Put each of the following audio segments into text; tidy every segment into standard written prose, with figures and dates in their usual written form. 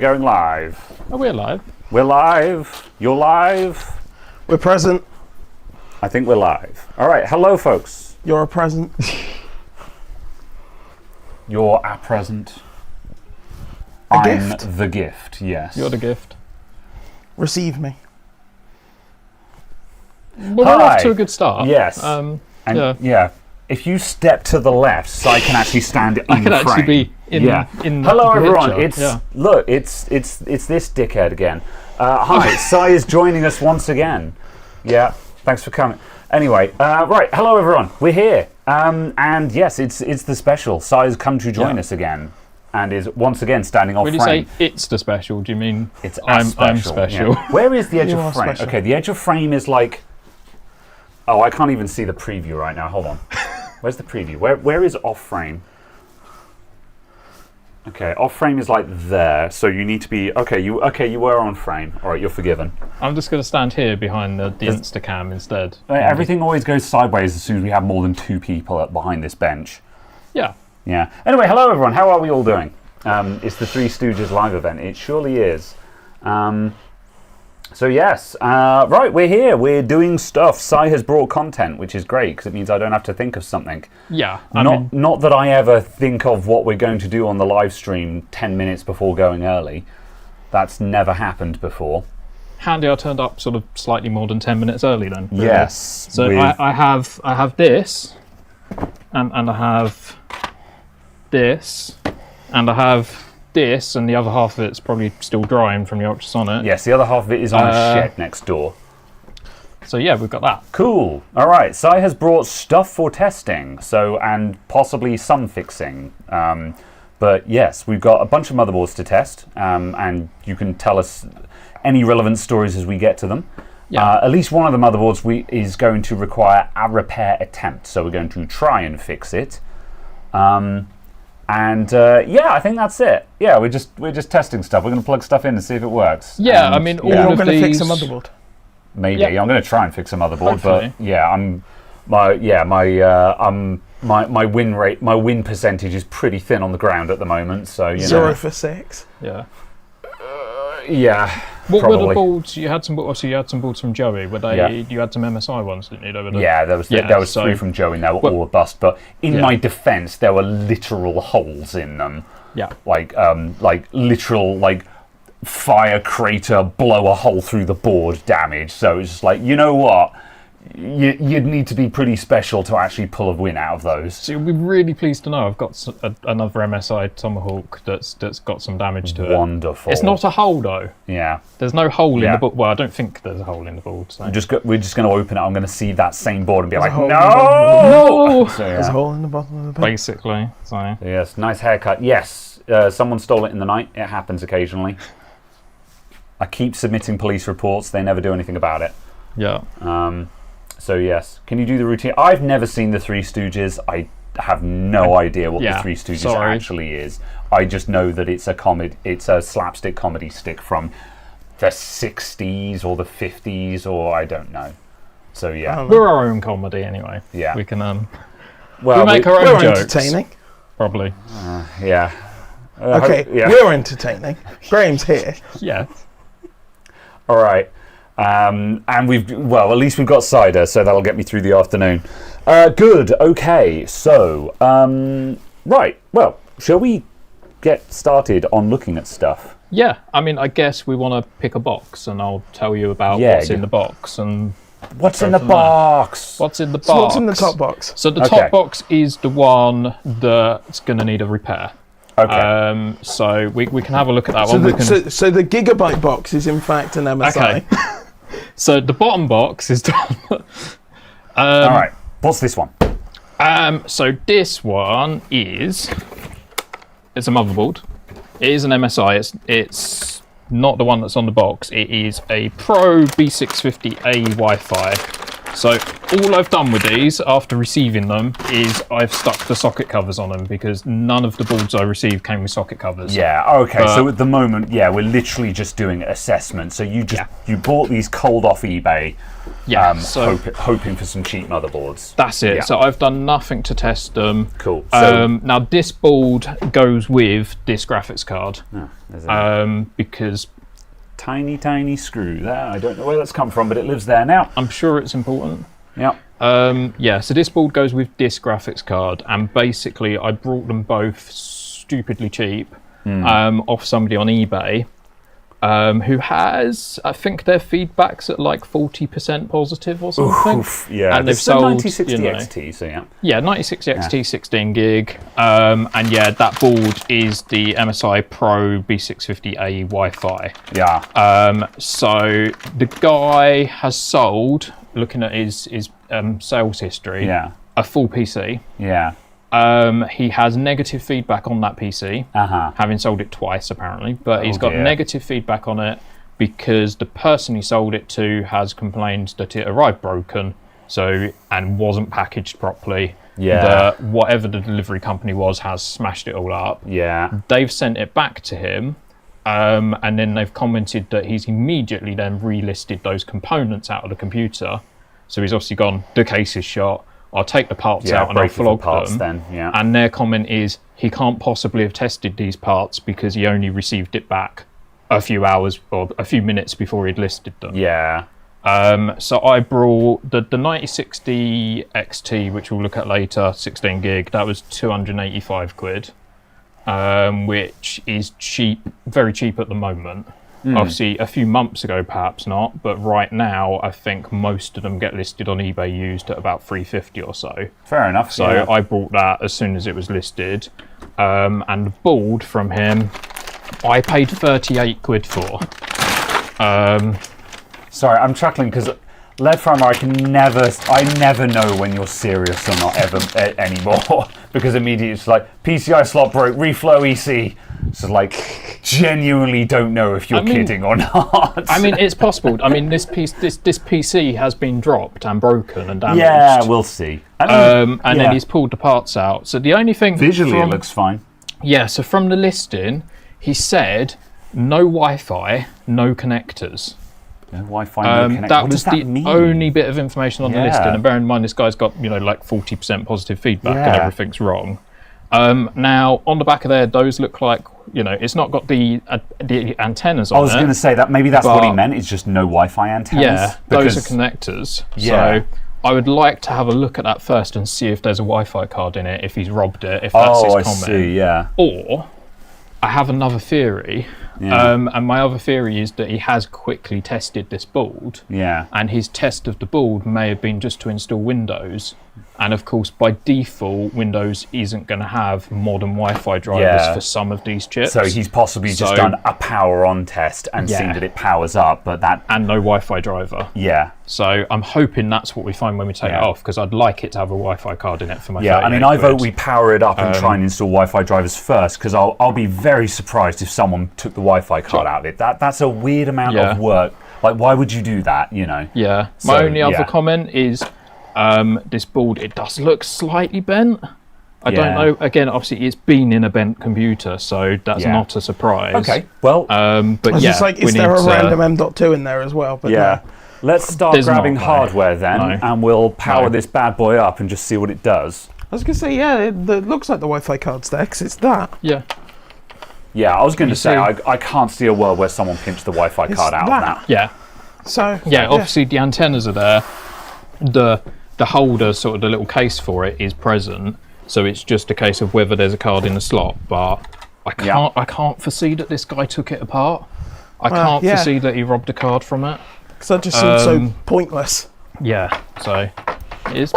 Going live. Oh, we're live. We're live. You're live. We're present. I think we're live. All right. Hello, folks. You're a present. You're a present. A I'm gift? the gift. Yes. You're the gift. Receive me. Well, we're Hi. off to a good start. Yes. And yeah. If you step to the left, so I can actually stand in I could frame. actually be in. Yeah. In Hello, the everyone. picture. It's Yeah. look. It's this dickhead again. Hi. Sai is joining us once again. Yeah. Thanks for coming. Anyway, right. Hello, everyone. We're here. And yes, it's the special. Sai has come to join us again, and is once again standing off When you frame. say it's the special, do you mean It's I'm special. special? Yeah. Where is the edge You of are frame? special. Okay, the edge of frame is like. Oh, I can't even see the preview right now. Hold on. Where's the preview? Where is off frame? Okay, off frame is like there. So you need to be you were on frame. All right, you're forgiven. I'm just going to stand here behind the Instacam instead. Everything always goes sideways as soon as we have more than two people behind this bench. Yeah. Yeah. Anyway, hello everyone. How are we all doing? It's the Three Stooges live event. It surely is. So yes, right, we're here. We're doing stuff. Sai has brought content, which is great because it means I don't have to think of something. Yeah. Not that I ever think of what we're going to do on the live stream 10 minutes before going early. That's never happened before. Handy, I turned up sort of slightly more than 10 minutes early then. Yes. So I have this, and I have this, and I have this, and the other half of it's probably still drying from the ultrasonic. Yes, the other half of it is on a shed next door. So yeah, we've got that. Cool. All right. Sai has brought stuff for testing, and possibly some fixing. But yes, we've got a bunch of motherboards to test, and you can tell us any relevant stories as we get to them. Yeah. At least one of the motherboards is going to require a repair attempt, so we're going to try and fix it. I think that's it. Yeah, we're just testing stuff. We're going to plug stuff in and see if it works. Yeah, And, I mean, all You're of not going to these... fix a motherboard. maybe Yeah. I'm going to try and fix a motherboard, Hopefully. but yeah, my win rate, my win percentage is pretty thin on the ground at the moment. So you 0 know, for 6. Yeah. yeah. What probably. were the boards? You had some boards from Joey. Were they? Yeah. You had some MSI ones, didn't you? Yeah, there was so- three from Joey, and they were all a bust. But in Yeah. my defence, there were literal holes in them. Yeah. Like literal fire crater, blow a hole through the board damage. So it's just like, you know what, you'd need to be pretty special to actually pull a win out of those. So you'll be really pleased to know I've got another MSI Tomahawk that's got some damage to it. Wonderful. It's not a hole though. Yeah. There's no hole in Yeah. the board. Well, I don't think there's a hole in the board. So. We're just going to open it. I'm going to see that same board and be like, a hole no! in the bottom No. So, There's a yeah. hole in the bottom of the pen. Basically. So. Yes, nice haircut. Yes, someone stole it in the night. It happens occasionally. I keep submitting police reports. They never do anything about it. Yeah. So yes, can you do the routine? I've never seen the Three Stooges. I have no idea what the Three Stooges actually is. I just know that it's a slapstick comedy stick from the 60s or the 50s, or I don't know. So yeah, We're our own comedy anyway. Yeah. We can well, we make our own We're jokes. entertaining. Probably. yeah. Okay, yeah. we're entertaining. Graham's here. Yeah. All right. And at least we've got cider, so that'll get me through the afternoon. Good. Okay. So, right. Well, shall we get started on looking at stuff? Yeah. I mean, I guess we want to pick a box, and I'll tell you about Yeah, what's in the box and What's Go in the from there. box? what's in the box. So what's in the top box? So the Okay. top box is the one that's going to need a repair. Okay. So we can have a look at that So one. so the gigabyte box is in fact an MSI. Okay. So the bottom box is done. All right. What's this one? So this one it's a motherboard. It is an MSI. It's not the one that's on the box. It is a Pro B650A Wi-Fi. So all I've done with these after receiving them is I've stuck the socket covers on them because none of the boards I received came with socket covers. Yeah, okay, so at the moment, yeah, we're literally just doing assessment. So you bought these cold off eBay, hoping for some cheap motherboards. That's it. Yeah. So I've done nothing to test them. Cool. So, now this board goes with this graphics card because tiny screw there. I don't know where that's come from, but it lives there now. I'm sure it's important. Yeah. So this board goes with this graphics card, and basically I brought them both stupidly cheap off somebody on eBay who has, I think their feedback's at like 40% positive or something. Oof, yeah, and they've sold 9060 XT, so yeah. Yeah, 9060 XT 16 gig. And yeah, that board is the MSI Pro B650A Wi-Fi. Yeah. So the guy has sold, looking at his sales history, a full PC. Yeah. He has negative feedback on that PC, having sold it twice apparently, but he's got negative feedback on it because the person he sold it to has complained that it arrived broken, and wasn't packaged properly. Yeah. Whatever the delivery company was has smashed it all up. Yeah. They've sent it back to him, and then they've commented that he's immediately then relisted those components out of the computer. So he's obviously gone, the case is shot. I'll take the parts out and I'll flog them. Then, yeah. And their comment is he can't possibly have tested these parts because he only received it back a few hours or a few minutes before he'd listed them. Yeah. So I brought the 9060 XT, which we'll look at later, 16 gig. That was 285 quid, which is cheap, very cheap at the moment. Obviously, a few months ago, perhaps not, but right now, I think most of them get listed on eBay used at about 350 or so. Fair enough. So I bought that as soon as it was listed, and the board from him, I paid 38 quid for. Sorry, I'm chuckling because Lead Farmer, I never know when you're serious or not ever anymore because immediately it's like PCI slot broke, reflow EC. So like genuinely don't know if you're kidding or not. I mean, it's possible. I mean, this PC has been dropped and broken and damaged. Yeah, we'll see. And then he's pulled the parts out. So the only thing visually it looks fine. Yeah. So from the listing, he said no Wi-Fi, no connectors. No Wi-Fi, no connectors. That was the only bit of information on the listing. And bear in mind, this guy's got like 40% positive feedback and everything's wrong. Now, on the back of there, those look like, it's not got the antennas on it. I was going to say that maybe that's what he meant, it's just no Wi-Fi antennas. Yeah, those are connectors. Yeah. So I would like to have a look at that first and see if there's a Wi-Fi card in it, if he's robbed it, if that's his comment. I see, yeah. Or I have another theory. Yeah. And my other theory is that he has quickly tested this board. Yeah. And his test of the board may have been just to install Windows. And of course, by default, Windows isn't going to have modern Wi-Fi drivers for some of these chips. So he's possibly just done a power on test and seen that it powers up, but that... And no Wi-Fi driver. Yeah. So I'm hoping that's what we find when we take it off, because I'd like it to have a Wi-Fi card in it for my 38 I mean, I vote we power it up and try and install Wi-Fi drivers first, because I'll be very surprised if someone took the Wi-Fi card out of it. That's a weird amount of work. Like, why would you do that, Yeah. My only other comment is... this board, it does look slightly bent. I don't know. Again, obviously, it's been in a bent computer, so that's not a surprise. Okay, well, but it's just like, is there a random M.2 in there as well? But no. Let's start grabbing hardware then, and we'll power this bad boy up and just see what it does. I was going to say, it looks like the Wi-Fi card's there, because it's that. Yeah. Yeah, I was going to say, I can't see a world where someone pinched the Wi-Fi card out of that. Yeah. So obviously the antennas are there. The holder, sort of the little case for it, is present, so it's just a case of whether there's a card in the slot. But I can't foresee that this guy took it apart. I can't foresee that he robbed a card from it. Because that just seems so pointless. Yeah, so it is.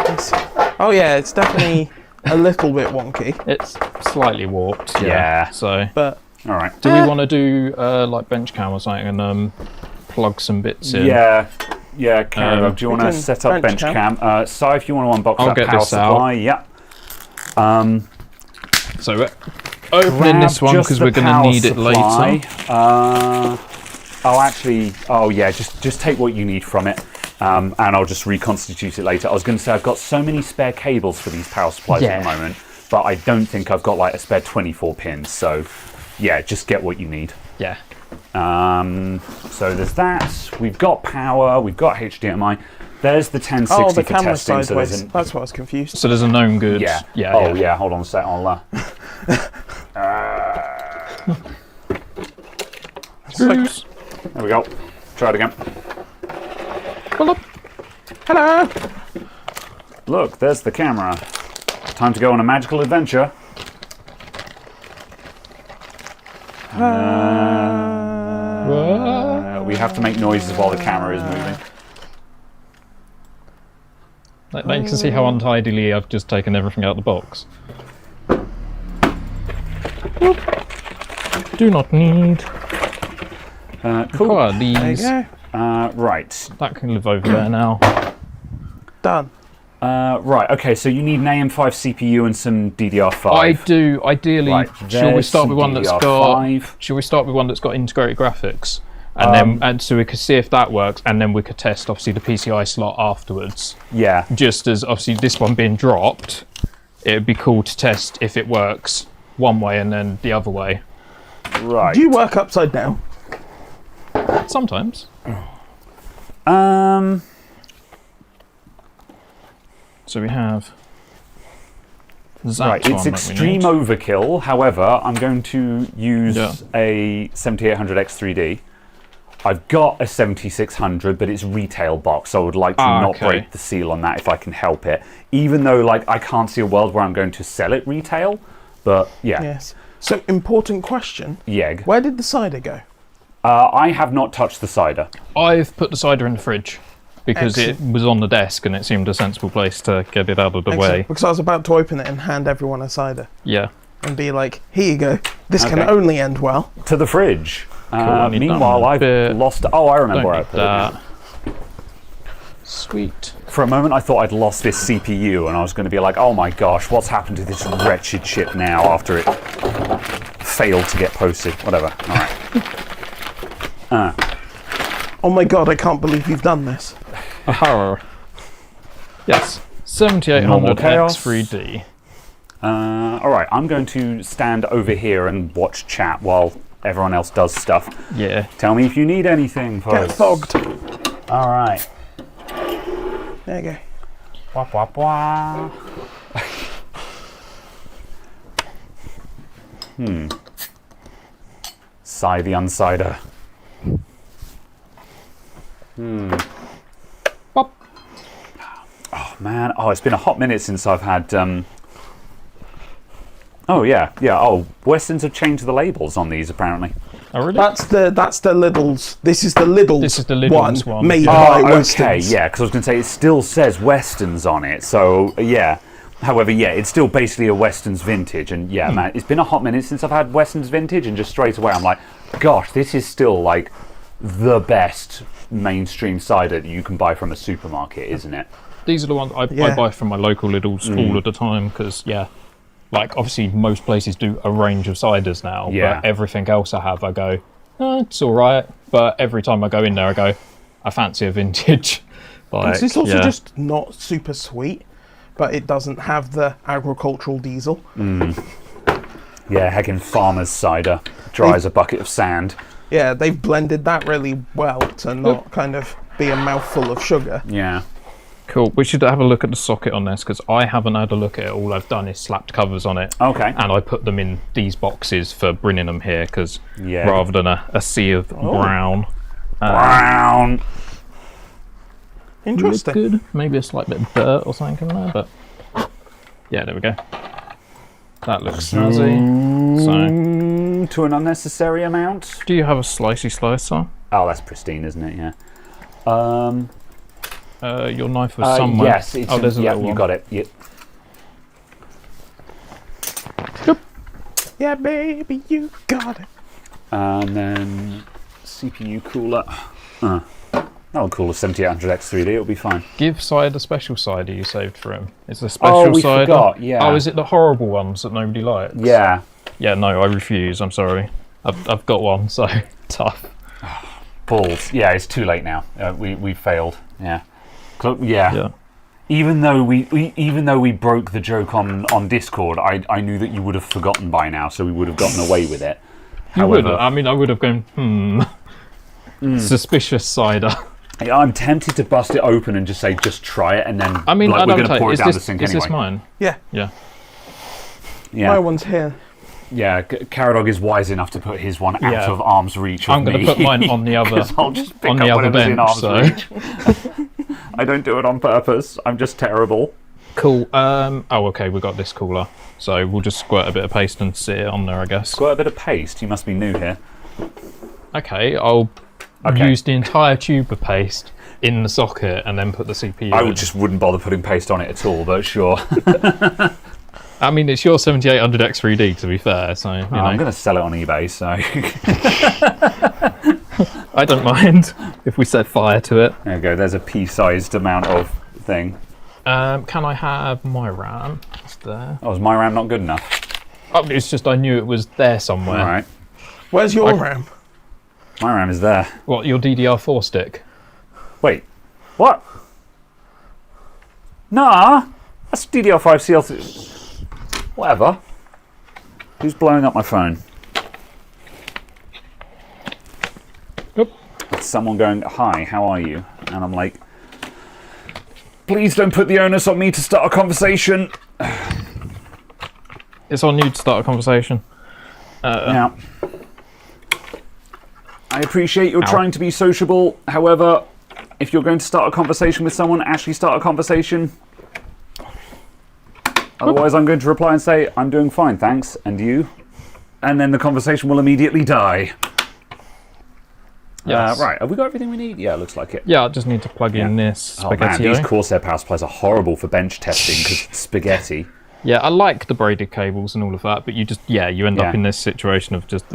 Oh yeah, it's definitely a little bit wonky. It's slightly warped. Yeah. So, but all right. Do we want to do like bench cam or something and plug some bits in? Yeah, Karen, do you want to set up bench cam? Si, if you want to unbox that power supply, yeah. So we're opening this one because we're going to need it later. Just take what you need from it. and I'll just reconstitute it later. I was going to say I've got so many spare cables for these power supplies at the moment, but I don't think I've got like a spare 24 pins. So, yeah, just get what you need. Yeah. So there's that. We've got power. We've got HDMI. There's the 1060 Oh, the for camera testing. sideways. That's what I was confused. So there's a known good. Yeah. Yeah. Yeah. Hold on a sec. I'll. Screws. There we go. Try it again. Pull up. Hello. Look, there's the camera. Time to go on a magical adventure. We have to make noises while the camera is moving. Now you can see how untidily I've just taken everything out of the box. Do not need. Cool. Require these. There you go. Right. That can live over there now. Done. Right. Okay. So you need an AM5 CPU and some DDR5. I do. Ideally, Right, shall we there's start some with one that's DDR5. got? Shall we start with one that's got integrated graphics, and so we could see if that works, and then we could test obviously the PCI slot afterwards. Yeah. Just as obviously this one being dropped, it would be cool to test if it works one way and then the other way. Right. Do you work upside down? Sometimes. So we have. Right, it's extreme overkill. However, I'm going to use a 7800X3D. I've got a 7600, but it's retail box, so I would like to not break the seal on that if I can help it. Even though, like, I can't see a world where I'm going to sell it retail, but yeah. Yes. So, important question. Yeg. Where did the cider go? I have not touched the cider. I've put the cider in the fridge because it was on the desk and it seemed a sensible place to get it out of the way. Because I was about to open it and hand everyone a cider. Yeah. And be like, here you go. This can only end well. To the fridge. Cool, Meanwhile, I've lost. Oh, I remember where I put that. Sweet. For a moment, I thought I'd lost this CPU, and I was going to be like, "Oh my gosh, what's happened to this wretched chip now?" After it failed to get posted, whatever. All right. Oh my god, I can't believe you've done this. Yes. 7800X3D. All right, I'm going to stand over here and watch chat while everyone else does stuff. Yeah. Tell me if you need anything, folks. Get fogged. All right. There you go. Wah, wah, wah. Sigh the unsider. Bop. Oh man, it's been a hot minute since I've had. Oh yeah. Oh, Westons have changed the labels on these apparently. Oh really? That's the Lidl's. This is the Lidl's. This is the Lidl's one. made by Okay, Westons. yeah, because I was going to say it still says Westons on it, so yeah. However, yeah, it's still basically a Westons vintage, and yeah, man, it's been a hot minute since I've had Westons vintage, and just straight away I'm like, gosh, this is still like the best mainstream cider that you can buy from a supermarket, isn't it? These are the ones I buy from my local Lidl's all of the time because, like obviously most places do a range of ciders now, but everything else I have, I go, it's all right. But every time I go in there, I go, I fancy a vintage. Like, It's also just not super sweet, but it doesn't have the agricultural diesel. Yeah, heckin' farmer's cider. Dry as a bucket of sand. Yeah, they've blended that really well to not kind of be a mouthful of sugar. Yeah. Cool. We should have a look at the socket on this because I haven't had a look at it. All I've done is slapped covers on it. Okay. And I put them in these boxes for bringing them here because rather than a sea of brown. Brown. Interesting. Good. Maybe a slight bit of dirt or something in there, but yeah, there we go. That looks snazzy. So, To an unnecessary amount. do you have a slicey slicer? Oh, that's pristine, isn't it? Yeah. Your knife was somewhere. Yes, it's there's a little you one. got it. Yep. Yeah, baby, you got it. And then CPU cooler. That'll cool a 7800X3D. It'll be fine. Give Cider special cider you saved for him. It's a special we cider. forgot, yeah. Oh, is it the horrible ones that nobody likes? Yeah. Yeah, no, I refuse. I'm sorry. I've got one, so tough. Balls. Yeah, it's too late now. We failed. Yeah. Yeah. Even though we broke the joke on Discord, I knew that you would have forgotten by now, so we would have gotten away with it. You would. I mean, I would have gone, suspicious cider. Yeah, I'm tempted to bust it open and just say, just try it, and then we're going to pour it down the sink anyway. Is this mine? Yeah. Yeah. My one's here. Yeah, Caradog is wise enough to put his one out of arm's reach. I'm going to put mine on the other. I'll just pick on up the other bench. in arm's So. reach. I don't do it on purpose. I'm just terrible. Cool. Okay, we got this cooler. So we'll just squirt a bit of paste and sit it on there, I guess. Squirt a bit of paste. You must be new here. Okay, I'll use the entire tube of paste in the socket and then put the CPU in. Just wouldn't bother putting paste on it at all, but sure. I mean, it's your 7800X3D, to be fair, so, you know. I'm going to sell it on eBay, so... I don't mind if we set fire to it. There you go, there's a pea-sized amount of thing. Can I have my RAM? It's there. Oh, is my RAM not good enough? Oh, it's just I knew it was there somewhere. All right. Where's your RAM? My RAM is there. What, your DDR4 stick? Wait, what? Nah, that's DDR5 CL3. Whatever. Who's blowing up my phone? Oop. It's someone going, hi, how are you? And I'm like, please don't put the onus on me to start a conversation. It's on you to start a conversation. Now, I appreciate you're trying to be sociable. However, if you're going to start a conversation with someone, actually start a conversation. Otherwise, I'm going to reply and say, I'm doing fine, thanks, and you? And then the conversation will immediately die. Yes. Right, have we got everything we need? Yeah, it looks like it. Yeah, I just need to plug in this Oh man, spaghetti. these Corsair power supplies are horrible for bench testing because it's spaghetti. Yeah, I like the braided cables and all of that, but you just, you end up in this situation of just...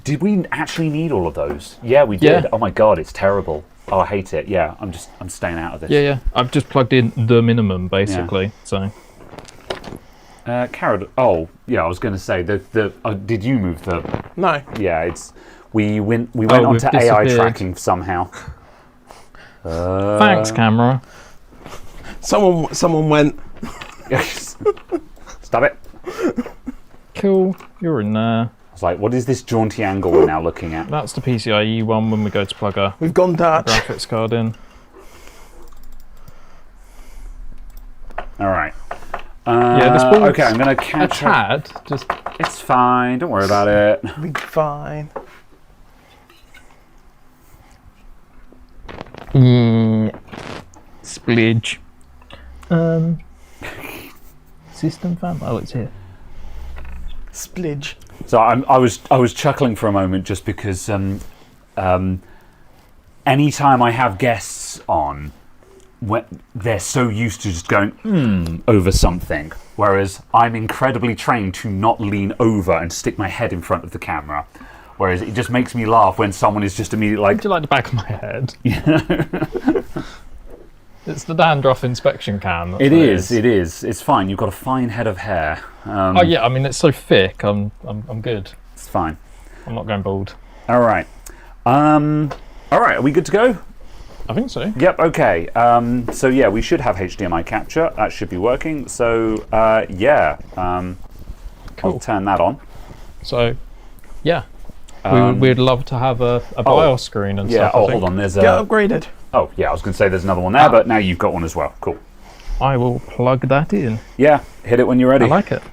Did we actually need all of those? Yeah, we did. Yeah. Oh my god, it's terrible. Oh, I hate it. Yeah, I'm staying out of this. Yeah. I've just plugged in the minimum, basically, so... Carrot. Oh, yeah. I was going to say did you move the? No. Yeah, we went on to AI tracking somehow. Thanks, camera. Someone went. Stop it. Cool. You're in there. I was like, what is this jaunty angle we're now looking at? That's the PCIe one when we go to plug a We've gone Dutch. graphics card in. All right. This ball's okay, I'm going to catch a tad. Just It's fine. Don't worry about it. Be fine. Splidge. System fan. Oh, it's here. Splidge. So I was chuckling for a moment just because anytime I have guests on, they're so used to just going over something, whereas I'm incredibly trained to not lean over and stick my head in front of the camera. Whereas it just makes me laugh when someone is just immediately like, Do you like the back of my head? It's the dandruff inspection cam. It is. It's fine. You've got a fine head of hair. Oh yeah, I mean it's so thick. I'm good. It's fine. I'm not going bald. All right. All right. Are we good to go? I think so. Yep. Okay. So yeah, we should have HDMI capture. That should be working. So yeah. Cool. I'll turn that on. So yeah, we'd love to have a BIOS screen and stuff. Oh, hold on. There's Get upgraded. Oh yeah, I was going to say there's another one there, but now you've got one as well. Cool. I will plug that in. Yeah. Hit it when you're ready. I like it.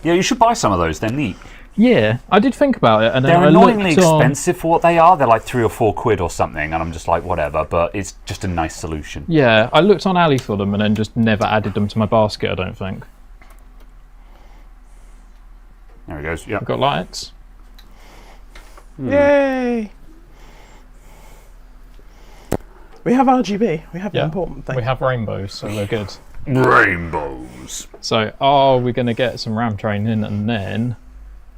Yeah, you should buy some of those. They're neat. Yeah, I did think about it, and then They're I annoyingly looked on- expensive for what they are. They're like £3 or £4 or something, and I'm just like, whatever. But it's just a nice solution. Yeah, I looked on Ali for them and then just never added them to my basket. I don't think. There he goes. Yeah. I've got lights. Yay! We have RGB. We have an important thing. We have rainbows, so we're good. Rainbows. So, are we going to get some RAM training and then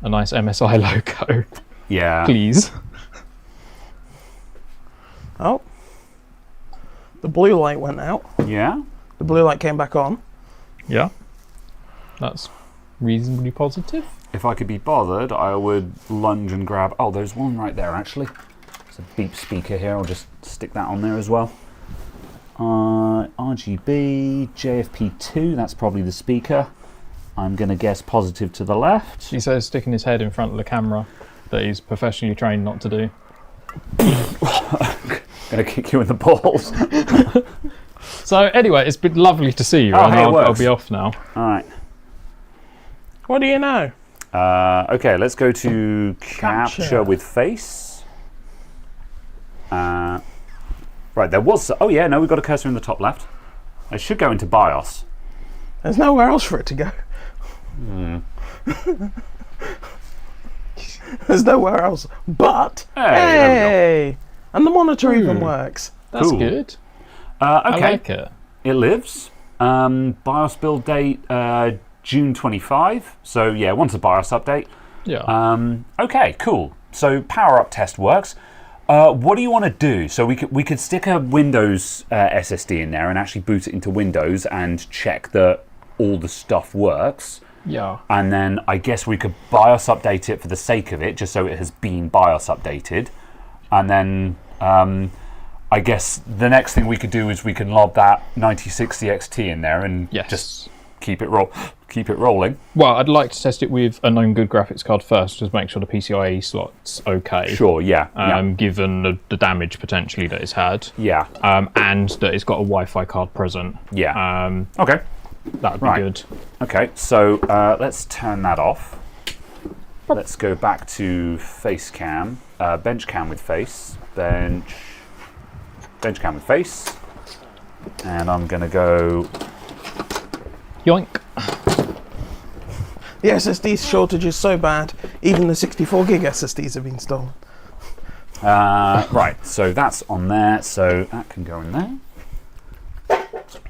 a nice MSI logo? Yeah. Please. Oh. The blue light went out. Yeah. The blue light came back on. Yeah. That's reasonably positive. If I could be bothered, I would lunge and grab. Oh, there's one right there actually. There's a beep speaker here. I'll just stick that on there as well. RGB, JFP2, that's probably the speaker. I'm going to guess positive to the left. He says sticking his head in front of the camera that he's professionally trained not to do. Going to kick you in the balls. So anyway, it's been lovely to see you, and I'll be off now. All right. What do you know? Okay, let's go to capture with face. Right, there was... Oh yeah, no, we've got a cursor in the top left. I should go into BIOS. There's nowhere else for it to go. There's nowhere else. But, hey! And the monitor even works. That's good. Okay. I like it. It lives. BIOS build date June 25. So yeah, once a BIOS update. Yeah. Okay, cool. So power up test works. What do you want to do? So we could stick a Windows SSD in there and actually boot it into Windows and check that all the stuff works. Yeah. And then I guess we could BIOS update it for the sake of it, just so it has been BIOS updated. And then I guess the next thing we could do is we can lob that 9060 XT in there and just keep it rolling. Well, I'd like to test it with a known good graphics card first, just make sure the PCIe slot's okay. Sure, yeah. Given the damage potentially that it's had. Yeah. And that it's got a Wi-Fi card present. Yeah. Okay. That would be good. Okay, so let's turn that off. Let's go back to face cam, bench cam with face, bench cam with face, and I'm going to go... Yoink. The SSD shortage is so bad, even the 64 gig SSDs have been stolen. Right, so that's on there, so that can go in there.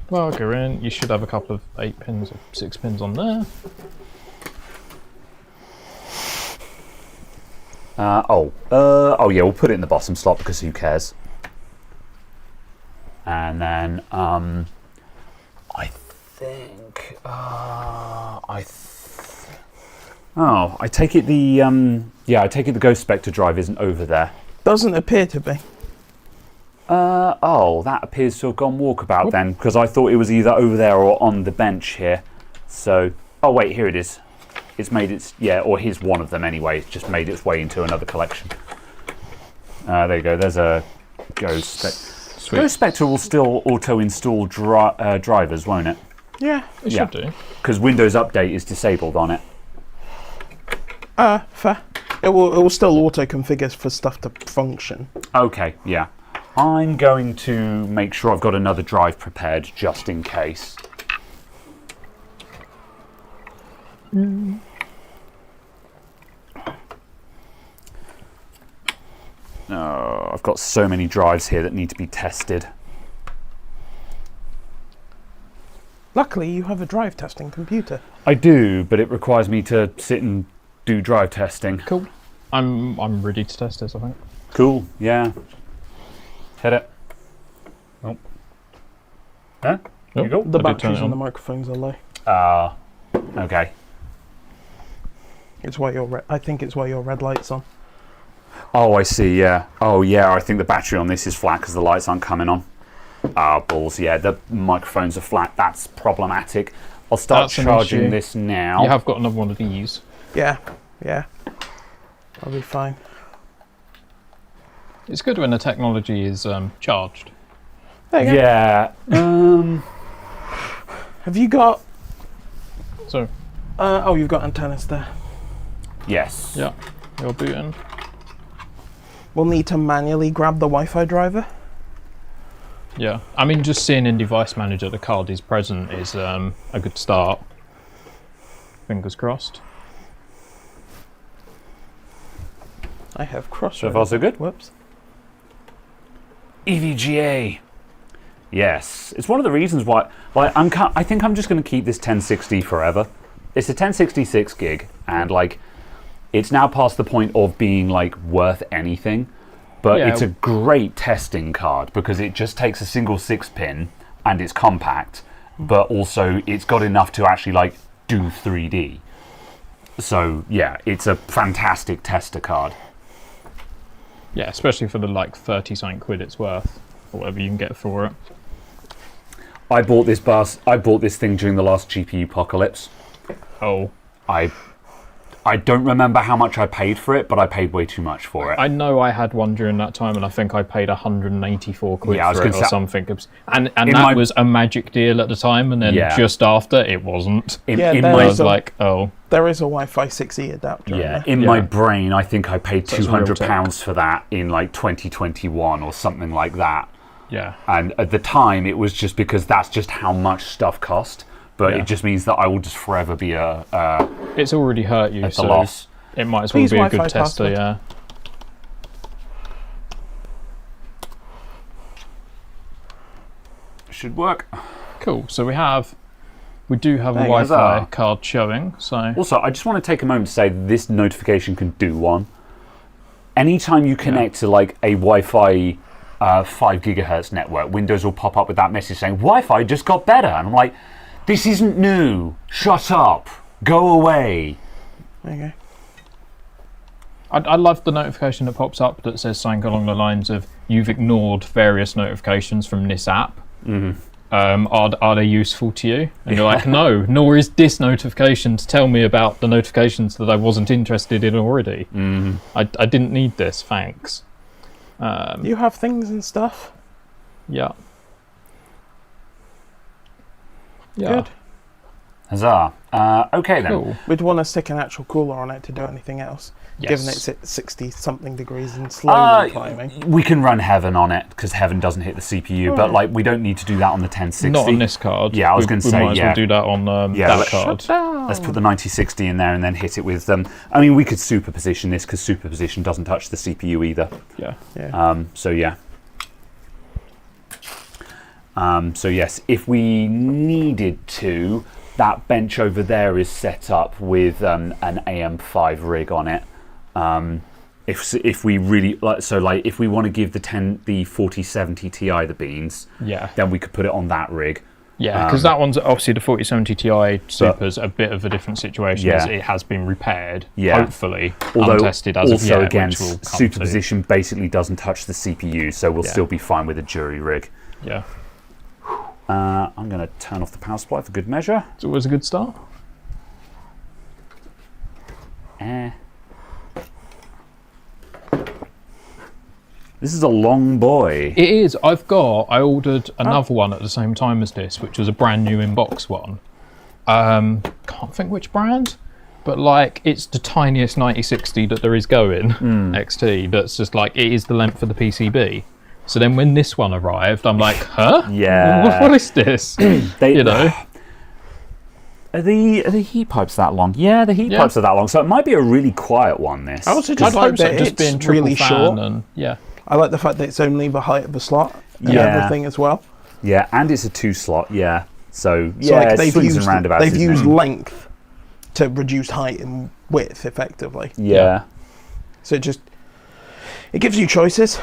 Well, go in. You should have a couple of 8 pins or 6 pins on there. Oh yeah, we'll put it in the bottom slot because who cares? And then I think I take it the Ghost Spectre drive isn't over there. Doesn't appear to be. That appears to have gone walkabout then, because I thought it was either over there or on the bench here. So, oh wait, here it is. It's made its, or here's one of them anyway. It's just made its way into another collection. There you go, there's a Ghost Spectre. Ghost Spectre will still auto-install drivers, won't it? Yeah, it should do. Because Windows Update is disabled on it. Fair. It will still auto-configure for stuff to function. Okay, yeah. I'm going to make sure I've got another drive prepared just in case. Oh, I've got so many drives here that need to be tested. Luckily, you have a drive testing computer. I do, but it requires me to sit and do drive testing. Cool. I'm ready to test this, I think. Cool, yeah. Hit it. Oh. Huh? There you go. The batteries on the microphones are low. Okay. It's why I think it's why your red light's on. Oh, I see, yeah. Oh, yeah, I think the battery on this is flat because the lights aren't coming on. Balls, yeah, the microphones are flat. That's problematic. I'll start charging this now. You have got another one of these. Yeah. I'll be fine. It's good when the technology is charged. There you go. Yeah. Have you got... So. You've got antennas there. Yes. Yeah. You're booting. We'll need to manually grab the Wi-Fi driver. Yeah. I mean, just seeing in Device Manager the card is present is a good start. Fingers crossed. I have crossed. So far, so good. Whoops. EVGA. Yes, it's one of the reasons why. I think I'm just going to keep this 1060 forever. It's a 1066 gig, and it's now past the point of being worth anything. But it's a great testing card because it just takes a single 6-pin and it's compact, but also it's got enough to actually do 3D. So yeah, it's a fantastic tester card. Yeah, especially for the 30-something quid it's worth, or whatever you can get for it. I bought this thing during the last GPU apocalypse. Oh. I don't remember how much I paid for it, but I paid way too much for it. I know I had one during that time, and I think I paid 184 quid for it or something. And that was a magic deal at the time, and then just after, it wasn't. I was like, oh. There is a Wi-Fi 6E adapter. Yeah, in my brain, I think I paid £200 for that in like 2021 or something like that. Yeah. And at the time, it was just because that's just how much stuff cost. But it just means that I will just forever be it's already hurt you, so loss. It might as well be a good tester, yeah. Should work. Cool. So we do have a Wi-Fi card showing. So also, I just want to take a moment to say this notification can do one. Anytime you connect to like a Wi-Fi 5 gigahertz network, Windows will pop up with that message saying Wi-Fi just got better, and I'm like, this isn't new. Shut up. Go away. There you go. I love the notification that pops up that says something along the lines of you've ignored various notifications from this app. Mm-hmm. Are they useful to you? And you're like, no, nor is this notification to tell me about the notifications that I wasn't interested in already. Mm-hmm. I didn't need this, thanks. You have things and stuff. Yeah. Yeah. Good. Huzzah. Okay then. Cool. We'd want to stick an actual cooler on it to do anything else. Yes. Given it's at 60-something degrees and slowly climbing. We can run Heaven on it, because Heaven doesn't hit the CPU, but like we don't need to do that on the 1060. Not on this card. Yeah, I was going to say, we might as well do that on that card. Let's put the 9060 in there and then hit it with I mean, we could superposition this, because superposition doesn't touch the CPU either. Yeah. So yeah. So yes, if we needed to, that bench over there is set up with an AM5 rig on it. If we really if we want to give the 4070 Ti the beans, then we could put it on that rig. Yeah, because that one's obviously the 4070 Ti Super's a bit of a different situation. As it has been repaired, hopefully, untested as of yet. Also, again, superposition basically doesn't touch the CPU, so we'll still be fine with a jury rig. Yeah. I'm going to turn off the power supply for good measure. It's always a good start. This is a long boy. It is. I ordered another one at the same time as this, which was a brand new in-box one. Can't think which brand, but like it's the tiniest 9060 that there is going, XT, that's just like, it is the length of the PCB. So then when this one arrived, I'm like, huh? Yeah. What is this? You know? Are the heat pipes that long? Yeah, the heat pipes are that long. So it might be a really quiet one, this. I also just like that just being it's really short. And, I like the fact that it's only the height of the slot and everything as well. Yeah, and it's a 2-slot, So like it swings and roundabouts. They've used length to reduce height and width effectively. Yeah. So it gives you choices.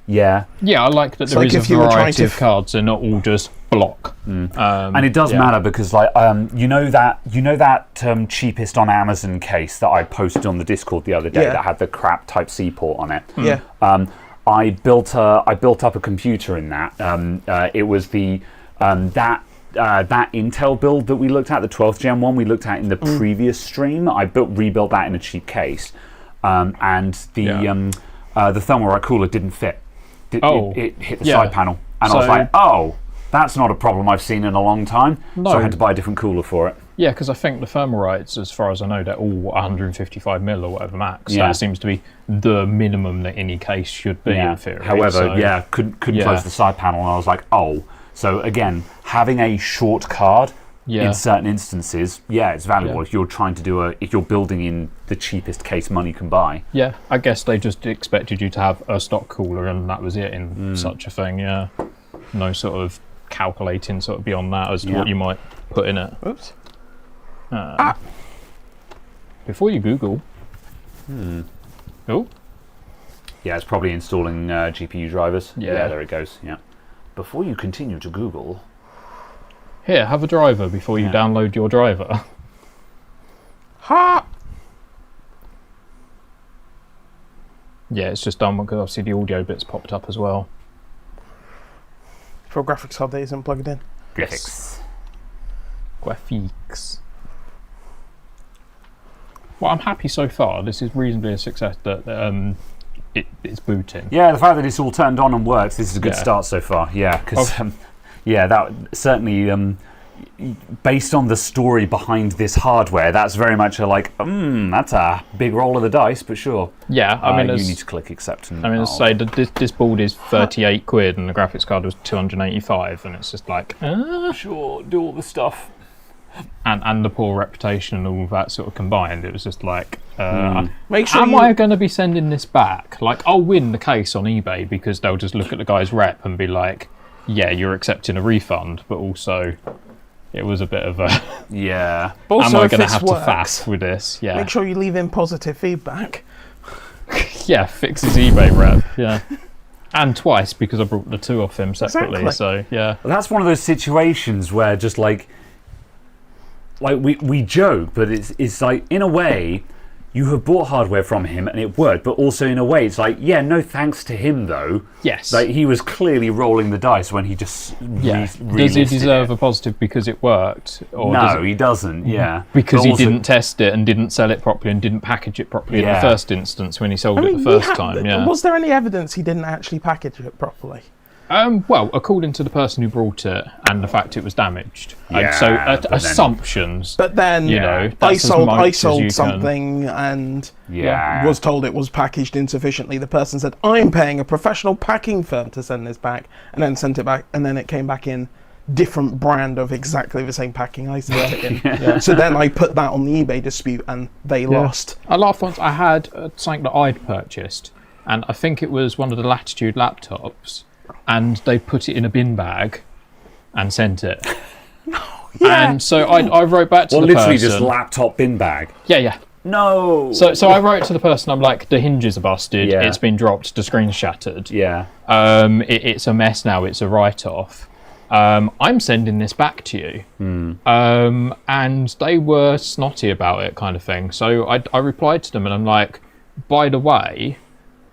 Yeah. Yeah, I like that there is a variety of cards and not all just block. And it does matter because, like, you know that cheapest on Amazon case that I posted on the Discord the other day that had the crap Type C port on it. Yeah. I built up a computer in that. It was the that Intel build that we looked at, the 12th Gen one we looked at in the previous stream. I rebuilt that in a cheap case, and the Thermalright cooler didn't fit. It hit the side panel, and I was like, oh, that's not a problem I've seen in a long time. So I had to buy a different cooler for it. Yeah, because I think the Thermalrights, as far as I know, they're all 155mm or whatever max. That seems to be the minimum that any case should be in theory. However, couldn't close the side panel, and I was like, oh. So again, having a short card in certain instances, it's valuable if you're trying to if you're building in the cheapest case money can buy. Yeah, I guess they just expected you to have a stock cooler and that was it in such a thing, No sort of calculating sort of beyond that as to what you might put in it. Oops. Before you Google. Oh. Yeah, it's probably installing GPU drivers. Yeah, there it goes. Yeah. Before you continue to Google. Here, have a driver before you download your driver. Ha! Yeah, it's just done because obviously the audio bit's popped up as well. For a graphics card that isn't plugged in. Graphics. Graphics. Well, I'm happy so far. This is reasonably a success that it's booting. Yeah, the fact that it's all turned on and works, this is a good start so far. Yeah, because that certainly, based on the story behind this hardware, that's very much that's a big roll of the dice, but sure. Yeah, I mean, you need to click accept. And, say this board is 38 quid and the graphics card was 285, and it's just like, sure, do all the stuff. And the poor reputation and all of that sort of combined, it was just like, Make sure am I going to be sending this back? Like, I'll win the case on eBay because they'll just look at the guy's rep and be like, yeah, you're accepting a refund, but also it was a bit of a... Yeah. Also, am I going to have to faff with this? Yeah. Make sure you leave in positive feedback. Yeah, fix his eBay rep, yeah. And twice, because I brought the two off him separately, so, yeah. Well, that's one of those situations where just like we joke, but it's like, in a way, you have bought hardware from him and it worked, but also in a way it's like, yeah, no thanks to him though. Yes. Like, he was clearly rolling the dice when he just does he deserve a positive because it worked? Or no, he doesn't, yeah. Because he didn't test it and didn't sell it properly and didn't package it properly in the first instance when he sold it the first time. Yeah. Was there any evidence he didn't actually package it properly? Well, according to the person who brought it and the fact it was damaged. Assumptions. But then, I sold something and was told it was packaged insufficiently. The person said, I'm paying a professional packing firm to send this back, and then sent it back, and then it came back in different brand of exactly the same packing I sent it in. So then I put that on the eBay dispute and they lost. I laughed once. I had something that I'd purchased, and I think it was one of the Latitude laptops, and they put it in a bin bag and sent it. And so I wrote back to the person. Literally just laptop bin bag. Yeah. No. So I wrote to the person. I'm like, the hinges are busted. Yeah. It's been dropped. The screen's shattered. Yeah. It's a mess now. It's a write-off. I'm sending this back to you. And they were snotty about it, kind of thing. So I replied to them, and I'm like, by the way,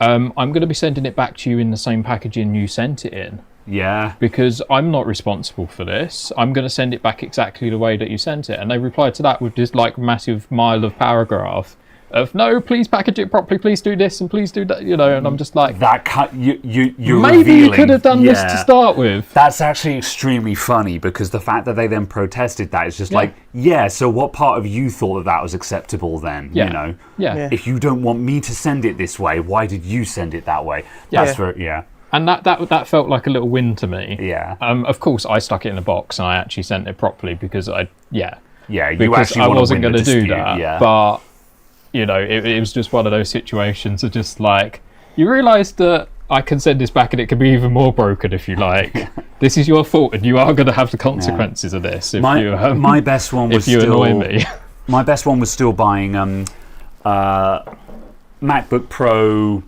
I'm going to be sending it back to you in the same packaging you sent it in. Yeah. Because I'm not responsible for this. I'm going to send it back exactly the way that you sent it. And they replied to that with this like massive mile of paragraph of, no, please package it properly, please do this and please do that, and I'm just like, that you're maybe you could have done this to start with. That's actually extremely funny, because the fact that they then protested that is just like, so what part of you thought that was acceptable then? If you don't want me to send it this way, why did you send it that way? And that felt like a little win to me. Yeah. Of course, I stuck it in a box and I actually sent it properly because you because actually I wasn't going to do that. But it was just one of those situations of just like, you realise that I can send this back and it can be even more broken if you like. This is your fault and you are going to have the consequences of this. If my best one was annoy me. My best one was still buying MacBook Pro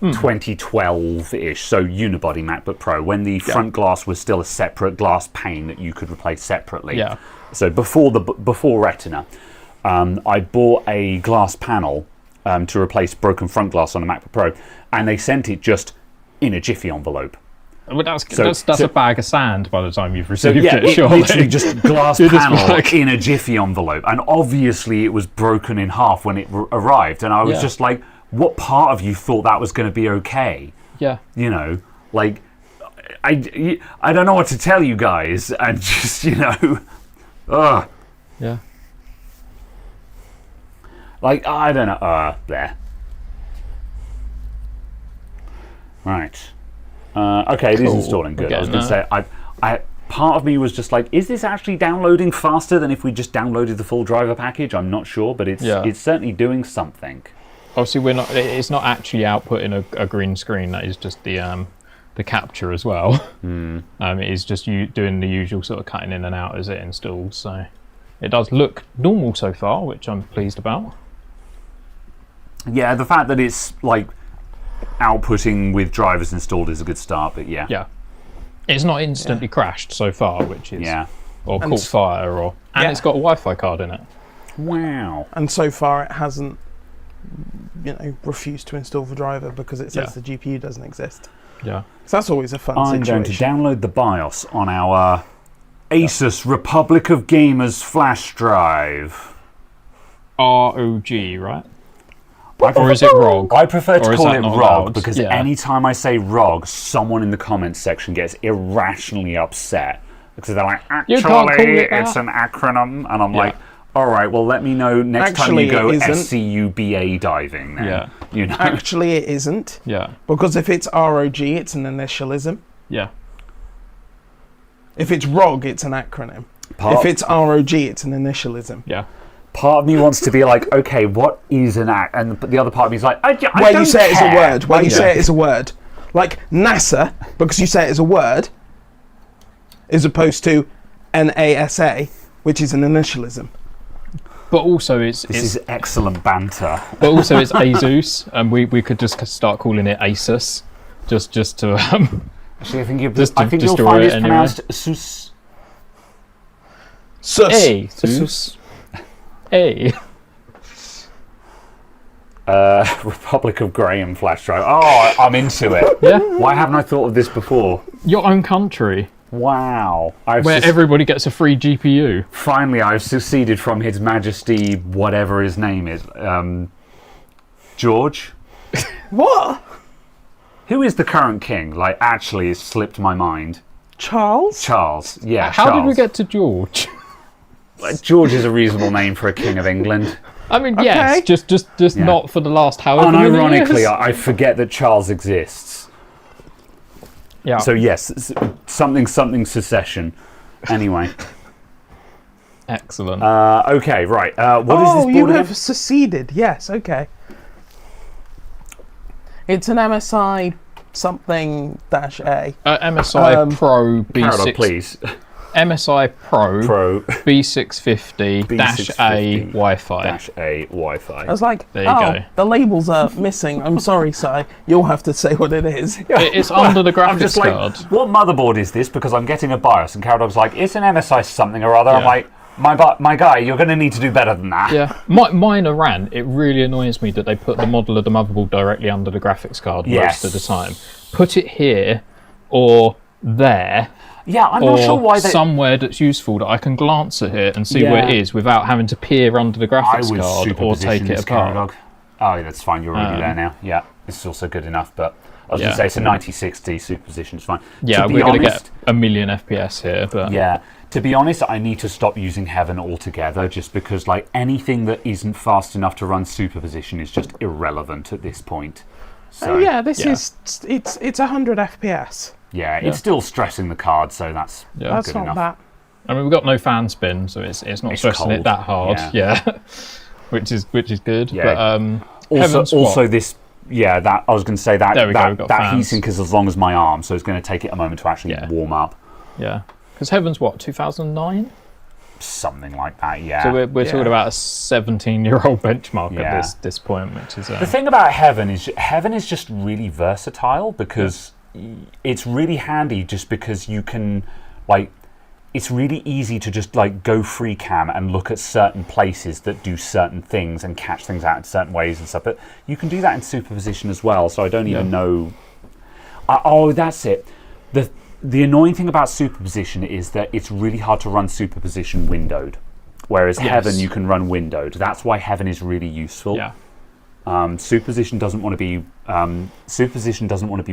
2012-ish, so unibody MacBook Pro, when the front glass was still a separate glass pane that you could replace separately. Yeah. So before Retina, I bought a glass panel to replace broken front glass on a MacBook Pro, and they sent it just in a Jiffy envelope. Well, that's a bag of sand by the time you've received it, surely. Literally just glass panel in a Jiffy envelope, and obviously it was broken in half when it arrived, and I was just like, what part of you thought that was going to be okay? Yeah. Like, I don't know what to tell you guys, and just, ugh. Yeah. Like, I don't know. There. Right. Okay, it is installing. Good. I was going to say, I part of me was just like, is this actually downloading faster than if we just downloaded the full driver package? I'm not sure, but it's certainly doing something. Obviously, it's not actually outputting a green screen. That is just the capture as well. It is just you doing the usual sort of cutting in and out as it installs. So it does look normal so far, which I'm pleased about. Yeah, the fact that it's like outputting with drivers installed is a good start, but yeah. It's not instantly crashed so far, which is or caught fire, and it's got a Wi-Fi card in it. Wow! And so far, it hasn't, refused to install the driver because it says the GPU doesn't exist. Yeah, so that's always a fun situation. I'm going to download the BIOS on our Asus Republic of Gamers flash drive. ROG, right? Or is it ROG? I prefer to call it ROG allowed? because anytime I say ROG, someone in the comments section gets irrationally upset because they're like, actually, it's an acronym, and I'm like, all right, well, let me know next time you go SCUBA diving. Then. Yeah. You know? Actually, it isn't. Yeah. Because if it's ROG, it's an initialism. Yeah. If it's ROG, it's an acronym. If it's ROG, it's an initialism. Yeah. Part of me wants to be like, okay, what is an act? And the other part of me is like, I don't Where you say care. it as a word. Where you say it as a word. Like NASA, because you say it as a word, as opposed to NASA, which is an initialism. But also This is excellent banter. But also it's Asus, and we could just start calling it Asus, just to Actually, I think just you'll find it's pronounced Sus. Asus. Republic of Graham flash drive. Oh, I'm into it. Yeah. Why haven't I thought of this before? Your own country. Wow. Where everybody gets a free GPU. Finally, I've seceded from His Majesty, whatever his name is. George? What? Who is the current king? Like, actually, it's slipped my mind. Charles? Charles. Yeah, How Charles. did we get to George? George is a reasonable name for a king of England. I mean, yes, just not for the last however many Unironically, years. I forget that Charles exists. Yeah. So yes, something secession. Anyway. Excellent. Okay, right. What is this board you again? have seceded. Yes, okay. It's an MSI something -A. MSI Pro B6. Carol, please. MSI Pro B650 -A Wi-Fi. -A Wi-Fi. I was like, There you go. The labels are missing. I'm sorry, Si. You'll have to say what it is. It's under the graphics I'm just like, card. what motherboard is this? Because I'm getting a BIOS, and Carol was like, it's an MSI something or other. I'm Yeah. like, my guy, you're going to need to do better than that. Yeah, minor rant. It really annoys me that they put the model of the motherboard directly under the graphics card most of the time. Put it here or there. Yeah, I'm not sure why they... somewhere that's useful that I can glance at it and see where it is without having to peer under the graphics card or take it apart. Oh, that's fine. You're already there now. Yeah, this is also good enough. But I was going to say it's a 9060 superposition. It's fine. Yeah, we're going to get a million FPS here. But yeah, to be honest, I need to stop using Heaven altogether, just because like anything that isn't fast enough to run superposition is just irrelevant at this point. So this is it's 100 FPS. Yeah, it's still stressing the card, so that's That's good not enough. that. I mean, we've got no fan spin, so it's not stressing it that hard. Yeah, which is good. Yeah. But also this. Yeah, that I was going to say that There we go, we've got that fans. heatsink is as long as my arm, so it's going to take it a moment to actually warm up. Yeah, because Heaven's what, 2009? Something like that. Yeah. So we're talking about a 17-year-old benchmark at this point, which is the thing about Heaven is just really versatile because it's really handy. Just because you can like. It's really easy to just like go free cam and look at certain places that do certain things and catch things out in certain ways and stuff. But you can do that in superposition as well. So I don't even know. Oh, that's it. The annoying thing about superposition is that it's really hard to run superposition windowed, whereas Heaven you can run windowed. That's why Heaven is really useful. Yeah. Superposition doesn't want to be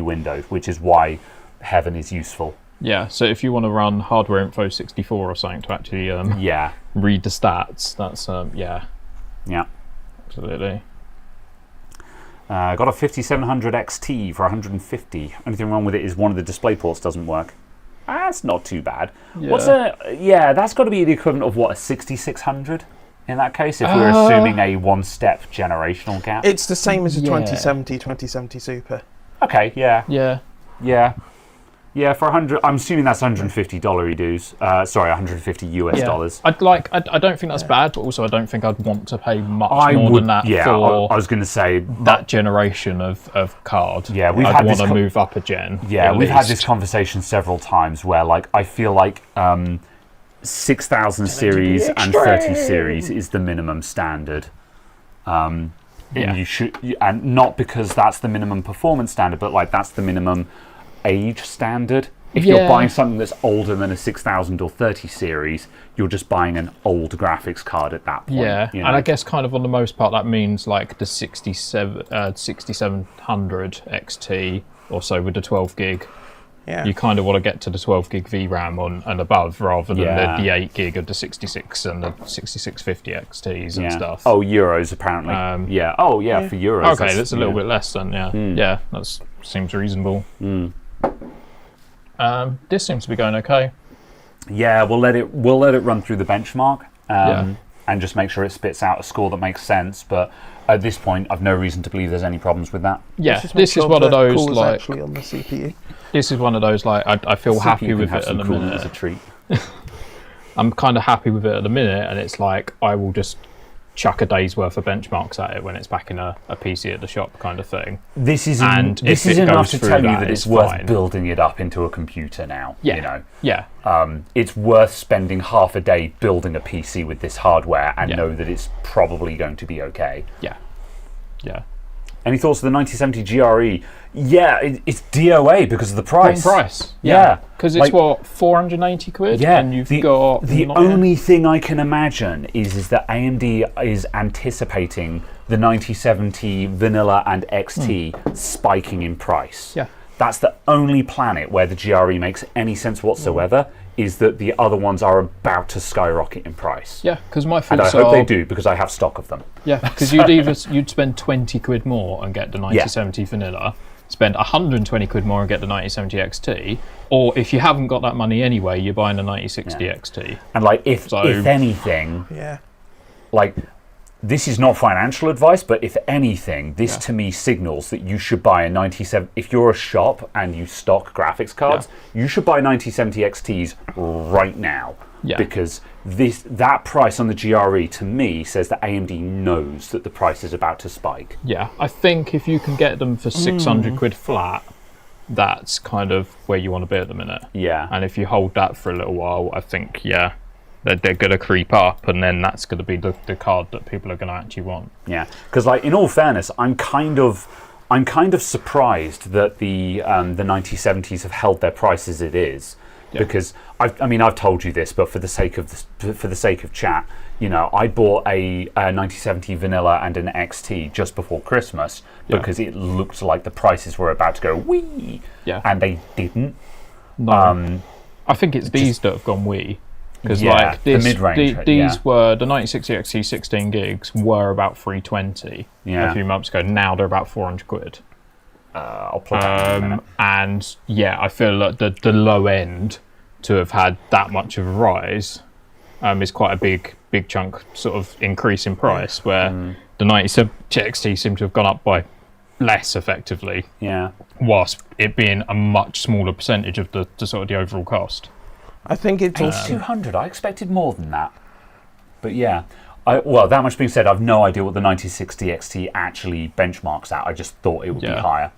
windowed, which is why Heaven is useful. Yeah, so if you want to run Hardware Info 64 or something to actually read the stats, that's Yeah. Absolutely. Got a 5700 XT for 150. Only thing wrong with it is one of the display ports doesn't work. That's not too bad. Yeah. That's got to be the equivalent of what, a 6600 in that case, if we're assuming a one-step generational gap. It's the same as a 2070 Super. Okay, yeah. Yeah. Yeah, for 100, I'm assuming that's $150 dues. Sorry, $150 US. I don't think that's bad, but also I don't think I'd want to pay much more than that for I was going to say that generation of card. Yeah, I'd want to move up a gen. Yeah, we've had this conversation several times where like I feel like 6000 series and 30 series is the minimum standard. And you should, and not because that's the minimum performance standard, but like that's the minimum age standard. If you're buying something that's older than a 6000 or 30 series, you're just buying an old graphics card at that point. Yeah, you know? and I guess kind of on the most part that means like the 6700 XT or so with the 12 gig. Yeah. You kind of want to get to the 12 gig VRAM on and above rather than the 8 gig of the 66 and the 6650 XTs and stuff. Oh, Euros apparently. For Euros. Okay, that's a little bit less then. Yeah, yeah, that seems reasonable. This seems to be going okay. Yeah, we'll let it run through the benchmark and just make sure it spits out a score that makes sense. But at this point, I've no reason to believe there's any problems with that. Yeah, this is one of those like actually on the CPU. This is one of those like I feel happy with it at the minute. As a treat. I'm kind of happy with it at the minute, and it's like I will just chuck a day's worth of benchmarks at it when it's back in a PC at the shop kind of thing. This is enough to tell you that it's worth building it up into a computer now. Yeah. You know. Yeah. It's worth spending half a day building a PC with this hardware and know that it's probably going to be okay. Yeah. Yeah. Any thoughts of the 9070 GRE? Yeah, it's DOA because of the price. Yeah. Because it's what, 480 quid? Yeah. And you've got... The only thing I can imagine is that AMD is anticipating the 9070 Vanilla and XT spiking in price. Yeah. That's the only planet where the GRE makes any sense whatsoever, is that the other ones are about to skyrocket in price. Yeah, because my thoughts and I hope they do, because I have stock of them. Yeah, because you'd spend 20 quid more and get the 9070 Vanilla, spend 120 quid more and get the 9070 XT, or if you haven't got that money anyway, you're buying a 9060 XT. And like, if anything, like, this is not financial advice, but if anything, this to me signals that you should buy a 9070. If you're a shop and you stock graphics cards, you should buy 9070 XTs right now. Yeah. Because that price on the GRE to me says that AMD knows that the price is about to spike. Yeah, I think if you can get them for 600 quid flat, that's kind of where you want to be at the minute. Yeah. And if you hold that for a little while, I think, they're going to creep up, and then that's going to be the card that people are going to actually want. Yeah, because like in all fairness, I'm kind of surprised that the 9070s have held their price as it is, because I've told you this, but for the sake of chat, you know, I bought a 9070 Vanilla and an XT just before Christmas because it looked like the prices were about to go wee, and they didn't. No, I think it's these that have gone wee. Because like this, the mid-range, these were the 9060 XT 16 gigs were about 320 a few months ago. Now they're about 400 quid. I'll plug that in a minute. And I feel like the low end to have had that much of a rise is quite a big chunk sort of increase in price. Where the 9070 XT seem to have gone up by less effectively. Yeah. Whilst it being a much smaller percentage of the sort of the overall cost. I think it's 200. I expected more than that. But yeah. Well, that much being said, I've no idea what the 9060 XT actually benchmarks at. I just thought it would be higher.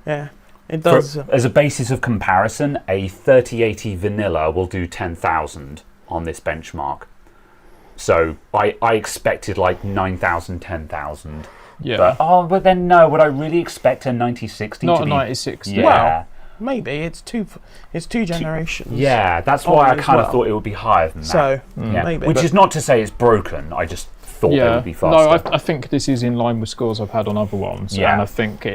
Yeah, it does. As a basis of comparison, a 3080 Vanilla will do 10,000 on this benchmark. So I expected like 9,000, 10,000. Yeah. But then no, would I really expect a 9060 Not to be... Not a 9060. Yeah. Well, maybe it's two generations. Yeah, that's why I kind of thought it would be higher than that. So maybe, which is not to say it's broken. I just thought it would be faster. No, I think this is in line with scores I've had on other ones, and I think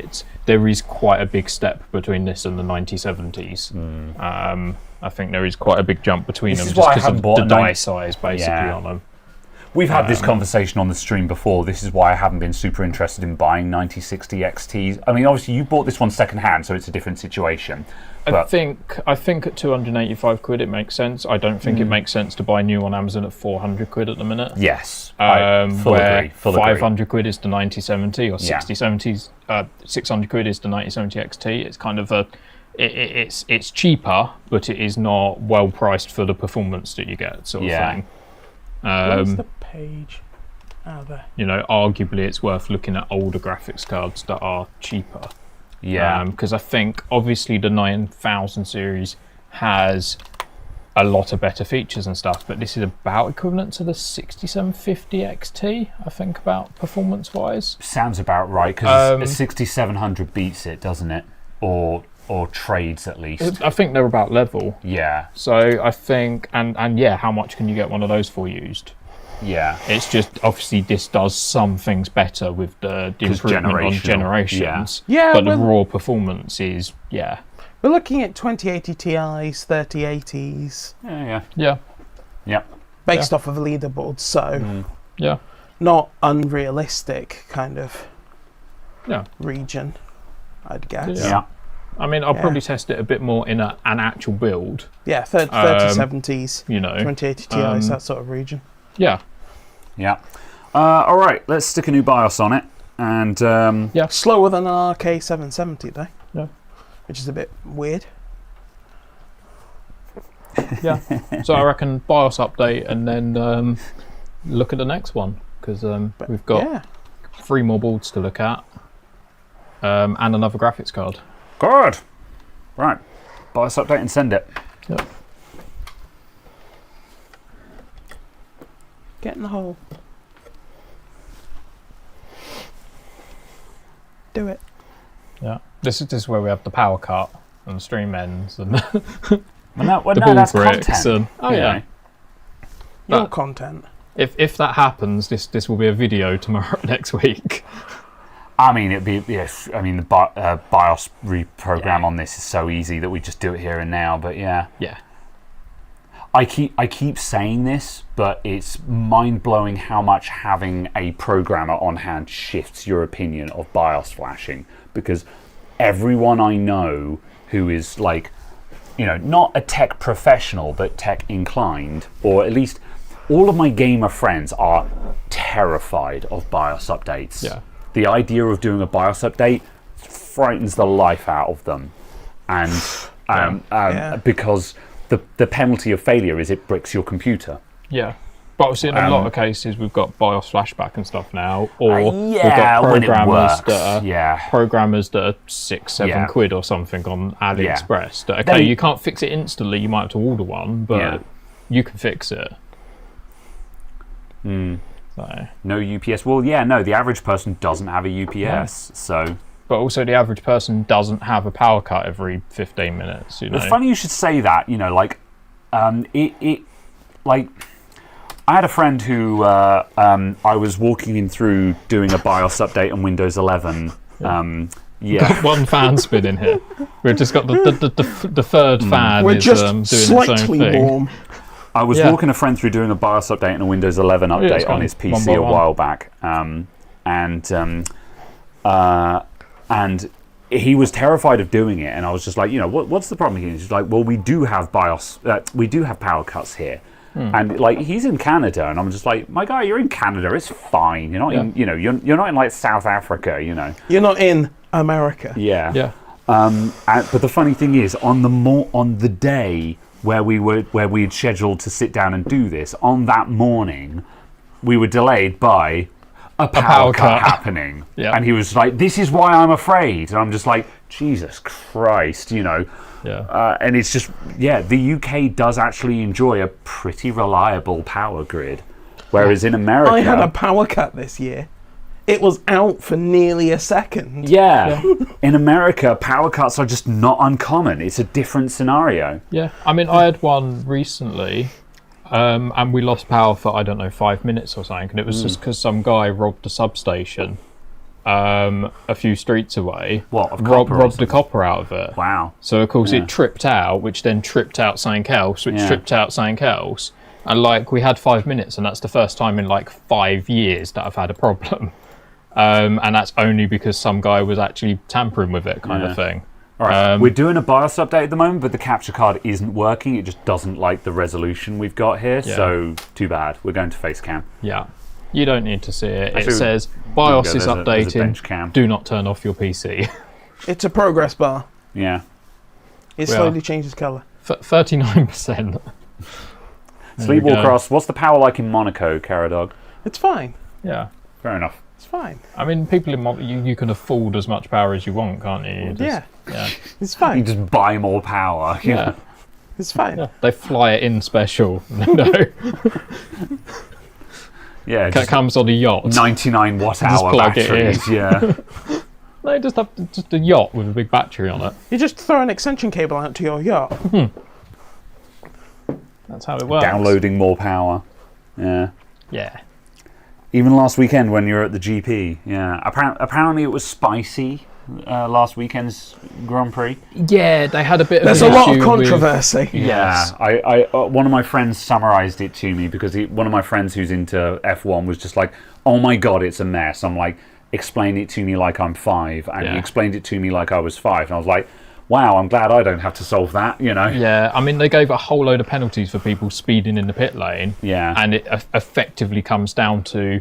there is quite a big step between this and the 9070s. I think there is quite a big jump between them just because of the die size basically on them. We've had this conversation on the stream before. This is why I haven't been super interested in buying 9060 XTs. I mean, obviously you bought this one second hand, so it's a different situation. I think at 285 quid it makes sense. I don't think it makes sense to buy new on Amazon at 400 quid at the minute. Yes, I fully agree. 500 quid is the 9070 or 6070s. 600 quid is the 9070 XT. It's kind of it's cheaper, but it is not well priced for the performance that you get, sort of thing. Where's the page? There. You know, arguably it's worth looking at older graphics cards that are cheaper. Yeah. Because I think obviously the 9000 series has a lot of better features and stuff, but this is about equivalent to the 6750 XT, I think, about performance wise. Sounds about right, because a 6700 beats it, doesn't it? Or or trades at least? I think they're about level. Yeah. So I think, and yeah, how much can you get one of those for used? Yeah. It's just, obviously this does some things better with the improvement on generations. Yeah, but the raw performance is, yeah. We're looking at 2080 Ti's, 3080s. Yeah. Based off of leaderboards, so yeah, not unrealistic kind of yeah region, I'd guess. Yeah. I mean, I'll probably test it a bit more in an actual build. Yeah, 3070s, you know, 2080 Ti's, that sort of region. Yeah. Yeah. All right, let's stick a new BIOS on it. And slower than an RK770 though. Yeah. Which is a bit weird. Yeah. So I reckon BIOS update and then look at the next one, because we've got 3 more boards to look at and another graphics card. Good. Right. BIOS update and send it. Yep. Get in the hole. Do it. Yeah. This is where we have the power cut and the stream ends and the ball that's bricks content. And, Your content. If that happens, this will be a video tomorrow next week. I mean, it'd be I mean, the BIOS reprogram on this is so easy that we just do it here and now. But yeah. I keep saying this, but it's mind-blowing how much having a programmer on hand shifts your opinion of BIOS flashing, because everyone I know who is like, not a tech professional but tech inclined, or at least all of my gamer friends are terrified of BIOS updates. Yeah. The idea of doing a BIOS update frightens the life out of them, and because the penalty of failure is it bricks your computer. Yeah. But obviously in a lot of cases we've got BIOS flashback and stuff now, or we've got programmers that are 6-7 quid or something on AliExpress. That you can't fix it instantly, you might have to order one, but you can fix it. So. No UPS. Well, no, the average person doesn't have a UPS, so. But also the average person doesn't have a power cut every 15 minutes. It's funny you should say that. I had a friend who I was walking him through doing a BIOS update on Windows 11. Got one fan spin in here. We've just got the third fan. We're is just doing slightly its own thing. warm. I was walking a friend through doing a BIOS update and a Windows 11 update on his PC a while back, and he was terrified of doing it, and I was just like, what's the problem here? He's like, well, we do have BIOS, we do have power cuts here. And like, he's in Canada, and I'm just like, my guy, you're in Canada, it's fine. You're not in, you're not in like South Africa, You're not in America. Yeah. But the funny thing is, on the day where we had scheduled to sit down and do this, on that morning, we were delayed by a power cut happening. And he was like, this is why I'm afraid. And I'm just like, Jesus Christ, and it's just, the UK does actually enjoy a pretty reliable power grid, whereas in America, I had a power cut this year. It was out for nearly a second. In America, power cuts are just not uncommon. It's a different scenario. I mean, I had one recently, and we lost power for, I don't know, 5 minutes or something, and it was just because some guy robbed a substation a few streets away. What, of copper? Robbed the copper out of it. Wow. So, of course, it tripped out, which then tripped out something else, which tripped out something else. And, we had 5 minutes, and that's the first time in, 5 years that I've had a problem. And that's only because some guy was actually tampering with it, kind of thing. All right. We're doing a BIOS update at the moment, but the capture card isn't working. It just doesn't like the resolution we've got here. So, too bad. We're going to Facecam. Yeah. You don't need to see it. It says, BIOS is updating. Do not turn off your PC. It's a progress bar. Yeah. It slowly changes colour. 39%. Sleepwalker, what's the power like in Monaco, Caradog? It's fine. Yeah. Fair enough. It's fine. I mean, people in Monaco, you can afford as much power as you want, can't you? Yeah. It's fine. You just buy more power. Yeah. It's fine. Yeah. They fly it in special. Yeah, it comes on a yacht. 99 watt hour plug batteries. No, No, just a yacht with a big battery on it. You just throw an extension cable out to your yacht. That's how it works. Downloading more power. Yeah. Yeah. Even last weekend when you were at the GP, yeah. Apparently it was spicy. Last weekend's Grand Prix. Yeah, they had a bit. There's a lot of controversy. Yeah, I one of my friends summarised it to me because one of my friends who's into F1 was just like, "Oh my god, it's a mess." I'm like, "Explain it to me like I'm 5," and he explained it to me like I was 5, and I was like, "Wow, I'm glad I don't have to solve that." You know? Yeah, I mean they gave a whole load of penalties for people speeding in the pit lane. Yeah, and it effectively comes down to.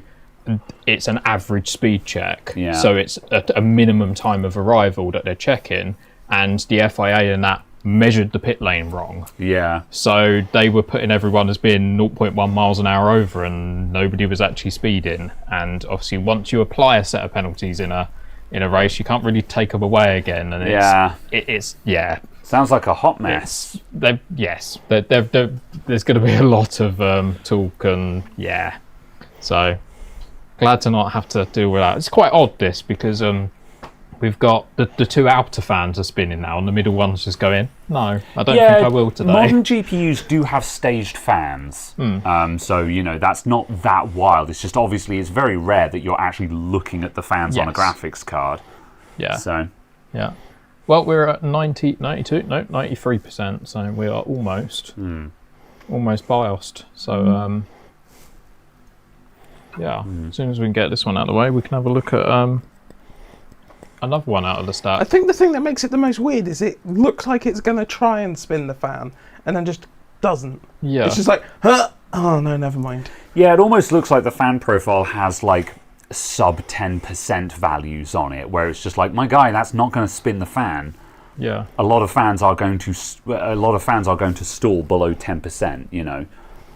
It's an average speed check, so it's a minimum time of arrival that they're checking, and the FIA and that measured the pit lane wrong. Yeah. So they were putting everyone as being 0.1 miles an hour over, and nobody was actually speeding. And obviously, once you apply a set of penalties in a race, you can't really take them away again. And it's sounds like a hot mess. There's going to be a lot of talk and so. Glad to not have to deal with that. It's quite odd this because we've got the two outer fans are spinning now and the middle one's just going, no, I don't think I will today. Modern GPUs do have staged fans. So, you know, that's not that wild. It's just obviously it's very rare that you're actually looking at the fans on a graphics card. Yeah. So. Yeah. Well, we're at 93%, so we are almost biased. So, as soon as we can get this one out of the way, we can have a look at another one out of the stack. I think the thing that makes it the most weird is it looks like it's going to try and spin the fan, and then just doesn't. Yeah. It's just like, huh? Oh, no, never mind. Yeah, it almost looks like the fan profile has, like, sub 10% values on it, where it's just like, my guy, that's not going to spin the fan. Yeah. A lot of fans are going to stall below 10%, you know.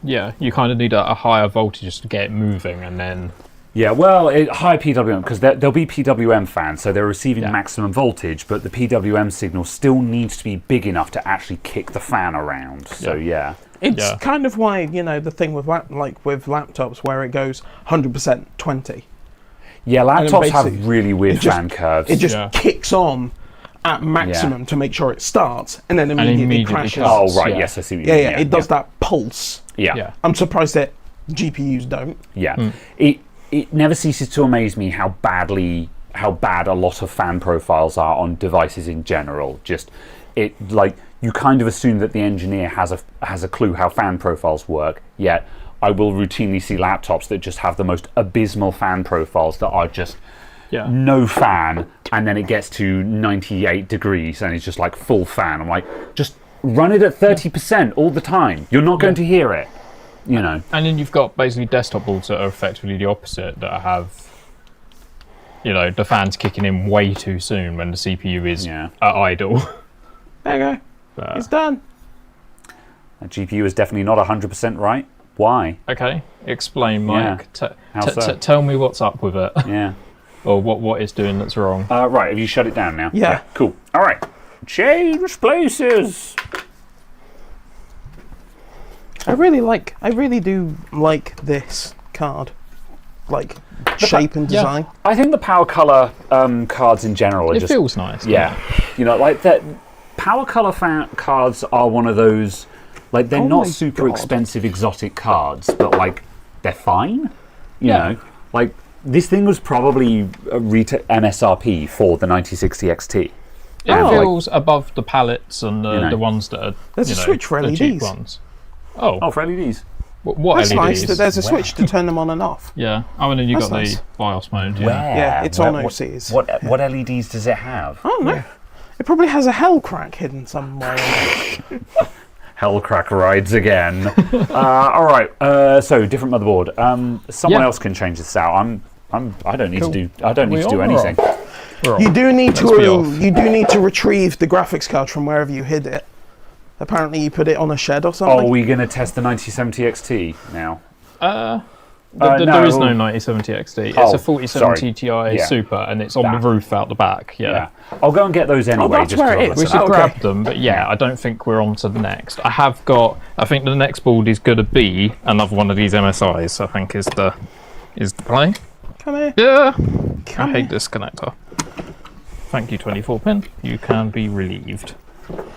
Yeah, you kind of need a higher voltage just to get it moving, and then... Yeah, well, higher PWM, because there'll be PWM fans, so they're receiving maximum voltage, but the PWM signal still needs to be big enough to actually kick the fan around, so It's kind of why, you know, the thing with laptops where it goes 100% 20. Yeah, laptops have really weird fan curves. It just kicks on at maximum to make sure it starts, and then immediately crashes. Oh, right, yes, I see what you mean. Yeah, it does that pulse. Yeah. I'm surprised that GPUs don't. Yeah. It never ceases to amaze me how bad a lot of fan profiles are on devices in general. Just you kind of assume that the engineer has a clue how fan profiles work, yet I will routinely see laptops that just have the most abysmal fan profiles that are just no fan, and then it gets to 98 degrees and it's just like full fan. I'm like, just run it at 30% all the time. You're not going to hear it, you know. And then you've got basically desktop boards that are effectively the opposite, that have, you know, the fans kicking in way too soon when the CPU is at idle. There you go. It's done. That GPU is definitely not 100% right. Why? Okay, explain, Mike. Yeah. Tell me what's up with it. Yeah. Or what it's doing that's wrong. Right, have you shut it down now? Yeah. Cool. All right. Change places. I really do like this card. Like shape and design. I think the Power Color cards in general are it feels nice. Yeah. You know, like that. Power Color cards are one of those, like, they're not super expensive exotic cards, but like they're fine. You know, like this thing was probably a MSRP for the 9060 XT. It feels above the palettes and the ones that are. There's a switch for LEDs. Cheap ones. Oh, for LEDs. What That's LEDs? nice that there's a switch to turn them on and off. Yeah. Oh, and then you've got nice. the BIOS mode. Yeah. Yeah, it's on OCs. What LEDs does it have? I don't know. It probably has a hell crack hidden somewhere. Hellcrack rides again. All right. So different motherboard. Someone else can change this out. I don't need to do. I don't need to do anything. You do need to retrieve the graphics card from wherever you hid it. Apparently, you put it on a shed or something. Oh, are we going to test the 9070 XT now? There is no 9070 XT. It's a 4070 Ti Super, and it's on the roof out the back. Yeah. I'll go and get those anyway. That's where it is. We should grab them, but I don't think we're on to the next. I think the next board is going to be another one of these MSIs. I think is the play. Come here. Yeah. I hate this connector. Thank you, 24pin. You can be relieved. You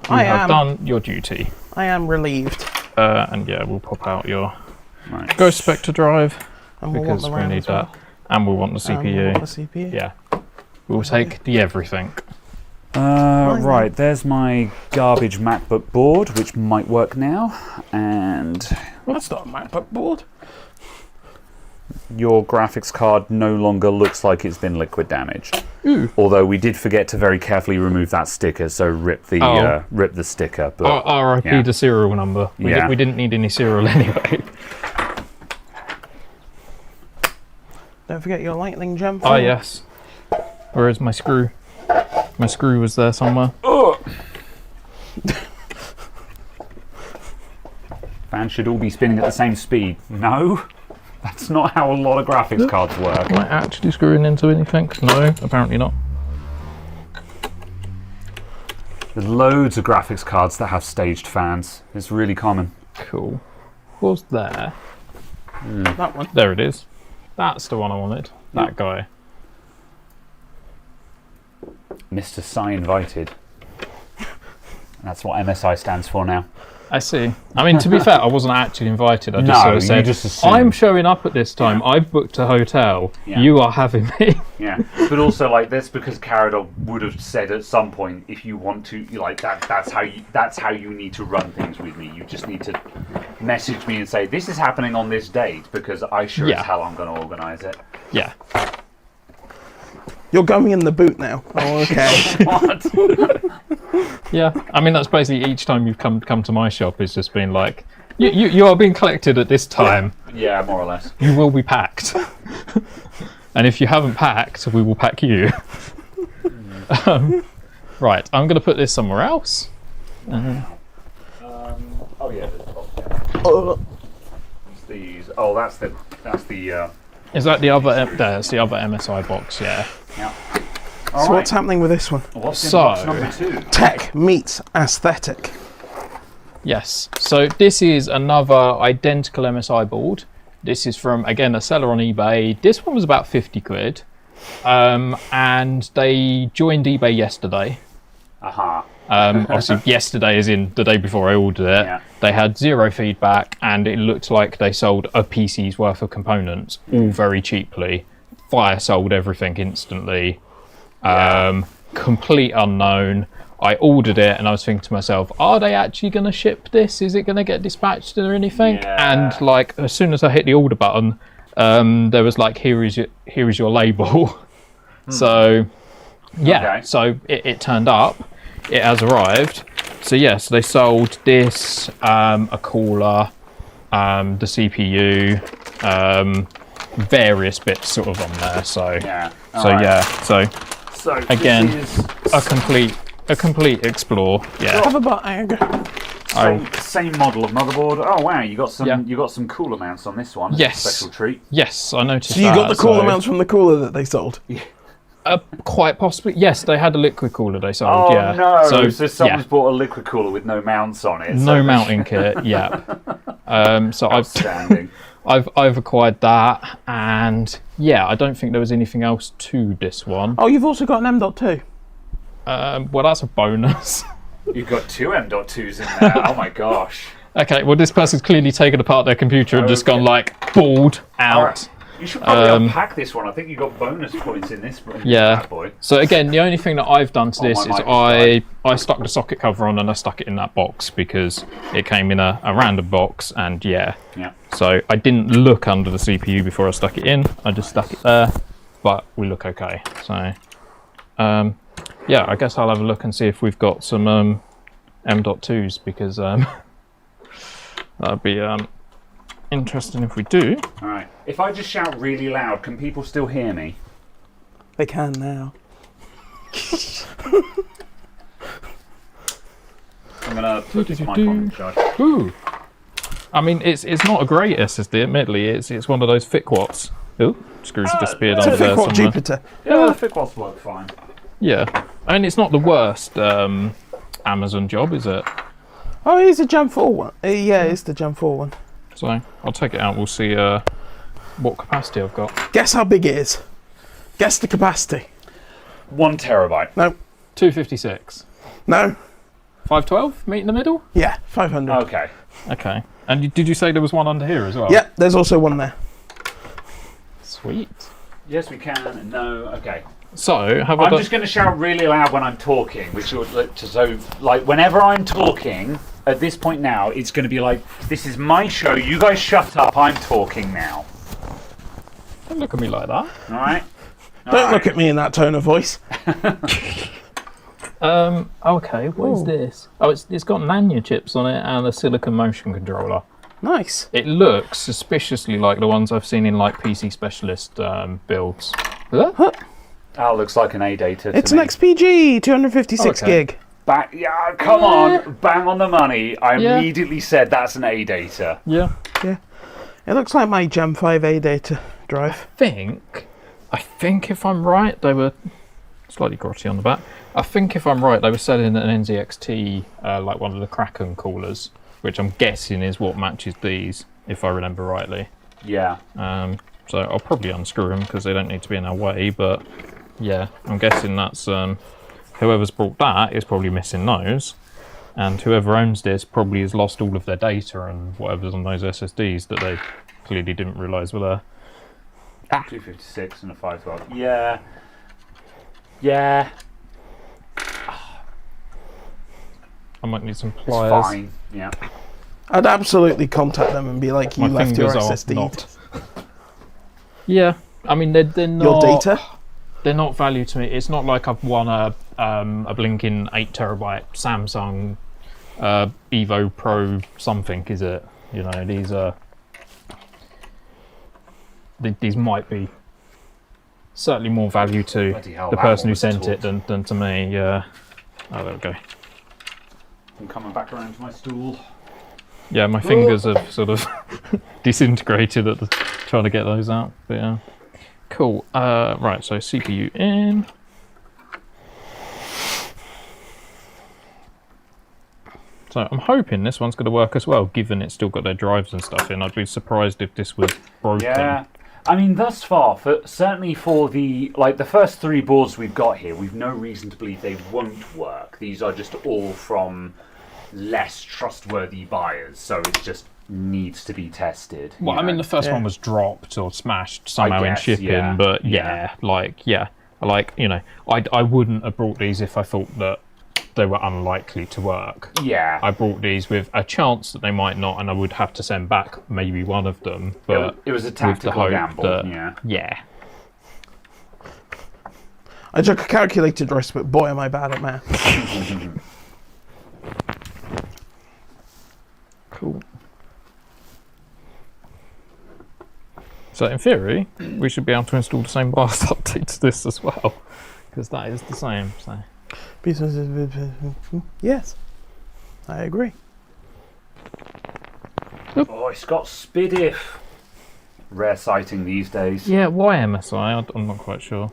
have done your duty. I am relieved. And yeah, we'll pop out your Ghost Spectre drive and because we need that. And we'll want the CPU. Yeah. We'll take the everything. Right, there's my garbage MacBook board, which might work now. And well, that's not a MacBook board. Your graphics card no longer looks like it's been liquid damaged. Ooh. Although we did forget to very carefully remove that sticker, so rip the sticker. But RIP the serial number. We didn't need any serial anyway. Don't forget your lightning gem. Oh yes. Where is my screw? My screw was there somewhere. Fans should all be spinning at the same speed. No, that's not how a lot of graphics cards work. Am I actually screwing into anything? No, apparently not. There's loads of graphics cards that have staged fans. It's really common. Cool. Was there? That one. There it is. That's the one I wanted. That guy. Mr. Psy invited. That's what MSI stands for now. I see. I mean, to be fair, I wasn't actually invited. I just sort of said, just assumed. I'm showing up at this time. I've booked a hotel. Yeah. You are having me. Yeah, but also like that's because Caradog would have said at some point, if you want to, like that's how you need to run things with me. You just need to message me and say this is happening on this date because I sure as hell I'm going to organise it. Yeah. You're going in the boot now. Oh, okay. What? Yeah. I mean, that's basically each time you've come to my shop is just been like, you are being collected at this time. Yeah, more or less. You will be packed. And if you haven't packed, we will pack you. Right, I'm going to put this somewhere else. Oh yeah. These. Oh, that's the. Is that the other? There's the other MSI box. Yeah. Yeah. So what's happening with this one? What's in box number 2? Tech meets aesthetic. Yes. So this is another identical MSI board. This is from, again, a seller on eBay. This one was about 50 quid. And they joined eBay yesterday. Obviously, yesterday is in the day before I ordered it. Yeah. They had 0 feedback, and it looked like they sold a PC's worth of components, all very cheaply. Fire sold everything instantly. Complete unknown. I ordered it, and I was thinking to myself, are they actually going to ship this? Is it going to get dispatched or anything? Yeah. And like, as soon as I hit the order button, there was like, here is your label. So, yeah. Okay. So it turned up. It has arrived. So yes, they sold this, a cooler, the CPU, various bits sort of on there. So Yeah. So again, a complete explore. Yeah. Have a bag. Same model of motherboard. Oh wow, you got some cooler mounts on this one. Yes. Special treat. Yes, I noticed. So you got the cooler mounts from the cooler that they sold. Yeah. Quite possibly. Yes, they had a liquid cooler they sold. Oh yeah. no! So someone's bought a liquid cooler with no mounts on it. No mounting kit. Yeah. So Outstanding. I've acquired that, and yeah, I don't think there was anything else to this one. Oh, you've also got an M.2. Well, that's a bonus. You've got 2 M.2s in there. Oh my gosh. Okay, well, this person's clearly taken apart their computer and just gone like balled out. Right. You should probably unpack this one. I think you got bonus points in this. Yeah. Bad boy. So again, the only thing that I've done to this is I stuck the socket cover on and I stuck it in that box because it came in a random box, and yeah. So I didn't look under the CPU before I stuck it in. I just stuck it there, but we look okay. So yeah, I guess I'll have a look and see if we've got some M.2s because that'd be interesting if we do. All right. If I just shout really loud, can people still hear me? They can now. I'm gonna put this mic on charge. Ooh. I mean, it's not a great SSD, admittedly. It's one of those Ficquats. Ooh, screws disappeared under there somewhere. Jupiter. Yeah, the Ficquats work fine. Yeah, I mean, it's not the worst Amazon job, is it? Oh, it's a Gen 4 one. Yeah, it's the Gen 4 one. So I'll take it out. We'll see what capacity I've got. Guess how big it is. Guess the capacity. 1 terabyte. No. 256. No. 512? Meet in the middle? Yeah, 500. Okay. Okay. And did you say there was one under here as well? Yeah, there's also one there. Sweet. Yes, we can. No. Okay. So, I'm just going to shout really loud when I'm talking, which will so like whenever I'm talking at this point now, it's going to be like, this is my show. You guys shut up. I'm talking now. Don't look at me like that. All right. Don't look at me in that tone of voice. Okay, what is this? Oh, it's got Nanya chips on it and a silicon motion controller. Nice. It looks suspiciously like the ones I've seen in like PC specialist builds. Huh? That looks like an A-data. It's an XPG, 256 gig. Yeah, come on, bang on the money. I immediately said that's an A-data. Yeah. Yeah. It looks like my Gem 5 A-data drive. I think if I'm right, they were slightly grotty on the back. I think if I'm right, they were selling an NZXT, like one of the Kraken coolers, which I'm guessing is what matches these, if I remember rightly. Yeah. So I'll probably unscrew them because they don't need to be in our way, but yeah, I'm guessing that's whoever's brought that is probably missing those, and whoever owns this probably has lost all of their data and whatever's on those SSDs that they clearly didn't realise were there. 256 and a 512. Yeah. Yeah. I might need some pliers. It's fine. Yeah. I'd absolutely contact them and be like, you left your SSD. Yeah, I mean they're not. Your data? They're not value to me. It's not like I've won a blinking 8 terabyte Samsung Evo Pro something, is it? You know, these are. These might be certainly more value to the person who sent it than to me. Yeah. Oh, there we go. I'm coming back around to my stool. Yeah, my fingers have sort of disintegrated at trying to get those out. But yeah. Cool. Right, so CPU in. So I'm hoping this one's going to work as well, given it's still got their drives and stuff in. I'd be surprised if this was broken. Yeah. I mean, thus far, certainly for the first 3 boards we've got here, we've no reason to believe they won't work. These are just all from less trustworthy buyers, so it just needs to be tested. Well, I mean, the first one was dropped or smashed somehow in shipping, but I wouldn't have brought these if I thought that they were unlikely to work. Yeah. I brought these with a chance that they might not, and I would have to send back maybe one of them. But it was a tactical gamble. Yeah. I took a calculated risk, but boy, am I bad at math. Cool. So in theory, we should be able to install the same BIOS update to this as well, because that is the same. So. Yes, I agree. Oh, it's got SPDIF. Rare sighting these days. Yeah, why MSI? I'm not quite sure.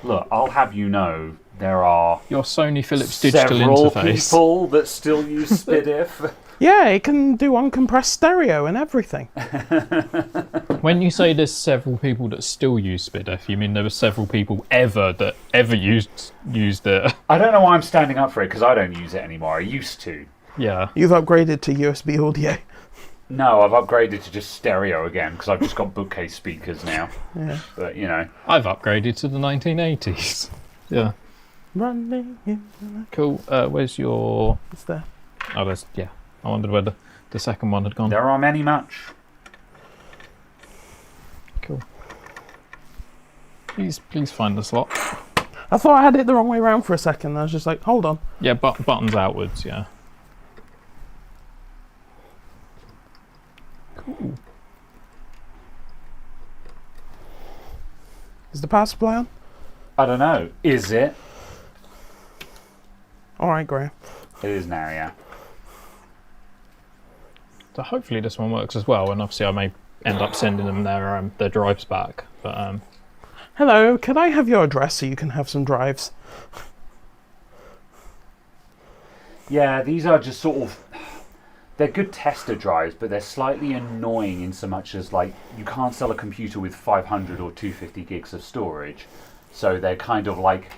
Look, I'll have you know, there are your Sony Philips digital several interface. People that still use SPDIF. Yeah, it can do uncompressed stereo and everything. When you say there's several people that still use SPDIF, you mean there were several people that ever used it? I don't know why I'm standing up for it, because I don't use it anymore. I used to. Yeah. You've upgraded to USB audio. No, I've upgraded to just stereo again, because I've just got bookcase speakers now. Yeah. But, you know. I've upgraded to the 1980s. Yeah. Running in. Cool. Where's your... It's there. Oh, there's... Yeah. I wondered where the second one had gone. There are many much. Cool. Please find the slot. I thought I had it the wrong way around for a second. I was just like, hold on. Yeah, buttons outwards, yeah. Cool. Is the power supply on? I don't know. Is it? All right, Graham. It is now, yeah. So hopefully this one works as well, and obviously I may end up sending them their drives back. But hello, can I have your address so you can have some drives? Yeah, these are just sort of... They're good tester drives, but they're slightly annoying in so much as, like, you can't sell a computer with 500 or 250 gigs of storage. So they're kind of like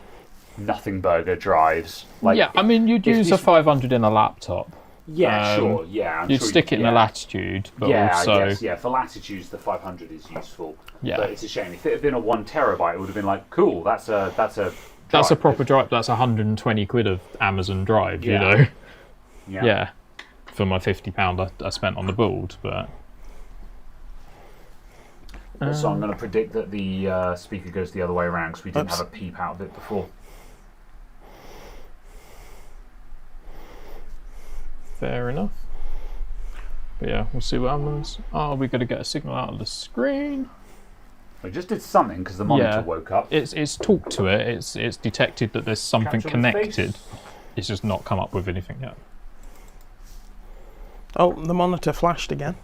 Nothing Burger drives. Like, yeah, I mean, you'd use a 500 in a laptop. Yeah, sure. Yeah, you'd stick it in a Latitude, but also I guess, for Latitudes the 500 is useful. Yeah, but it's a shame if it had been a 1 terabyte, it would have been like, cool. That's a proper drive. That's 120 quid of Amazon Drive. You know. Yeah. For my £50 I spent on the board, but. So I'm going to predict that the speaker goes the other way around because we didn't have a peep out of it before. Fair enough. But yeah, we'll see what happens. Oh, we've got to get a signal out of the screen. We just did something because the monitor woke up. It's talked to it. It's detected that there's something connected. It's just not come up with anything yet. Oh, the monitor flashed again.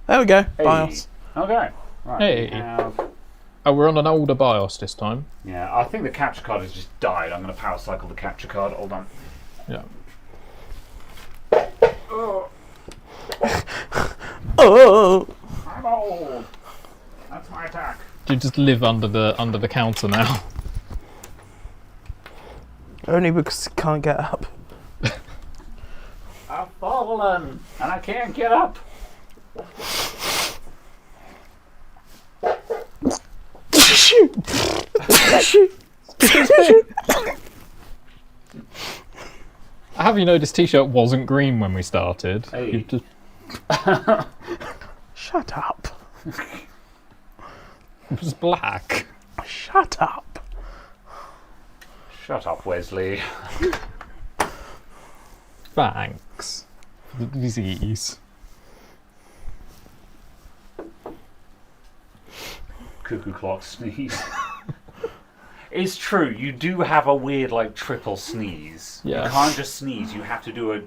There we go. Hey. BIOS. Okay. Right. Hey. Oh, we're on an older BIOS this time. Yeah, I think the capture card has just died. I'm going to power cycle the capture card. Hold on. Yeah. Oh! I'm old. That's my attack. Do you just live under the counter now? Only because you can't get up. I've fallen and I can't get up. Have you noticed T-shirt wasn't green when we started? Hey. Shut up. It was black. Shut up. Shut up, Wesley. Thanks for the disease. Cuckoo clock sneeze. It's true. You do have a weird triple sneeze. Yeah. You can't just sneeze. You have to do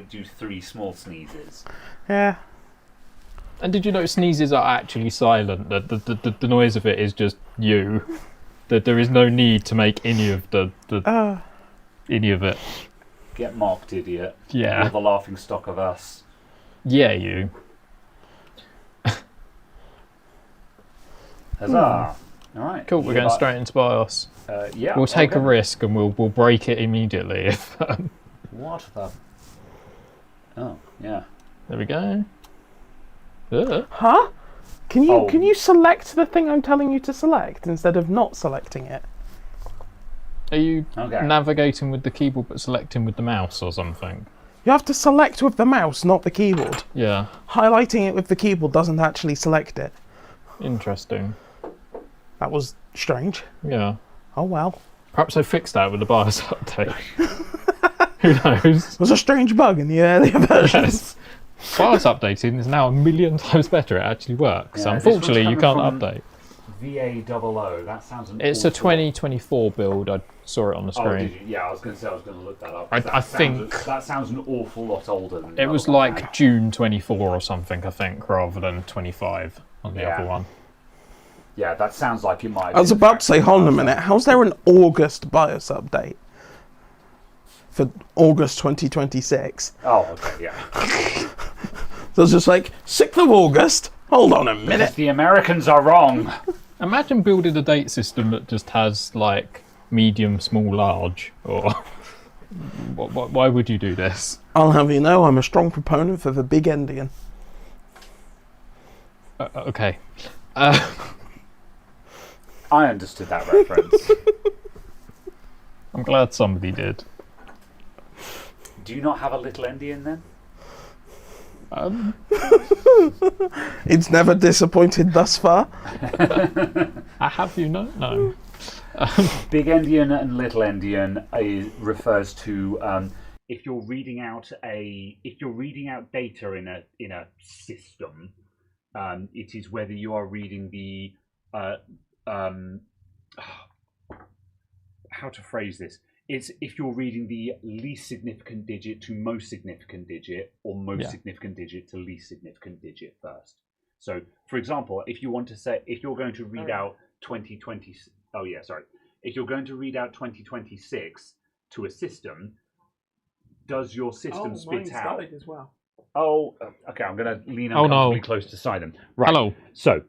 do 3 small sneezes. Yeah. And did you know sneezes are actually silent? The noise of it is just you. That there is no need to make any of any of it. Get mocked, idiot. Yeah. You're the laughing stock of us. Yeah, you. Huzzah! All right. Cool. We're going straight into BIOS. Yeah. We'll take a risk and we'll break it immediately if. What the? Oh yeah. There we go. Huh? Can you select the thing I'm telling you to select instead of not selecting it? Are you navigating with the keyboard but selecting with the mouse or something? You have to select with the mouse, not the keyboard. Yeah. Highlighting it with the keyboard doesn't actually select it. Interesting. That was strange. Yeah. Oh well. Perhaps I fixed that with the BIOS update. Who knows? It was a strange bug in the earlier versions. Yes. BIOS updating is now 1,000,000 times better. It actually works. Yeah, unfortunately, you can't update. VA00. That sounds. It's a 2024 build. I saw it on the screen. Oh, did you? Yeah, I was going to say I was going to look that up. I think that sounds an awful lot older than. It was like June 24 or something, I think, rather than 25 on the other one. Yeah, that sounds like it might. I was about to say, hold on a minute. How's there an August BIOS update for August 2026? Oh, okay, yeah. So it's just like 6th of August. Hold on a minute. Because the Americans are wrong. Imagine building a date system that just has like medium, small, large, or why would you do this? I'll have you know, I'm a strong proponent for the big endian. Okay. I understood that reference. I'm glad somebody did. Do you not have a little endian then? It's never disappointed thus far. I have you know? No. Big endian and little endian refers to if you're reading out data in a system. It is whether you are reading the how to phrase this. It's if you're reading the least significant digit to most significant digit, or most significant digit to least significant digit first. So, for example, if you want to say, if you're going to read out 2020, if you're going to read out 2026 to a system, does your system spit out? As well. Oh, okay. I'm going to lean uncomfortably close to Simon. Right. Hello. So,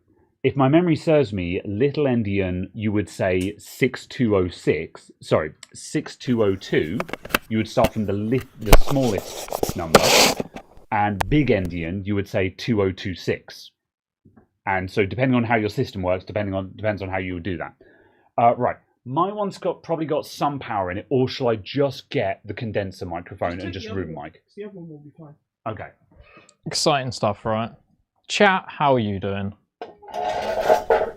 if my memory serves me, Little Endian, you would say 6206. Sorry, 6202. You would start from the smallest number, and Big Endian, you would say 2026. And so, depending on how your system works, depends on how you would do that. Right. My one's probably got some power in it, or shall I just get the condenser microphone and just room mic? The other one will be fine. Okay. Exciting stuff, right? Chat, how are you doing?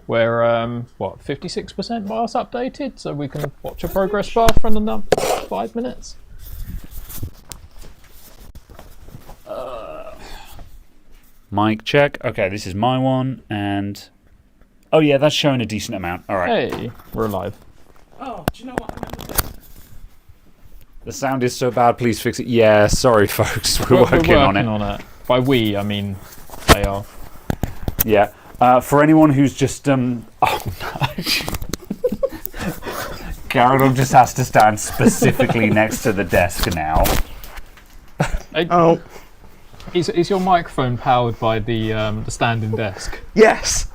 We're 56% BIOS updated, so we can watch a progress bar for another 5 minutes. Mic check. Okay, this is my one, and oh yeah, that's showing a decent amount. All right. Hey, we're alive. Oh, do you know what I remember this? The sound is so bad. Please fix it. Yeah, sorry, folks. We're working on it. By we, I mean they are. Yeah. For anyone who's just Garrett just has to stand specifically next to the desk now. Oh. Is your microphone powered by the standing desk? Yes.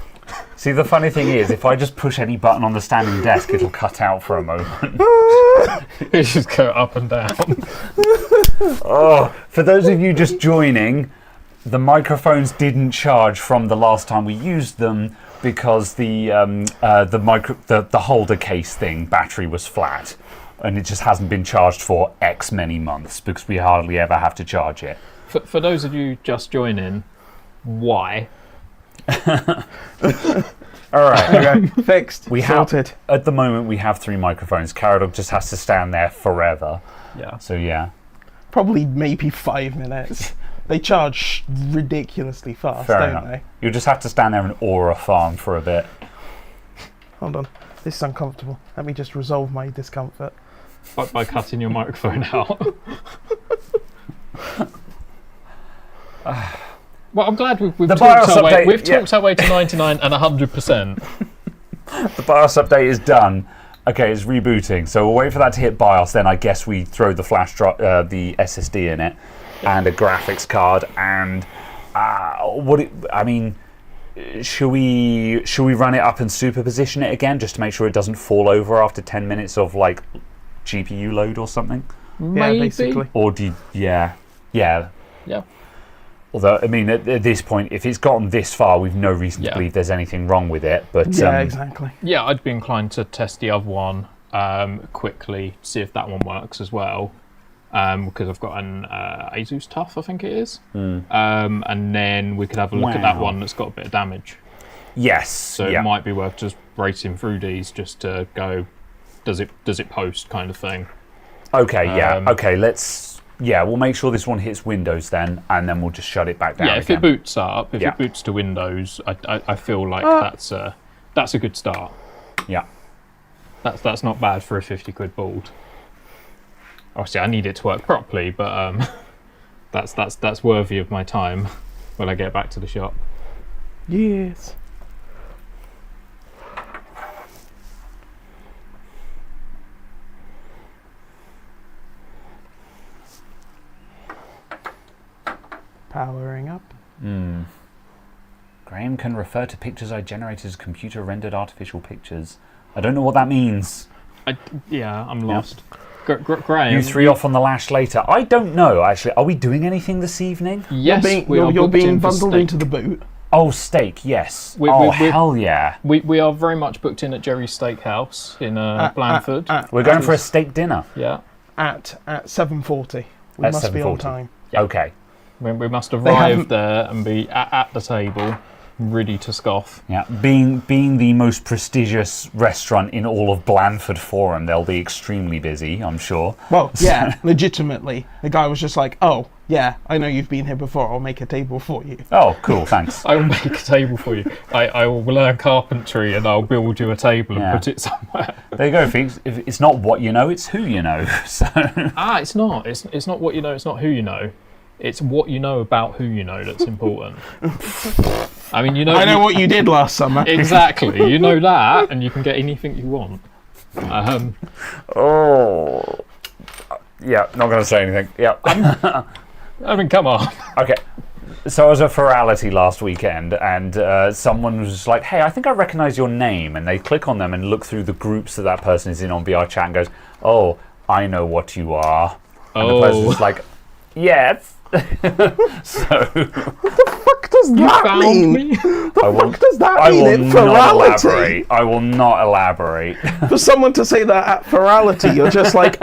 See, the funny thing is, if I just push any button on the standing desk, it'll cut out for a moment. It just go up and down. Oh, for those of you just joining, the microphones didn't charge from the last time we used them because the holder case thing battery was flat, and it just hasn't been charged for X many months because we hardly ever have to charge it. For those of you just joining, why? All right, fixed. Sorted. At the moment, we have 3 microphones. Caradog just has to stand there forever. Yeah. So yeah. Probably maybe 5 minutes. They charge ridiculously fast, don't they? You'll just have to stand there and aura farm for a bit. Hold on. This is uncomfortable. Let me just resolve my discomfort. By cutting your microphone out. Well, I'm glad we've talked our way to 99 and 100%. The BIOS update is done. Okay, it's rebooting. So we'll wait for that to hit BIOS. Then I guess we throw the flash drive, the SSD in it, and a graphics card. And should we run it up and superposition it again just to make sure it doesn't fall over after 10 minutes of like GPU load or something? Maybe. Yeah, basically. Or yeah. Although, I mean, at this point, if it's gotten this far, we've no reason to believe there's anything wrong with it. But yeah, exactly. Yeah, I'd be inclined to test the other one quickly, see if that one works as well. Because I've got an Asus TUF, I think it is. And then we could have a look at that one that's got a bit of damage. Yes. So it might be worth just racing through these just to go, does it post kind of thing. Okay, yeah. Okay, we'll make sure this one hits Windows then, and then we'll just shut it back down. Yeah, if it boots up, if it boots to Windows, I feel like that's a good start. Yeah. That's not bad for a 50 quid board. Obviously, I need it to work properly, but that's worthy of my time when I get back to the shop. Yes. Powering up. Graham can refer to pictures I generated as computer-rendered artificial pictures. I don't know what that means. I'm lost. Graham, you 3 off on the lash later. I don't know, actually. Are we doing anything this evening? Yes, you're being bundled into the boot. Oh, steak, yes. Hell yeah. We are very much booked in at Jerry's Steakhouse in Blandford. We're going for a steak dinner. Yeah. At 7:40. We must be on time. Yeah. Okay. We must arrive there and be at the table, ready to scoff. Yeah, being the most prestigious restaurant in all of Blandford Forum, they'll be extremely busy, I'm sure. Well, yeah, legitimately. The guy was just like, oh, yeah, I know you've been here before, I'll make a table for you. Oh, cool, thanks. I will make a table for you. I will learn carpentry and I'll build you a table and put it somewhere. There you go, Felix. If it's not what you know, it's who you know. So. It's not. It's not what you know, it's not who you know. It's what you know about who you know that's important. I mean, I know what you did last summer. Exactly. You know that, and you can get anything you want. Yeah, not going to say anything. Yeah. I mean, come on. Okay. So I was at Ferality last weekend, and someone was just like, "Hey, I think I recognise your name," and they click on them and look through the groups that person is in on VR chat and goes, "Oh, I know what you are," and the person's just like, "Yes." So what the fuck does that mean? The fuck does that mean in Ferality? I will not elaborate. For someone to say that at Ferality, you're just like,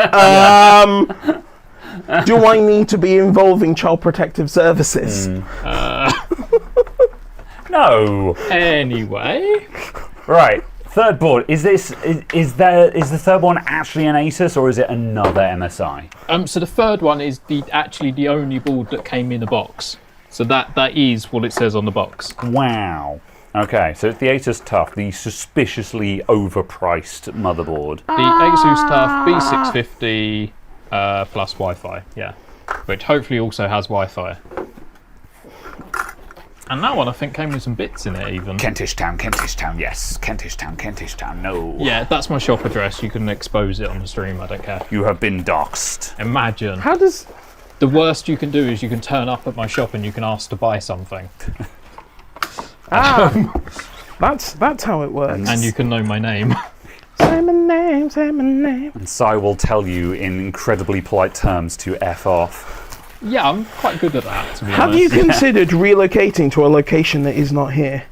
do I need to be involving Child Protective Services? No. Anyway. Right. Third board. Is the third one actually an Asus or is it another MSI? So the third one is actually the only board that came in a box. So that is what it says on the box. Wow. Okay, so it's the Asus TUF, the suspiciously overpriced motherboard. The Asus TUF B650 plus Wi-Fi, yeah, which hopefully also has Wi-Fi. And that one I think came with some bits in it even. Kentish Town, yes. Kentish Town, no. Yeah, that's my shop address. You can expose it on the stream, I don't care. You have been doxxed. Imagine. How does... The worst you can do is you can turn up at my shop and you can ask to buy something. That's how it works. And you can know my name. Say my name, say my name. And Sai will tell you in incredibly polite terms to F off. Yeah, I'm quite good at that, to be honest. Have you considered relocating to a location that is not here?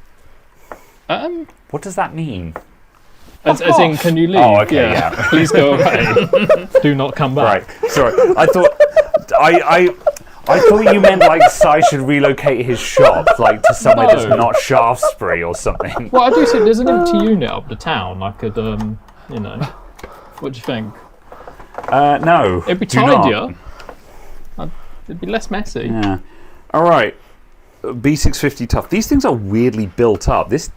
What does that mean? As in, can you leave? Oh, okay, yeah. Please go away. Do not come back. Right, sorry. I thought you meant like Sai should relocate his shop like to somewhere that's not Shaftesbury or something. Well, I do say there's an empty unit up the town. I could, you know. What do you think? No. It'd be tidier. It'd be less messy. Yeah. All right. B650 TUF. These things are weirdly built up. This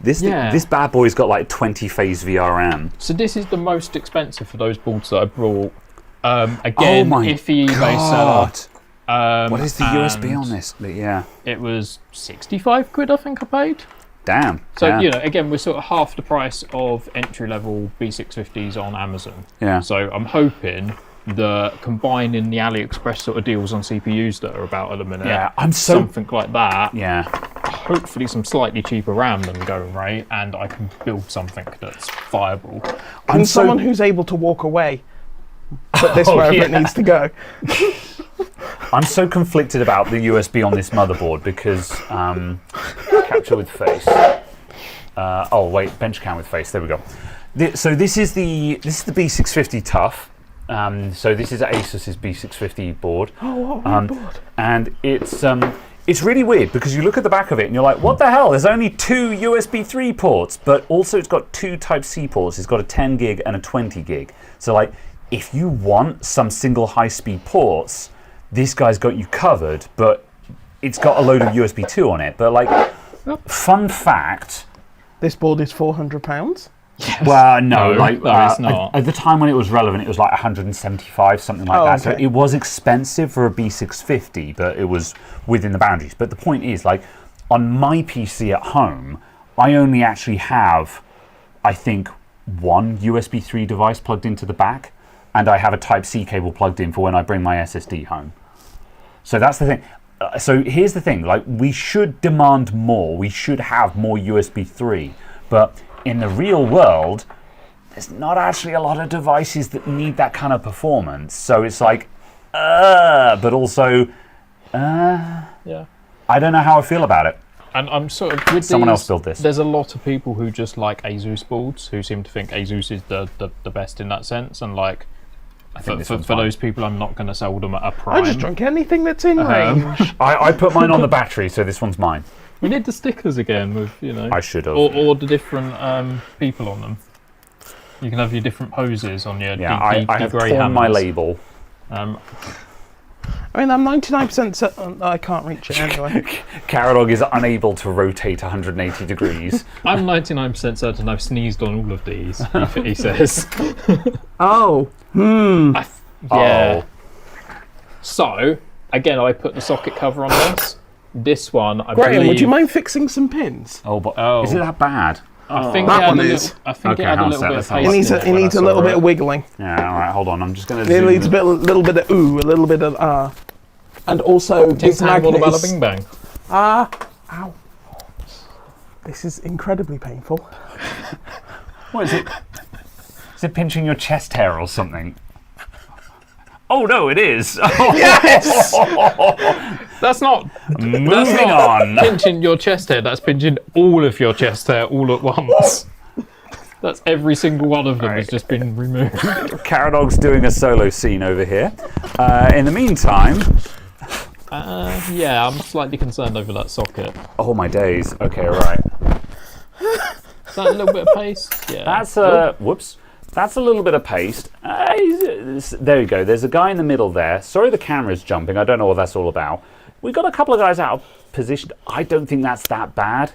bad boy's got like 20 phase VRM. So this is the most expensive for those boards that I brought. Again, iffy eBay seller. What is the USB on this? Yeah. It was 65 quid, I think I paid. Damn. So, yeah. you know, again, we're sort of half the price of entry-level B650s on Amazon. Yeah. So I'm hoping that combining the AliExpress sort of deals on CPUs that are about at a minute, something like that, hopefully some slightly cheaper RAM than going rate, and I can build something that's viable. I'm someone who's able to walk away, put this wherever it needs to go. I'm so conflicted about the USB on this motherboard because capture with face. Oh wait, bench cam with face. There we go. So this is the B650 TUF. So this is Asus's B650 board. Oh, what board? And it's really weird because you look at the back of it and you're like, what the hell? There's only 2 USB 3 ports, but also it's got 2 Type-C ports. It's got a 10 gig and a 20 gig. So like, if you want some single high-speed ports, this guy's got you covered, but it's got a load of USB 2 on it. But like, fun fact. This board is £400? Yes. Well, no, it's not. At the time when it was relevant, it was like 175, something like that. Okay. So it was expensive for a B650, but it was within the boundaries. But the point is, like, on my PC at home, I only actually have, I think, 1 USB 3 device plugged into the back, and I have a Type-C cable plugged in for when I bring my SSD home. So that's the thing. So here's the thing, like, we should demand more. We should have more USB 3, but in the real world, there's not actually a lot of devices that need that kind of performance. So it's like, but also, I don't know how I feel about it. And I'm sort of with someone else built this. There's a lot of people who just like Asus boards, who seem to think Asus is the best in that sense, and like. For those people, I'm not going to sell them at a prime. I just drink anything that's in range. I put mine on the battery, so this one's mine. We need the stickers again with, you know. I should have. Or the different people on them. You can have your different poses on your I have torn my label. I mean, I'm 99% certain I can't reach it anyway. Caradog is unable to rotate 180 degrees. I'm 99% certain I've sneezed on all of these, he says. Oh. Yeah. Oh. So, again, I put the socket cover on this. This one, I Graham, believe... would you mind fixing some pins? Is it that bad? I think that one is. I think it had a little bit of paste. It needs a little bit of wiggling. Yeah, all right, hold on. I'm just going to It needs a little bit of ooh, a little bit of ah. And also, this magnet is... Bing bang. Ow. This is incredibly painful. What is it? Is it pinching your chest hair or something? Oh no, it is. Yes! That's not Moving on. pinching your chest hair. That's pinching all of your chest hair all at once. That's every single one of them has just been removed. Caradog's doing a solo scene over here. In the meantime... Yeah, I'm slightly concerned over that socket. Oh my days. Okay, right. Is that a little bit of paste? Yeah. That's whoops. That's a little bit of paste. There you go. There's a guy in the middle there. Sorry the camera's jumping. I don't know what that's all about. We've got a couple of guys out of position. I don't think that's that bad.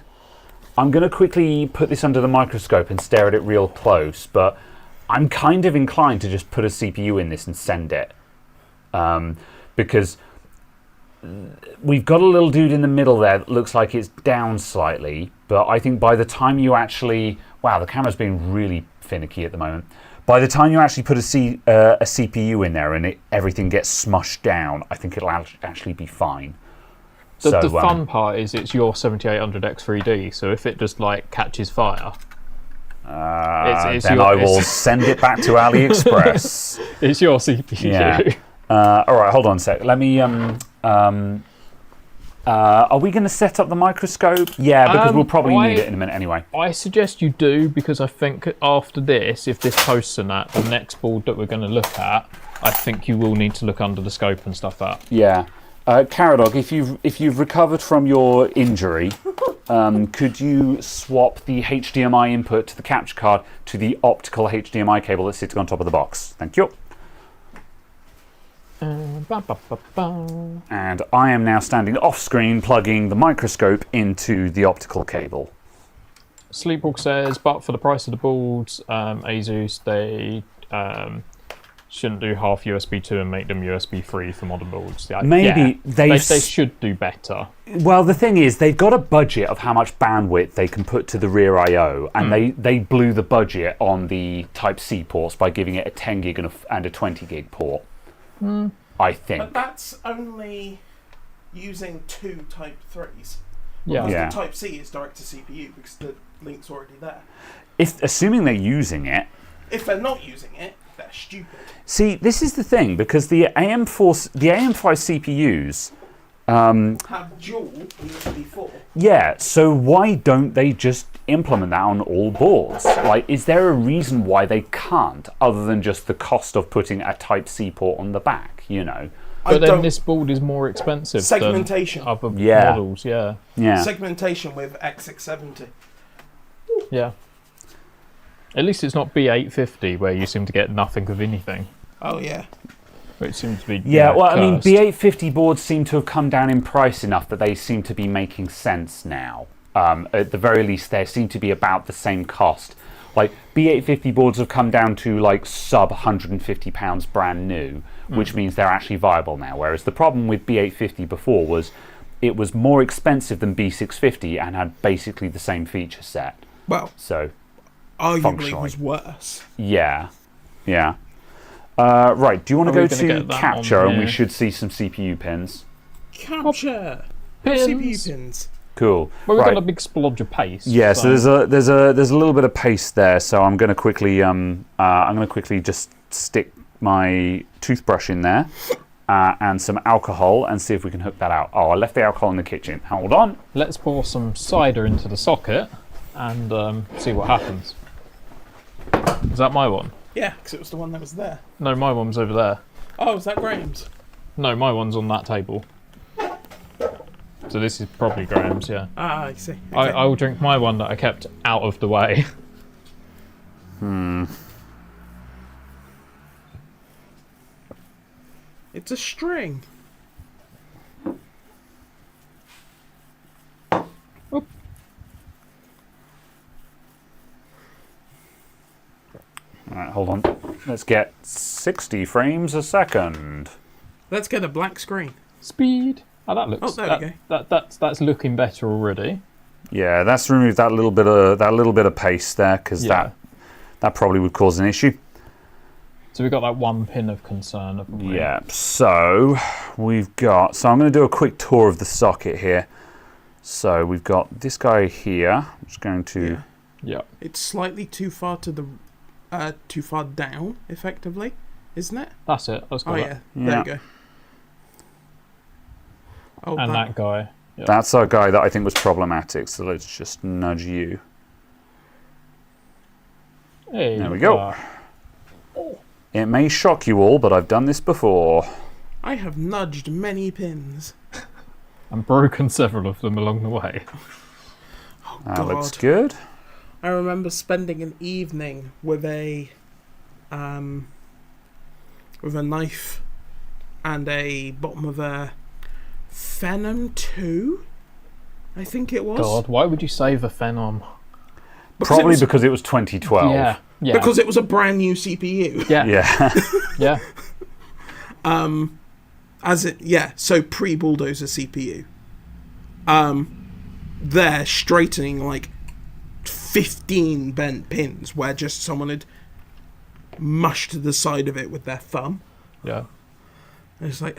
I'm going to quickly put this under the microscope and stare at it real close, but I'm kind of inclined to just put a CPU in this and send it. Because we've got a little dude in the middle there that looks like it's down slightly, but I think by the time you actually... Wow, the camera's being really finicky at the moment. By the time you actually put a CPU in there and everything gets smushed down, I think it'll actually be fine. The fun part is it's your 7800X3D, so if it just like catches fire, then I will send it back to AliExpress. It's your CPU. Yeah. All right, hold on a sec. Let me. Are we going to set up the microscope? Yeah, because we'll probably need it in a minute anyway. I suggest you do, because I think after this, if this posts and that, the next board that we're going to look at, I think you will need to look under the scope and stuff up. Yeah. Caradog, if you've recovered from your injury, could you swap the HDMI input to the capture card to the optical HDMI cable that's sitting on top of the box? Thank you. And I am now standing off screen, plugging the microscope into the optical cable. Sleepwalk says, but for the price of the boards, Asus, they shouldn't do half USB 2 and make them USB 3 for modern boards. Maybe they should do better. Well, the thing is, they've got a budget of how much bandwidth they can put to the rear I/O, and they blew the budget on the Type-C ports by giving it a 10 gig and a 20 gig port. I think. But that's only using two Type 3s. Yeah. Because the Type-C is direct to CPU because the link's already there. Assuming they're using it. If they're not using it, they're stupid. See, this is the thing, because the AM5 CPUs have dual USB 4. Yeah, so why don't they just implement that on all boards? Like, is there a reason why they can't, other than just the cost of putting a Type-C port on the back, you know? But then this board is more expensive segmentation than other models, yeah. Segmentation with X670. Yeah. At least it's not B850 where you seem to get nothing of anything. Oh, yeah. Which seems to be well, cursed. I mean, B850 boards seem to have come down in price enough that they seem to be making sense now. At the very least, they seem to be about the same cost. Like, B850 boards have come down to like sub £150 brand new, which means they're actually viable now. Whereas the problem with B850 before was it was more expensive than B650 and had basically the same feature set. Well, so arguably it was worse. Yeah. Right, do you want to go to capture and we should see some CPU pins? Capture! Pins. CPU pins. Cool. Well, we've got a big splodge of paste. Yeah, so there's a little bit of paste there, so I'm going to quickly just stick my toothbrush in there and some alcohol and see if we can hook that out. Oh, I left the alcohol in the kitchen. Hold on. Let's pour some cider into the socket and see what happens. Is that my one? Yeah, because it was the one that was there. No, my one's over there. Oh, is that Graham's? No, my one's on that table. So this is probably Graham's, yeah. Ah, I see. Okay. I will drink my one that I kept out of the way. It's a string. Oop. Alright, hold on. Let's get 60 frames a second. Let's get a black screen. Speed. Oh, that looks. Oh, there we go. That's looking better already. Yeah, that's removed that little bit of paste there because that probably would cause an issue. So we've got that one pin of concern. Yeah. So we've got. So I'm going to do a quick tour of the socket here. So we've got this guy here. I'm just going to... Yeah. It's slightly too far to the... too far down, effectively, isn't it? That's it. Let's go. Oh, yeah. There you go. Oh, and that guy. Yep. That's our guy that I think was problematic, so let's just nudge you. Hey, there we go. It may shock you all, but I've done this before. I have nudged many pins. And broken several of them along the way. Oh, that God. looks good. I remember spending an evening with a knife and a bottom of a Phenom 2, I think it was. God, why would you save a Phenom? Probably because it was 2012. Yeah. Because it was a brand new CPU. Yeah. So pre-Bulldozer CPU. They're straightening like 15 bent pins where just someone had mushed the side of it with their thumb. Yeah. And it's like...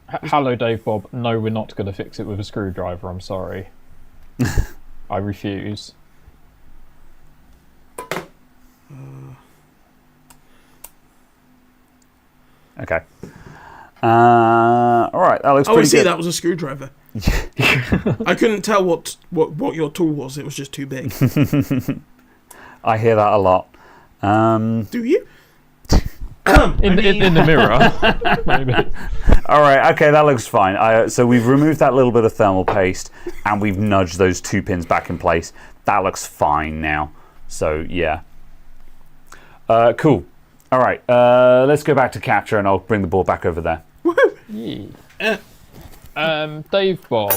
Hello, Dave Bob. No, we're not going to fix it with a screwdriver. I'm sorry. I refuse. Okay. All right, that looks pretty good. That was a screwdriver. I couldn't tell what your tool was. It was just too big. I hear that a lot. Do you? In the mirror, maybe. All right, okay, that looks fine. So we've removed that little bit of thermal paste, and we've nudged those 2 pins back in place. That looks fine now. So, yeah. Cool. All right, let's go back to capture, and I'll bring the board back over there. Yeah. Dave Bob,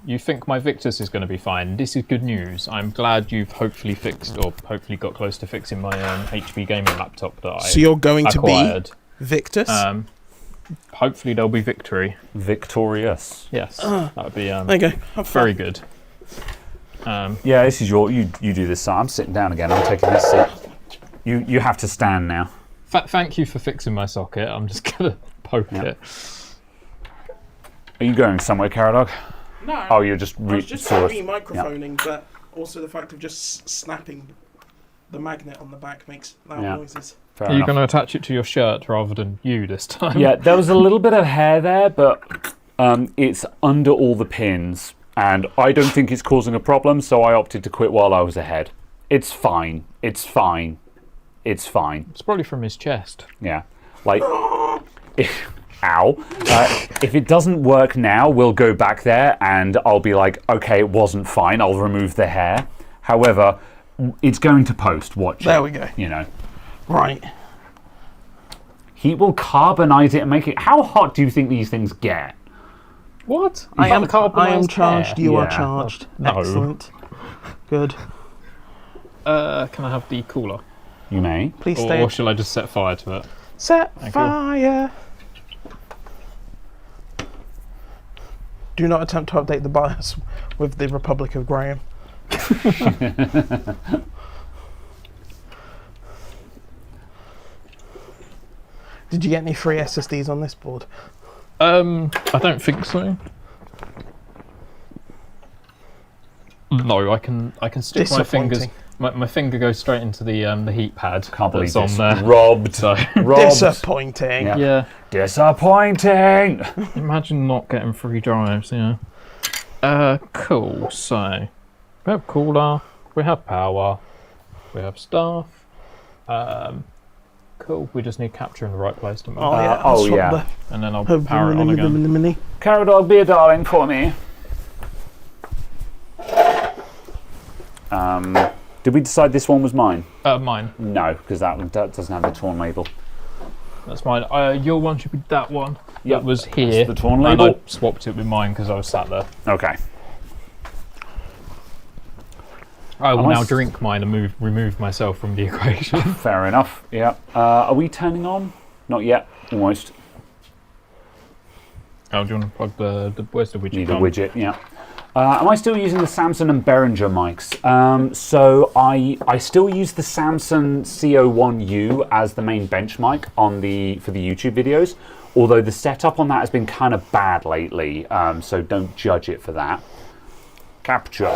you think my Victus is going to be fine. This is good news. I'm glad you've hopefully fixed, or hopefully got close to fixing my HP gaming laptop that I So you're going acquired. To be Victus? Hopefully there'll be victory. Victorious. Yes, that would be very good. Yeah, this is you do this. So I'm sitting down again. I'm taking this seat. You have to stand now. Thank you for fixing my socket. I'm just going to poke it. Are you going somewhere, Caradog? No. Oh, you're just re-microphoning, but also the fact of just snapping the magnet on the back makes loud noises. Are you going to attach it to your shirt rather than you this time? Yeah, there was a little bit of hair there, but it's under all the pins, and I don't think it's causing a problem, so I opted to quit while I was ahead. It's fine. It's fine. It's fine. It's probably from his chest. Yeah. Like, ow. If it doesn't work now, we'll go back there, and I'll be like, okay, it wasn't fine. I'll remove the hair. However, it's going to post. Watch it. There we go. You know. Right. Heat will carbonize it and make it... How hot do you think these things get? What? I am charged. You are charged. No. Excellent. Good. Can I have the cooler? You may. Please stay. Or shall I just set fire to it? Set fire. Do not attempt to update the BIOS with the Republic of Graham. Did you get any free SSDs on this board? I don't think so. No, I can stick my fingers. My finger goes straight into the heat pad. Can't believe that's on there. Robbed. So. Robbed. Disappointing. Yeah. Disappointing. Imagine not getting free drives. Yeah. Cool. So we have cooler. We have power. We have stuff. Cool. We just need capture in the right place to move. And then I'll power it on again. Caradog, be a darling for me. Did we decide this one was mine? Mine. No, because that doesn't have the torn label. That's mine. Your one should be that one. Yep. That was here. That's the torn label. And I swapped it with mine because I was sat there. Okay. I will now drink mine and remove myself from the equation. Fair enough. Yeah. Are we turning on? Not yet. Almost. Oh, do you want to plug where's the widget? Need a widget. Yeah. Am I still using the Samson and Behringer mics? So I still use the Samson CO1U as the main bench mic for the YouTube videos. Although the setup on that has been kind of bad lately, so don't judge it for that. Capture.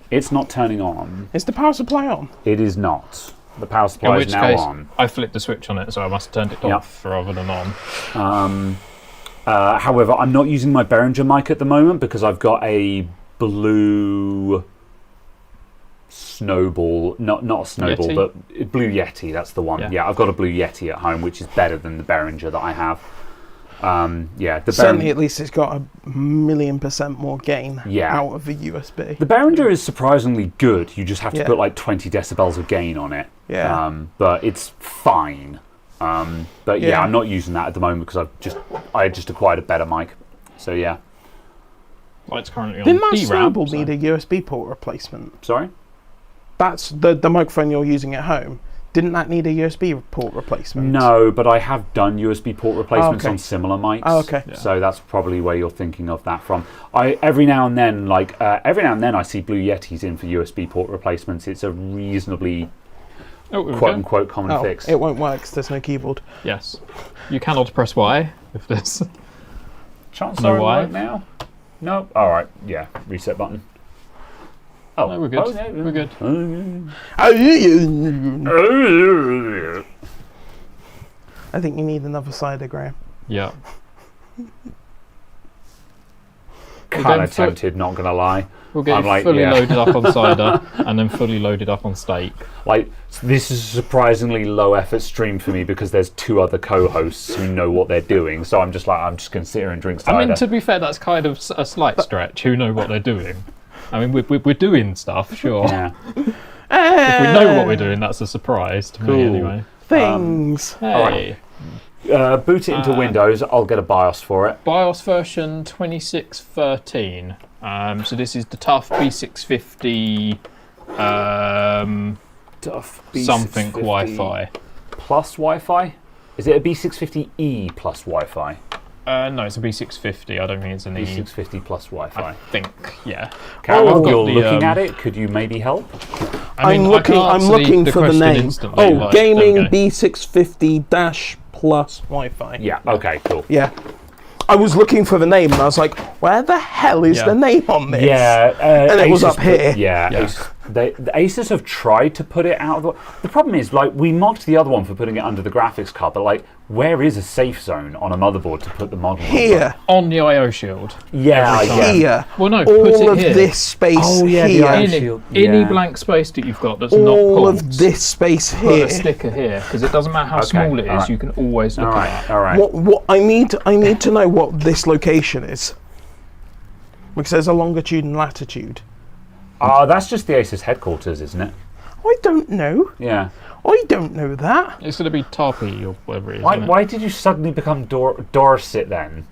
It's not turning on. Is the power supply on? It is not. The power supply is now on. I flipped the switch on it, so I must have turned it off rather than on. However, I'm not using my Behringer mic at the moment because I've got a blue Snowball, not a Snowball, Yeti? but Blue Yeti, that's the one. Yeah, I've got a Blue Yeti at home, which is better than the Behringer that I have. Certainly, at least it's got 1,000,000% more gain out of the USB. The Behringer is surprisingly good. You just have to put like 20 decibels of gain on it. Yeah. But it's fine. But I'm not using that at the moment because I just acquired a better mic. So yeah. Well, it's currently on Didn't that DRAM, Snowball need a USB port replacement? Sorry? That's the microphone you're using at home. Didn't that need a USB port replacement? No, but I have done USB port replacements on similar mics. Oh, okay. Yeah. So that's probably where you're thinking of that from. Every now and then I see Blue Yetis in for USB port replacements. It's a reasonably quote-unquote common fix. It won't work because there's no keyboard. Yes. You cannot press Y if there's Chance no Y. Right now? No? Alright, yeah. Reset button. Oh, no, we're good. We're good. I think you need another cider, Graham. Yeah. Kind of tempted, not going to lie. We'll get fully loaded up on cider and then fully loaded up on steak. Like, this is a surprisingly low effort stream for me because there's 2 other co-hosts who know what they're doing. So I'm just going to sit here and drink cider. I mean, to be fair, that's kind of a slight stretch. Who know what they're doing? I mean, we're doing stuff, sure. Yeah. If we know what we're doing, that's a surprise to me anyway. Things. Hey. Boot it into Windows. I'll get a BIOS for it. BIOS version 2613. So this is the TUF B650 TUF B650 something Wi-Fi. Plus Wi-Fi? Is it a B650E plus Wi-Fi? No, it's a B650. I don't think it's an B650 plus Wi-Fi. I think, yeah. Carol, you're looking at it. Could you maybe help? I'm looking for the name. Gaming B650 plus Wi-Fi. Yeah. Okay. Cool. Yeah. I was looking for the name and I was like, where the hell is the name on this? Yeah. And it was up here. The Asus have tried to put it out of the problem is, like, we mocked the other one for putting it under the graphics card, but like, where is a safe zone on a motherboard to put the model here on the IO shield? Yeah, here. Well, no, all put it of here. This space here. Any blank space that you've got that's not all of this space put here. Put a sticker here because it doesn't matter how small it is. You can always look at it. All right. What I need to know what this location is because there's a longitude and latitude. That's just the Asus headquarters, isn't it? I don't know. Yeah. I don't know that. It's going to be Tarpey or whatever it is. Why did you suddenly become Dorset then?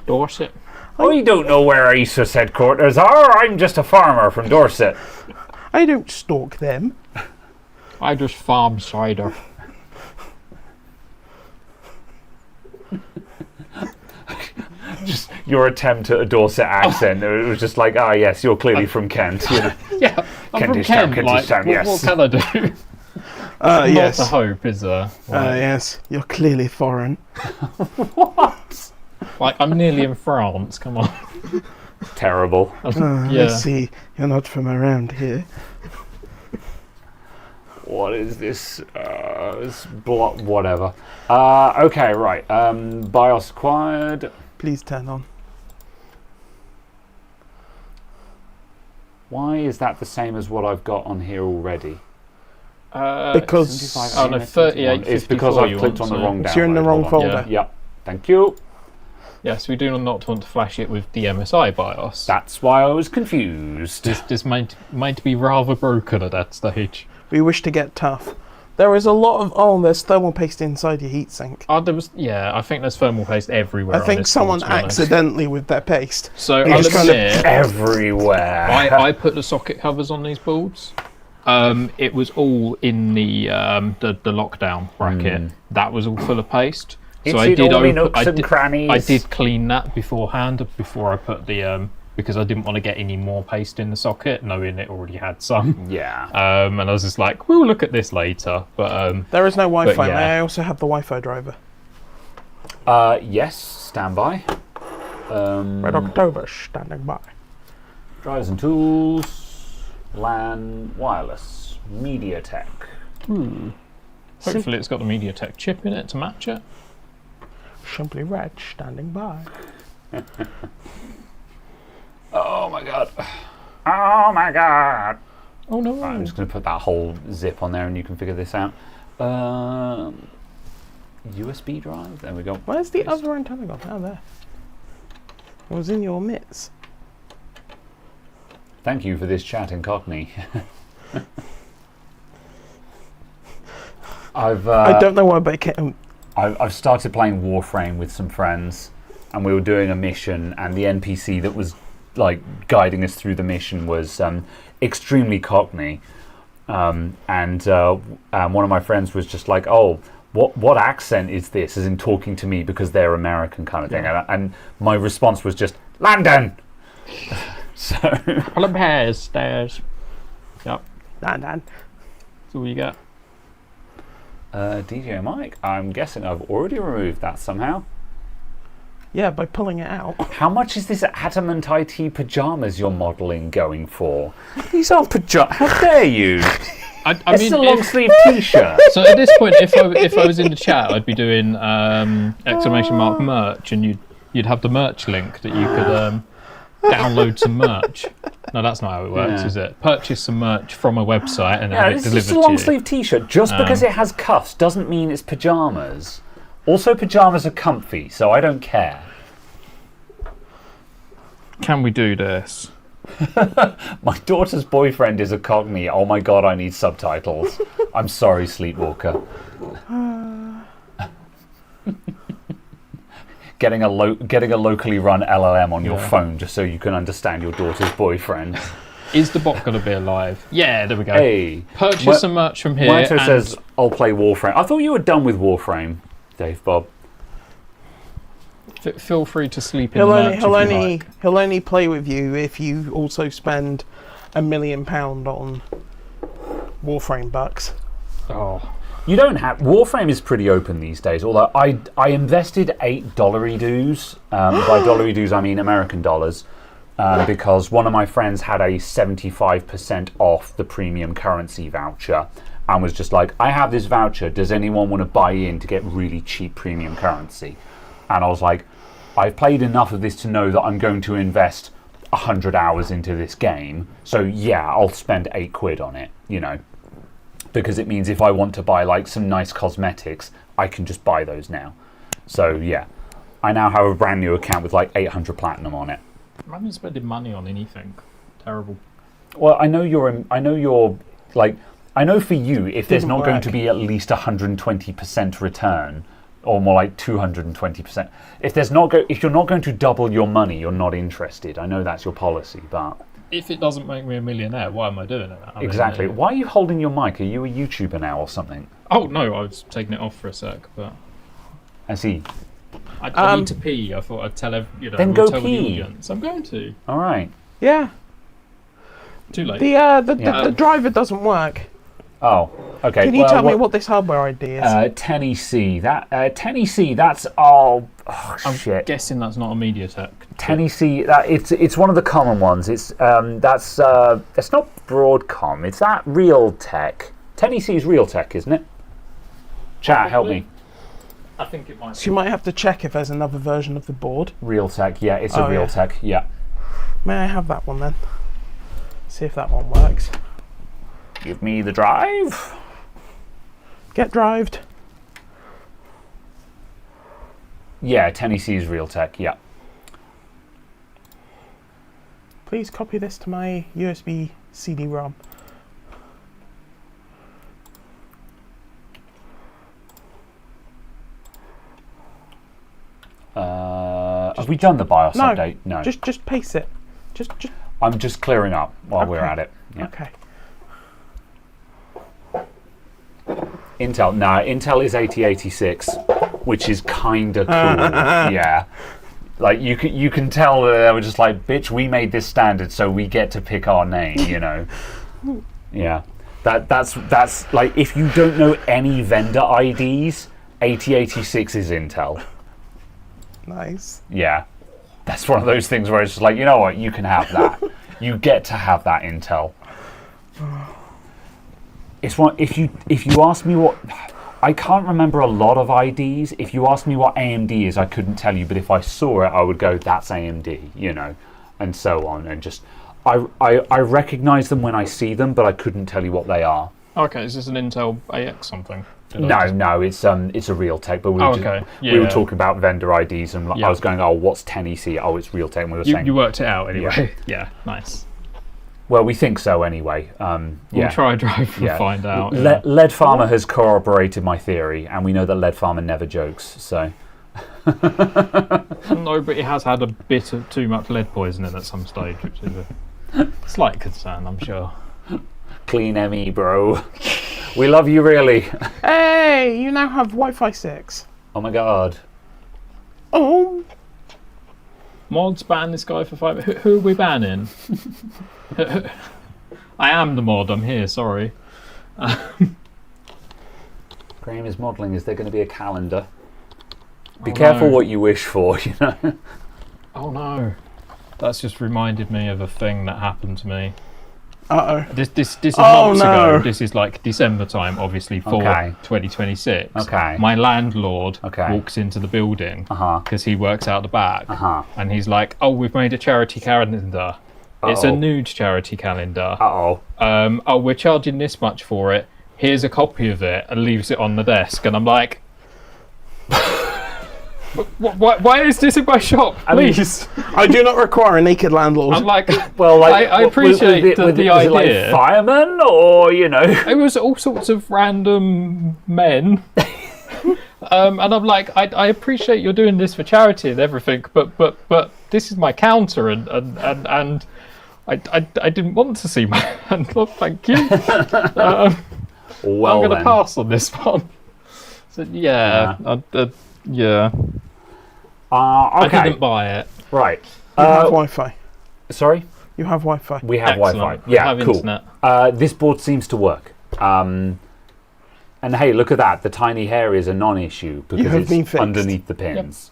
Dorset? You don't know where Asus headquarters are. I'm just a farmer from Dorset. I don't stalk them. I just farm cider. Just your attempt at a Dorset accent. It was just like, yes, you're clearly from Kent. You know? Yeah, I'm Kentish from Kent. Kentish town, yes. What can I do? Yes. Not the hope, is there? Yes, you're clearly foreign. What? Like, I'm nearly in France, come on. Terrible. Let's see, you're not from around here. What is this? Whatever. Okay, right. BIOS acquired. Please turn on. Why is that the same as what I've got on here already? Because 3854. It's because I've clicked on the wrong download. You're in the wrong folder. Yep. Thank you. Yes, we do not want to flash it with the MSI BIOS. That's why I was confused. This might be rather broken at that stage. We wish to get tough. There is a lot of there's thermal paste inside your heatsink. I think there's thermal paste everywhere. I think someone accidentally with their paste. So I'll admit, everywhere. I put the socket covers on these boards. It was all in the lockdown bracket. That was all full of paste. So I did clean that beforehand before I put the because I didn't want to get any more paste in the socket, knowing it already had some. Yeah. And I was just like, we'll look at this later. But there is no Wi-Fi. May I also have the Wi-Fi driver? Yes, stand by. Red October, standing by. Drivers and tools, LAN, wireless, MediaTek. Hopefully it's got the MediaTek chip in it to match it. Simply Red, standing by. Oh my god. Oh my god. Oh no. Right, I'm just going to put that whole zip on there and you can figure this out. USB drive, there we go. Where's the other antenna gone? Oh, there. It was in your mitts. Thank you for this chat in Cockney. I don't know why, but it came. I've started playing Warframe with some friends, and we were doing a mission, and the NPC that was like guiding us through the mission was extremely Cockney, and one of my friends was just like, "Oh, what accent is this?" As in talking to me because they're American kind of thing, and my response was just London. So Fulham stairs. Yep. London. That's all you get. DJ Mike, I'm guessing I've already removed that somehow. Yeah, by pulling it out. How much is this Adamant IT pyjamas you're modelling going for? These aren't pyjamas. How dare you? I mean, a long sleeve t-shirt. So at this point, if I was in the chat, I'd be doing exclamation mark merch, and you'd have the merch link that you could download some merch. No, that's not how it works, is it? Purchase some merch from a website and have it delivered to you. It's just a long sleeve t-shirt. Just because it has cuffs doesn't mean it's pyjamas. Also, pyjamas are comfy, so I don't care. Can we do this? My daughter's boyfriend is a Cockney. Oh my god, I need subtitles. I'm sorry, Sleepwalker. Getting a locally run LLM on your phone just so you can understand your daughter's boyfriend. Is the bot going to be alive? Yeah, there we go. Hey. Purchase some merch from here. Maito says, I'll play Warframe. I thought you were done with Warframe, Dave Bob. Feel free to sleep in the merch he'll only play with you if you also spend £1 million on Warframe bucks. Oh. You don't have... Warframe is pretty open these days, although I invested $8 dues. By dollar dues, I mean American dollars, because one of my friends had a 75% off the premium currency voucher and was just like, I have this voucher, does anyone want to buy in to get really cheap premium currency? And I was like, I've played enough of this to know that I'm going to invest 100 hours into this game, so yeah, I'll spend £8 on it, you know. Because it means if I want to buy like some nice cosmetics, I can just buy those now. So yeah, I now have a brand new account with like 800 platinum on it. I haven't spending money on anything. Terrible. Well, I know for you, if there's not going to be at least 120% return, or more like 220%, if you're not going to double your money, you're not interested. I know that's your policy, but if it doesn't make me a millionaire, why am I doing it? Exactly. Why are you holding your mic? Are you a YouTuber now or something? Oh no, I was taking it off for a sec, but I see. I need to pee. I thought I'd tell then go tell pee. The audience. I'm going to. All right. Yeah. Too late. The driver doesn't work. Oh, okay. Can you tell me what this hardware ID is? 10EC. That's I'm shit. Guessing that's not a MediaTek. 10EC. It's one of the common ones. It's that's not Broadcom. It's that Realtek. 10EC is Realtek, isn't it? Chat, help me. I think it might. So you might have to check if there's another version of the board. Realtek. Yeah, it's a Realtek. Yeah. May I have that one then? See if that one works. Give me the drive. Get drived. Yeah, 10EC is Realtek, yeah. Please copy this to my USB CD-ROM. Have we done the BIOS update? No. Just paste it. Just. I'm just clearing up while we're at it. Yeah. Okay. Intel is 8086, which is kinda cool. Yeah, like you can tell that they were just like, bitch, we made this standard, so we get to pick our name, you know. Yeah, that's like, if you don't know any vendor IDs, 8086 is Intel. Nice. Yeah. That's one of those things where it's just like, you know what, you can have that. You get to have that Intel. It's one, if you ask me what, I can't remember a lot of IDs. If you ask me what AMD is, I couldn't tell you, but if I saw it, I would go, that's AMD, you know, and so on. And just, I recognize them when I see them, but I couldn't tell you what they are. Okay, is this an Intel AX something? No, it's a Realtek, but we were talking about vendor IDs, and I was going, oh, what's 10EC? Oh, it's Realtek, and we were saying... You worked it out anyway. Yeah, nice. Well, we think so anyway. We'll try a drive and find out. Lead Farmer has corroborated my theory, and we know that Lead Farmer never jokes, so... No, but he has had a bit of too much lead poisoning at some stage, which is a slight concern, I'm sure. Clean ME, bro. We love you, really. Hey, you now have Wi-Fi 6. Oh my god. Oh. Mods ban this guy for 5. Who are we banning? I am the mod. I'm here. Sorry. Graham is modelling. Is there going to be a calendar? Be careful what you wish for. You know. Oh no. That's just reminded me of a thing that happened to me. This is months ago. This is like December time, obviously, for 2026. Okay. My landlord walks into the building because he works out the back, and he's like, "Oh, we've made a charity calendar. It's a nude charity calendar. Oh, we're charging this much for it. Here's a copy of it," and leaves it on the desk. And I'm like, why is this in my shop? Please. I do not require a naked landlord. I'm like, well, like, I appreciate the idea. Was it like firemen, or you know? It was all sorts of random men. And I'm like, I appreciate you're doing this for charity and everything, but this is my counter, and I didn't want to see my landlord. Thank you. I'm going to pass on this one. So yeah. I didn't buy it. Right. You have Wi-Fi. Sorry? You have Wi-Fi. We have Wi-Fi. Yeah, cool. This board seems to work. And hey, look at that. The tiny hair is a non-issue because it's underneath the pins.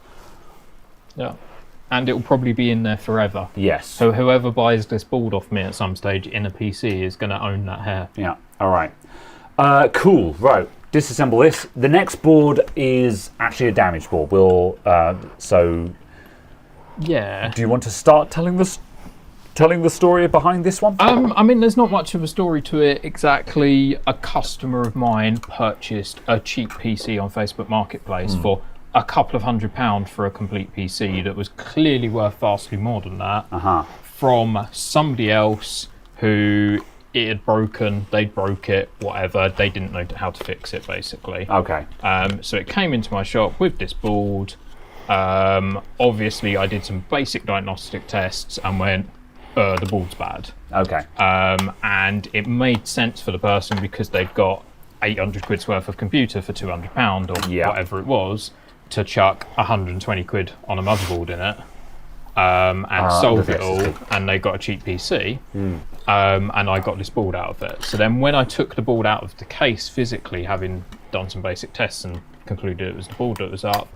Yep. Yeah. And it will probably be in there forever. Yes. So whoever buys this board off me at some stage in a PC is going to own that hair. Yeah. All right. Cool. Right. Disassemble this. The next board is actually a damaged board. Yeah. Do you want to start telling the story behind this one? I mean, there's not much of a story to it exactly. A customer of mine purchased a cheap PC on Facebook Marketplace for a couple of £100 for a complete PC that was clearly worth vastly more than that from somebody else who... It had broken, they broke it, whatever. They didn't know how to fix it, basically. Okay. So it came into my shop with this board. Obviously, I did some basic diagnostic tests and went, the board's bad. Okay. And it made sense for the person because they'd got 800 quid's worth of computer for £200 or whatever it was to chuck 120 quid on a motherboard in it. And solve it all, and they got a cheap PC, and I got this board out of it. So then when I took the board out of the case physically, having done some basic tests and concluded it was the board that was up,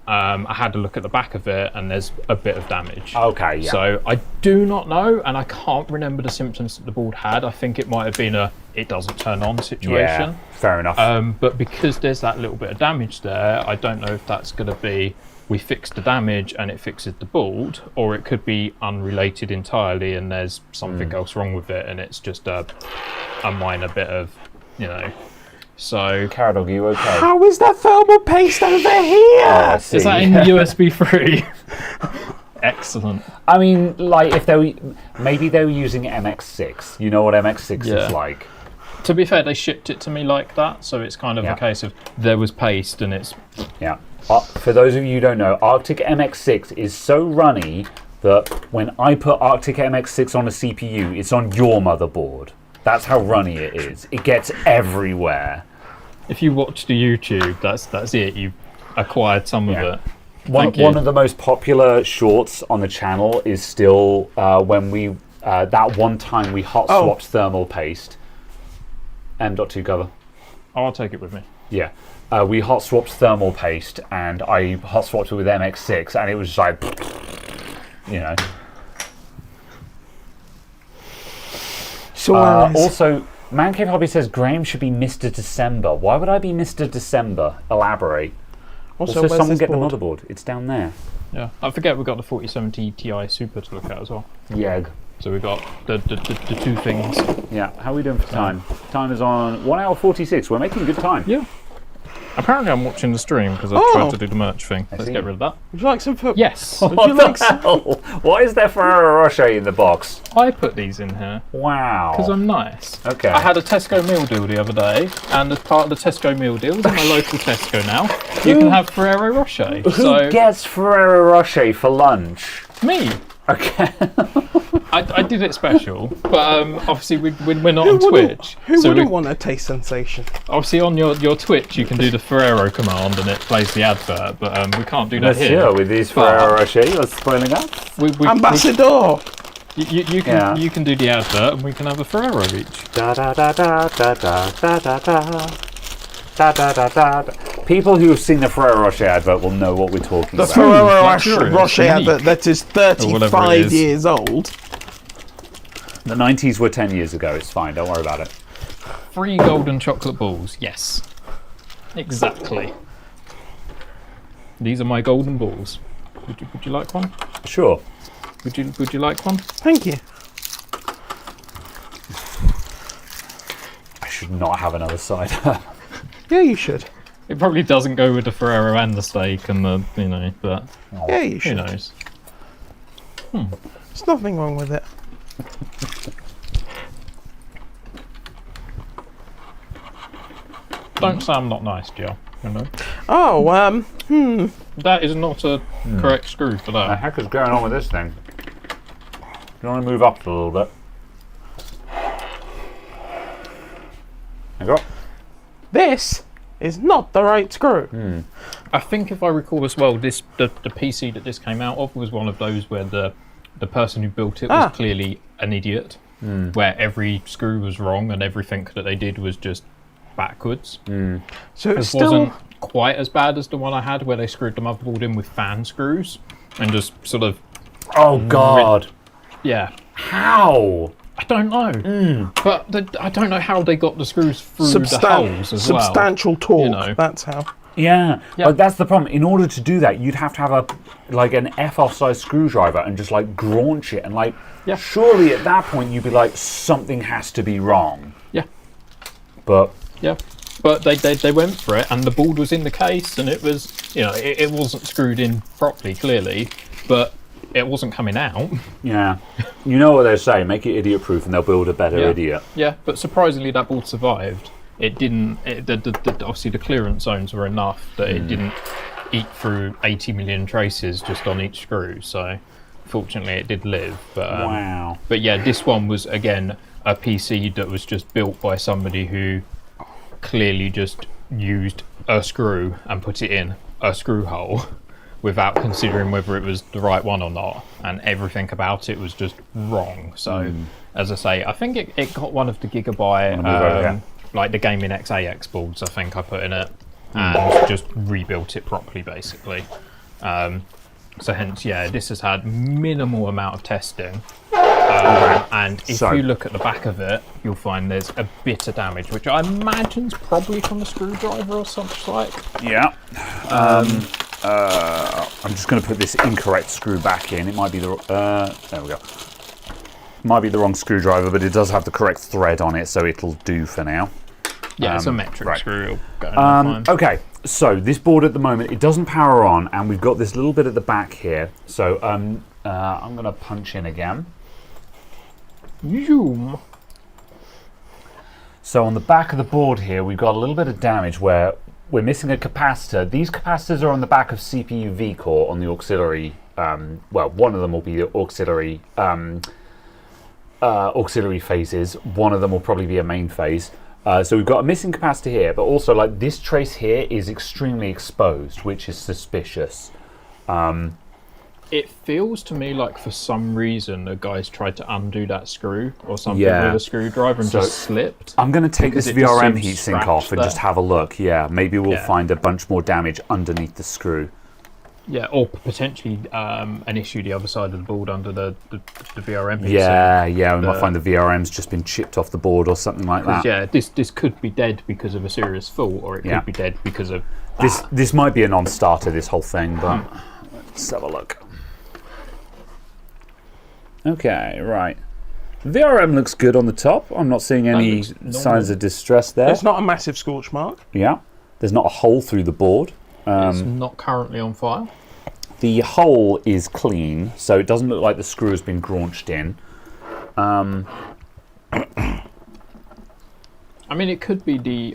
I had a look at the back of it, and there's a bit of damage. Okay, yeah. So I do not know, and I can't remember the symptoms that the board had. I think it might have been a it doesn't turn on situation. Yeah, fair enough. But because there's that little bit of damage there, I don't know if that's going to be we fixed the damage and it fixes the board, or it could be unrelated entirely and there's something else wrong with it and it's just a minor bit of, you know. So, Caradog, are you okay? How is that thermal paste over here? Is that in USB 3? Excellent. I mean, like, if they were, maybe they were using MX6. You know what MX6 is like. To be fair, they shipped it to me like that, so it's kind of a case of there was paste and it's... Yeah. For those of you who don't know, Arctic MX6 is so runny that when I put Arctic MX6 on a CPU, it's on your motherboard. That's how runny it is. It gets everywhere. If you watch the YouTube, that's it. You've acquired some of it. One of the most popular shorts on the channel is still when we that one time we hot swapped thermal paste. M.2 cover. Oh, I'll take it with me. Yeah. we hot swapped thermal paste, and I hot swapped it with MX6, and it was just like, you know. So also, Man Cave Hobby says Graham should be Mr. December. Why would I be Mr. December? Elaborate. Also someone get the motherboard. It's down there. Yeah, I forget we've got the 4070 Ti Super to look at as well. Yeg. So we've got the two things. Yeah, how are we doing for time? Time is on 1 hour 46. We're making good time. Yeah. Apparently I'm watching the stream because I've tried to do the merch thing. Let's get rid of that. Would you like some food? Yes. What the hell? Why is there Ferrero Rocher in the box? I put these in here. Wow. Because I'm nice. Okay. I had a Tesco meal deal the other day, and as part of the Tesco meal deal, in my local Tesco now, you can have Ferrero Rocher. Who gets Ferrero Rocher for lunch? Me. Okay. I did it special, but obviously we're not on Twitch. Who wouldn't want a taste sensation? Obviously on your Twitch you can do the Ferrero command and it plays the advert, but we can't do that here. With these Ferrero Rocher, you're spoiling us. Ambassador! You can do the advert and we can have a Ferrero each. Da da da da da da da da da. Da, da, da, da. People who have seen the Ferrero Rocher advert will know what we're talking about. The Ferrero Rocher advert that is 35 years old. The 90s were 10 years ago. It's fine. Don't worry about it. 3 golden chocolate balls. Yes. Exactly. These are my golden balls. Would you like one? Sure. Would you like one? Thank you. I should not have another cider. Yeah, you should. It probably doesn't go with the Ferrero and the steak and the, but yeah, you should. Who knows? There's nothing wrong with it. Don't say I'm not nice, Joe. You know? Oh, That is not a correct screw for What the that. heck is going on with this thing? You want to move up a little bit? There you go. This is not the right screw. I think if I recall as well, the PC that this came out of was one of those where the person who built it was clearly an idiot, where every screw was wrong and everything that they did was just backwards. So it wasn't quite as bad as the one I had where they screwed the motherboard in with fan screws and just sort of... Oh, God. Yeah. How? I don't know. But I don't know how they got the screws through the holes as well. Substantial torque, that's how. Yeah, but that's the problem. In order to do that, you'd have to have an F-off-size screwdriver and just like graunch it, and surely at that point you'd be like, something has to be wrong. Yeah. But they went for it, and the board was in the case, and it was, it wasn't screwed in properly, clearly, but it wasn't coming out. Yeah. You know what they say, make it idiot-proof and they'll build a better idiot. Yeah, but surprisingly that board survived. It didn't, obviously the clearance zones were enough that it didn't eat through 80 million traces just on each screw, so fortunately it did live. But, wow. But yeah, this one was, again, a PC that was just built by somebody who clearly just used a screw and put it in a screw hole without considering whether it was the right one or not, and everything about it was just wrong. So, as I say, I think it got one of the Gigabyte, like the Gaming XAX boards, I think I put in it, and just rebuilt it properly, basically. So hence, this has had minimal amount of testing. And if you look at the back of it, you'll find there's a bit of damage, which I imagine's probably from the screwdriver or such like. Yeah. I'm just going to put this incorrect screw back in. It might be the there we go. Might be the wrong screwdriver, but it does have the correct thread on it, so it'll do for now. Yeah, it's a metric screw. It'll go fine. Okay, so this board at the moment, it doesn't power on, and we've got this little bit at the back here. So I'm going to punch in again. Zoom. So on the back of the board here, we've got a little bit of damage where we're missing a capacitor. These capacitors are on the back of CPU V-core on the auxiliary. Well, one of them will be the auxiliary phases. One of them will probably be a main phase. So we've got a missing capacitor here, but also like this trace here is extremely exposed, which is suspicious. It feels to me like for some reason the guys tried to undo that screw or something with a screwdriver and just slipped. I'm going to take this VRM heatsink off and just have a look. Yeah, maybe we'll find a bunch more damage underneath the screw. Yeah, or potentially an issue the other side of the board under the VRM heatsink. Yeah, we might find the VRM's just been chipped off the board or something like that. Yeah, this could be dead because of a serious fault, or it could be dead because of that. This might be a non-starter, this whole thing, but let's have a look. Okay, right. VRM looks good on the top. I'm not seeing any signs of distress there. There's not a massive scorch mark. Yeah. There's not a hole through the board. It's not currently on fire. The hole is clean, so it doesn't look like the screw has been graunched in. I mean, it could be the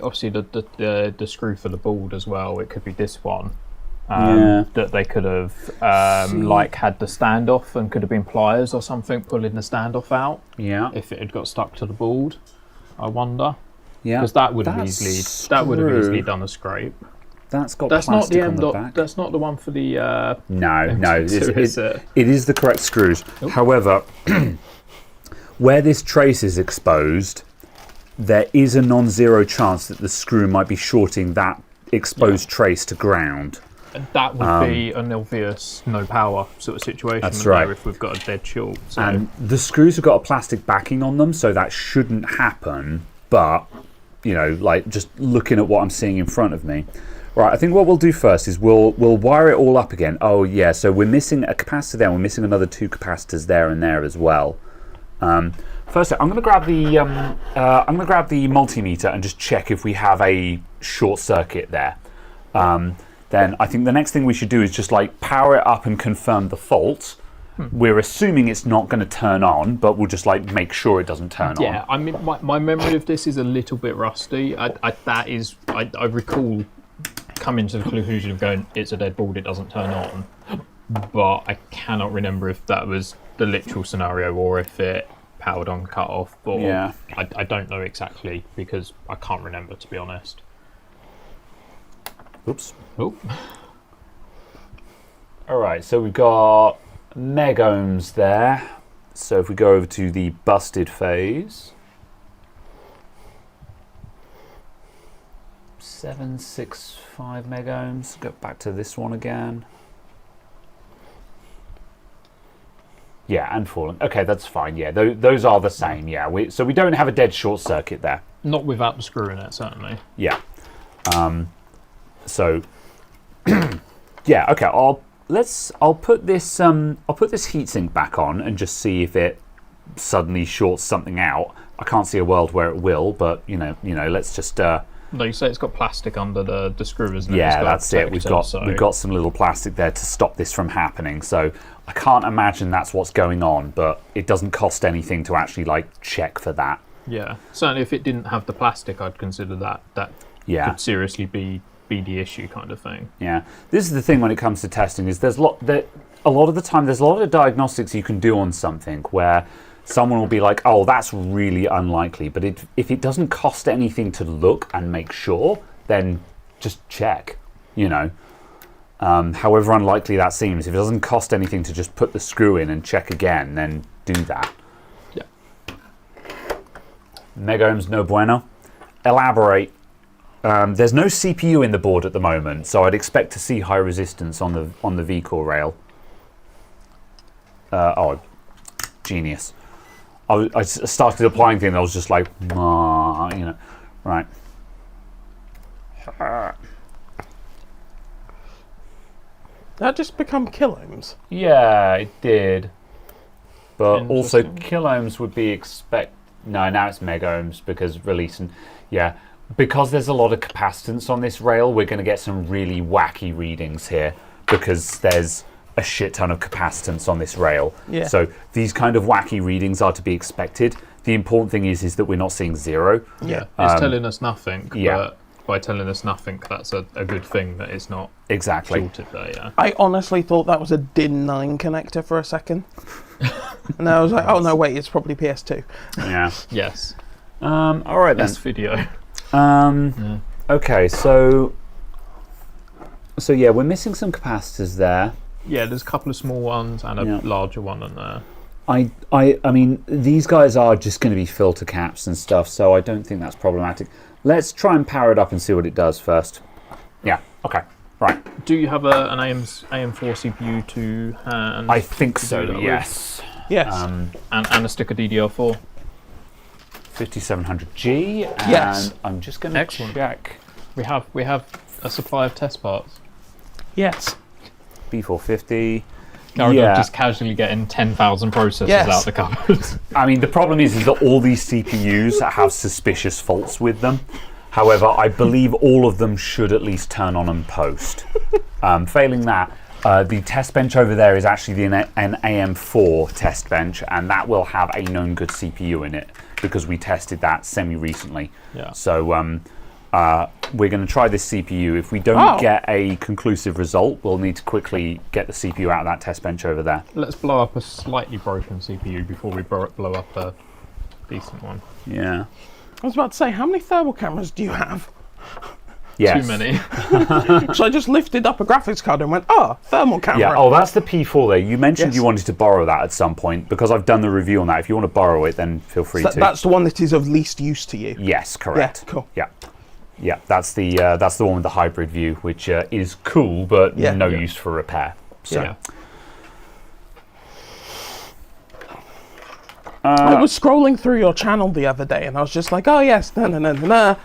screw for the board as well. It could be this one. That they could have had the standoff and could have been pliers or something pulling the standoff out. Yeah. If it had got stuck to the board, I wonder. Yeah. Because that would have easily done a scrape. That's got plastic on the back. That's not the one for the. No. It is the correct screws. Oop. However, where this trace is exposed, there is a non-zero chance that the screw might be shorting that exposed trace to ground. And that would be an obvious no power sort of situation. That's right. If we've got a dead short. So. And the screws have got a plastic backing on them, so that shouldn't happen. But, just looking at what I'm seeing in front of me. Right, I think what we'll do first is we'll wire it all up again. Oh yeah, so we're missing a capacitor there. We're missing another 2 capacitors there and there as well. First, I'm going to grab the multimeter and just check if we have a short circuit there. Then I think the next thing we should do is just power it up and confirm the fault. We're assuming it's not going to turn on, but we'll just make sure it doesn't turn on. Yeah, I mean, my memory of this is a little bit rusty. I recall coming to the conclusion of going, it's a dead board, it doesn't turn on. But I cannot remember if that was the literal scenario or if it powered on, cut off. But I don't know exactly because I can't remember, to be honest. Oops. Oh. All right, so we've got megohms there. So if we go over to the busted phase, 765 megohms. Go back to this one again. Yeah, and falling. Okay, that's fine. Yeah, those are the same. Yeah, so we don't have a dead short circuit there. Not without the screw in it, certainly. Yeah. So yeah, okay. I'll put this heatsink back on and just see if it suddenly shorts something out. I can't see a world where it will, but let's just. No, you say it's got plastic under the screw, isn't it? Yeah, that's it. We've got some little plastic there to stop this from happening. So I can't imagine that's what's going on, but it doesn't cost anything to actually check for that. Yeah, certainly if it didn't have the plastic, I'd consider that could seriously be the issue kind of thing. Yeah, this is the thing when it comes to testing is a lot of the time there's a lot of diagnostics you can do on something where someone will be like, oh, that's really unlikely, but if it doesn't cost anything to look and make sure, then just check, however unlikely that seems. If it doesn't cost anything to just put the screw in and check again, then do that. Yeah. Megohms no bueno. Elaborate. There's no CPU in the board at the moment, so I'd expect to see high resistance on the VCore rail. Genius. I started applying things, I was just like, right. That just become kiloohms? Yeah, it did. But also kiloohms would be No, now it's megohms because releasing. Yeah. Because there's a lot of capacitance on this rail, we're going to get some really wacky readings here because there's a shit ton of capacitance on this rail. Yeah. So these kind of wacky readings are to be expected. The important thing is that we're not seeing zero. Yeah, it's telling us nothing. But by telling us nothing, that's a good thing that it's not shorted there. Yeah. I honestly thought that was a DIN 9 connector for a second. And I was like, oh no, wait, it's probably PS2. Yeah. Yes. All right then. This video. Okay, so yeah, we're missing some capacitors there. Yeah, there's a couple of small ones and a larger one on there. I mean, these guys are just going to be filter caps and stuff, so I don't think that's problematic. Let's try and power it up and see what it does first. Yeah, okay, right. Do you have an AM4 CPU to hand? I think so, yes. Yes. And a stick of DDR4? 5700G, and yes. I'm just going to check. We have a supply of test parts. Yes. B450. Just casually getting 10,000 processors out the cupboard. I mean, the problem is that all these CPUs have suspicious faults with them. However, I believe all of them should at least turn on and post. Failing that, the test bench over there is actually an AM4 test bench, and that will have a known good CPU in it because we tested that semi-recently. Yeah. So we're going to try this CPU. If we don't get a conclusive result, we'll need to quickly get the CPU out of that test bench over there. Let's blow up a slightly broken CPU before we blow up a decent one. Yeah. I was about to say, how many thermal cameras do you have? Yes. Too many. So I just lifted up a graphics card and went, thermal camera. Yeah, that's the P4 there. You mentioned you wanted to borrow that at some point. Because I've done the review on that, if you want to borrow it, then feel free to. That's the one that is of least use to you? Yes, correct. Yeah, cool. Yeah, that's the one with the hybrid view, which is cool, but no use for repair. So. Yeah. I was scrolling through your channel the other day, and I was just like, oh yes, P3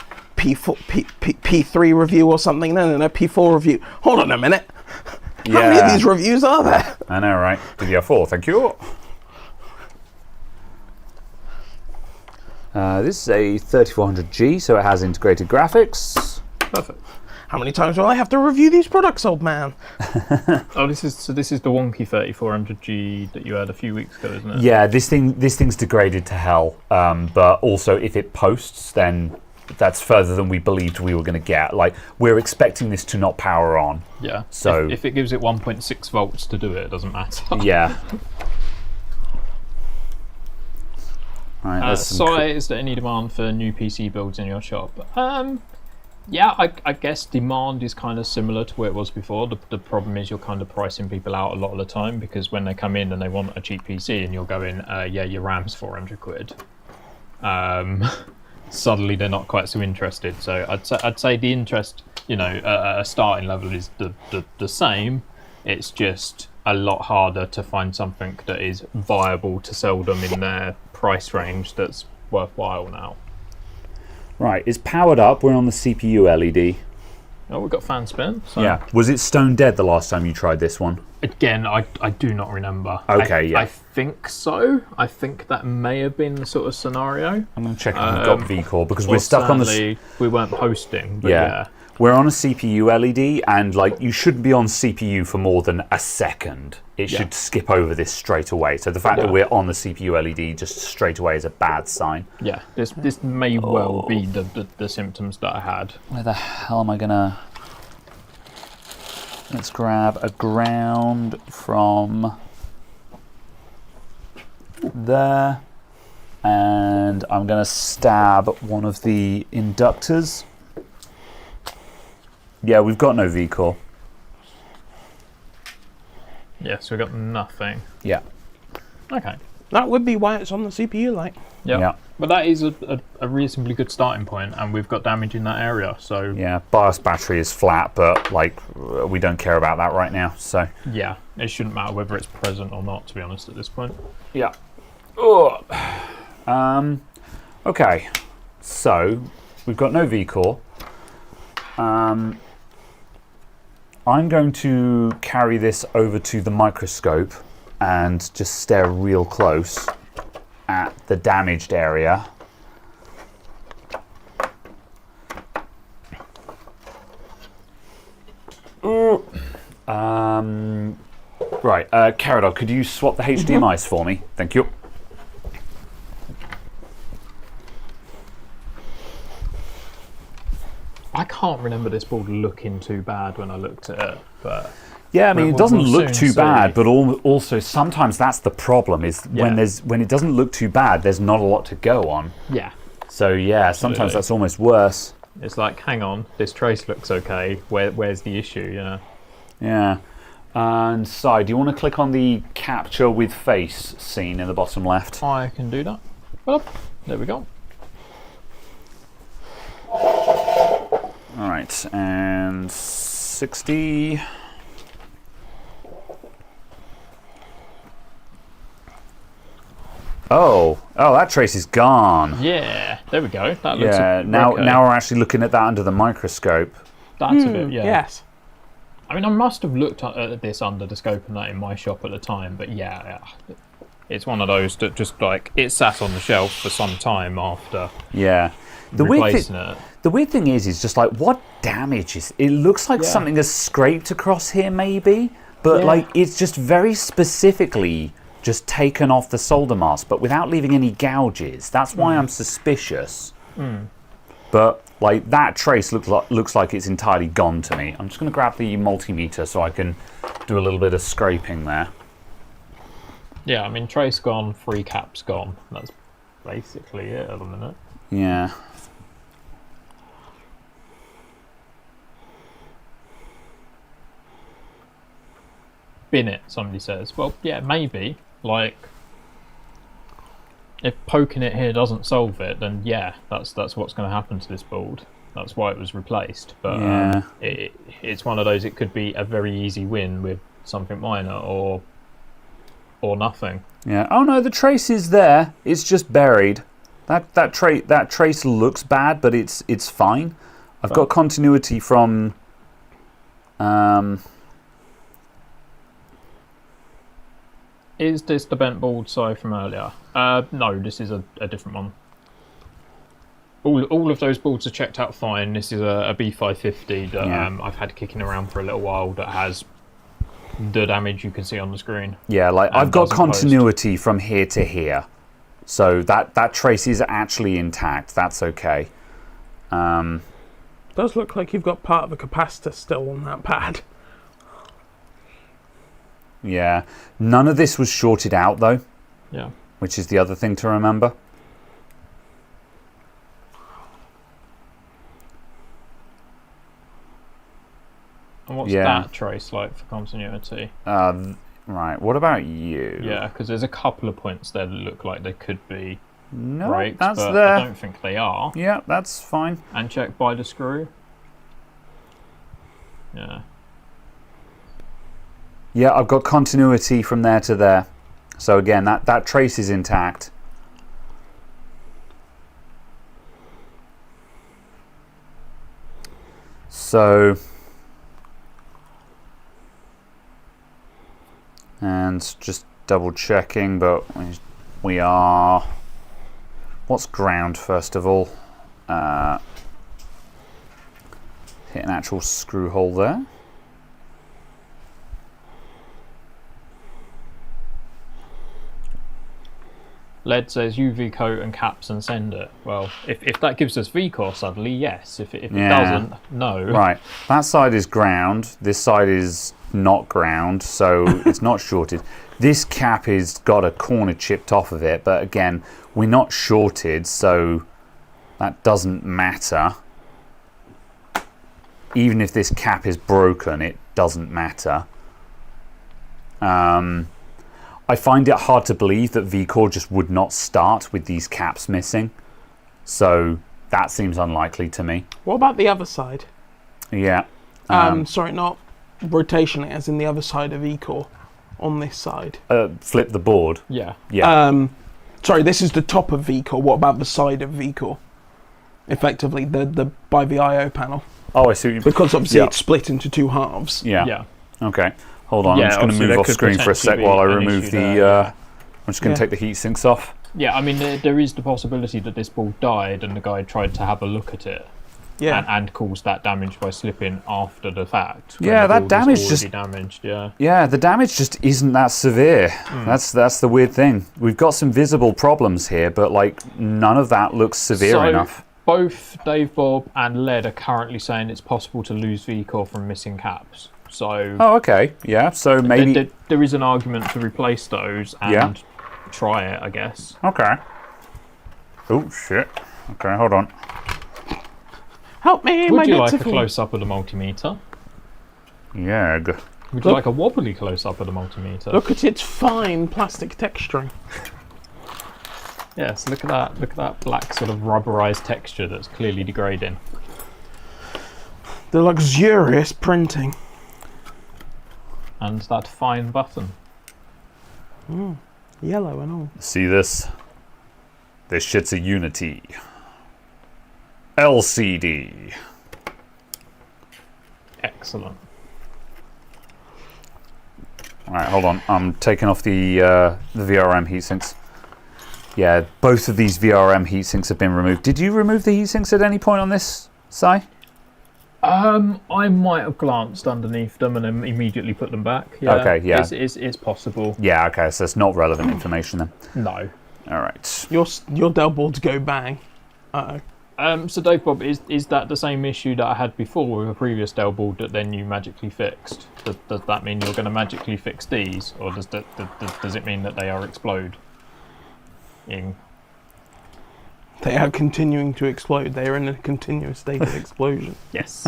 review or something, P4 review. Hold on a minute. How many of these reviews are there? I know, right? DDR4, thank you. This is a 3400G, so it has integrated graphics. Perfect. How many times will I have to review these products, old man? This is the wonky 3400G that you had a few weeks ago, isn't it? Yeah, this thing's degraded to hell. But also, if it posts, then that's further than we believed we were going to get. Like, we're expecting this to not power on. Yeah. So if it gives it 1.6 volts to do it, it doesn't matter. Yeah. Right, is there any demand for new PC builds in your shop? Yeah, I guess demand is kind of similar to where it was before. The problem is you're kind of pricing people out a lot of the time, because when they come in and they want a cheap PC and you're going, your RAM's 400 quid. Suddenly they're not quite so interested. So I'd say the interest, at a starting level is the same. It's just a lot harder to find something that is viable to sell them in their price range that's worthwhile now. Right, it's powered up. We're on the CPU LED. Oh, we've got fan spin. So. Yeah. Was it stone dead the last time you tried this one? Again, I do not remember. Okay, I think so. I think that may have been the sort of scenario. I'm going to check if we've got vCore, because we're stuck on the... We weren't posting, but yeah. We're on a CPU LED, and you shouldn't be on CPU for more than a second. It should skip over this straight away. So the fact that we're on the CPU LED just straight away is a bad sign. Yeah, this may well be the symptoms that I had. Where the hell am I gonna... Let's grab a ground from there, and I'm gonna stab one of the inductors. Yeah, we've got no vCore. Yeah, so we've got nothing. Yeah. Okay. That would be why it's on the CPU light. Yep. Yeah. But that is a reasonably good starting point, and we've got damage in that area, so... Yeah, BIOS battery is flat, but, we don't care about that right now, so... Yeah, it shouldn't matter whether it's present or not, to be honest, at this point. Yeah. Okay, so we've got no vCore. I'm going to carry this over to the microscope and just stare real close at the damaged area. Right, Caradog, could you swap the HDMIs for me? Thank you. I can't remember this board looking too bad when I looked at it, but... Yeah, I mean, it doesn't look too bad, but also sometimes that's the problem, is when it doesn't look too bad, there's not a lot to go on. Yeah. So yeah, sometimes that's almost worse. It's like, hang on, this trace looks okay, where's the issue, Yeah. And side, do you want to click on the capture with face scene in the bottom left? I can do that. Well, there we go. Alright, and 60. Oh, that trace is gone. Yeah, there we go. That looks now we're actually looking at that under the microscope. That's a bit, yeah. Yes. I mean, I must have looked at this under the scope and that in my shop at the time, but yeah, it's one of those that just like it sat on the shelf for some time after. Yeah. Replacing it. The weird thing is just like what damage is? It looks like something has scraped across here, maybe, but like it's just very specifically just taken off the solder mask, but without leaving any gouges. That's why I'm suspicious. But like that trace looks like it's entirely gone to me. I'm just going to grab the multimeter so I can do a little bit of scraping there. Yeah, I mean trace gone, 3 caps gone. That's basically it at the minute. Yeah. Bin it, somebody says. Well, yeah, maybe. Like, if poking it here doesn't solve it, then yeah, that's what's going to happen to this board. That's why it was replaced. But it's one of those. It could be a very easy win with something minor or nothing. Yeah. Oh no, the trace is there. It's just buried. That trace looks bad, but it's fine. I've got continuity from. Is this the bent board side from earlier? No, this is a different one. All of those boards are checked out fine. This is a B550 that I've had kicking around for a little while that has the damage you can see on the screen. Yeah, like I've got continuity from here to here. So that trace is actually intact. That's okay. Does look like you've got part of a capacitor still on that pad. Yeah. None of this was shorted out, though. Yeah. Which is the other thing to remember. And what's that trace like for continuity? Right. What about you? Yeah, because there's a couple of points there that look like they could be no, breaks, that's but there. I don't think they are. Yeah, that's fine. And check by the screw. Yeah. Yeah, I've got continuity from there to there. So again, that trace is intact. So, and just double checking, but we are, what's ground first of all? Hit an actual screw hole there. Led says UV coat and caps and send it. Well, if that gives us VCore suddenly, yes. If it doesn't, no. Right. That side is ground. This side is not ground, so it's not shorted. This cap has got a corner chipped off of it, but again, we're not shorted, so that doesn't matter. Even if this cap is broken, it doesn't matter. I find it hard to believe that VCore just would not start with these caps missing. So that seems unlikely to me. What about the other side? Yeah. Sorry, not rotation it, as in the other side of VCore on this side. Flip the board. Yeah. Yeah. Sorry, this is the top of VCore. What about the side of VCore? Effectively, the by the I/O panel. Oh, I see. Because obviously it's split into 2 halves. Yeah. Yeah. Okay. Hold on, I'm just going to move off screen for a sec while I remove the... I'm just going to take the heat sinks off. Yeah, I mean, there is the possibility that this board died and the guy tried to have a look at it. Yeah. And caused that damage by slipping after the fact. Yeah, that damage just... damaged, yeah. Yeah, the damage just isn't that severe. That's the weird thing. We've got some visible problems here, but like none of that looks severe enough. Both Dave Bob and Led are currently saying it's possible to lose VCore from missing caps. So oh, okay. Yeah, so maybe... There is an argument to replace those and try it, I guess. Okay. Oh, shit. Okay, hold on. Help me, Would you like a close-up of the multimeter? Yeah. Would you like a wobbly close-up of the multimeter? Look at its fine plastic texturing. Yes, look at that. Look at that black sort of rubberized texture that's clearly degrading. The luxurious printing. And that fine button. Yellow and all. See this? This shit's a Unity. LCD. Excellent. Alright, hold on. I'm taking off the VRM heatsinks. Yeah, both of these VRM heatsinks have been removed. Did you remove the heatsinks at any point on this, Si? I might have glanced underneath them and then immediately put them back. Yeah, okay, yeah. It's possible. Yeah, okay, so it's not relevant information then. No. Alright. Your Dell boards go bang. Uh-oh. So Dave Bob, is that the same issue that I had before with a previous Dell board that then you magically fixed? Does that mean you're going to magically fix these, or does it mean that they are exploding? They are continuing to explode. They are in a continuous state of explosion. Yes.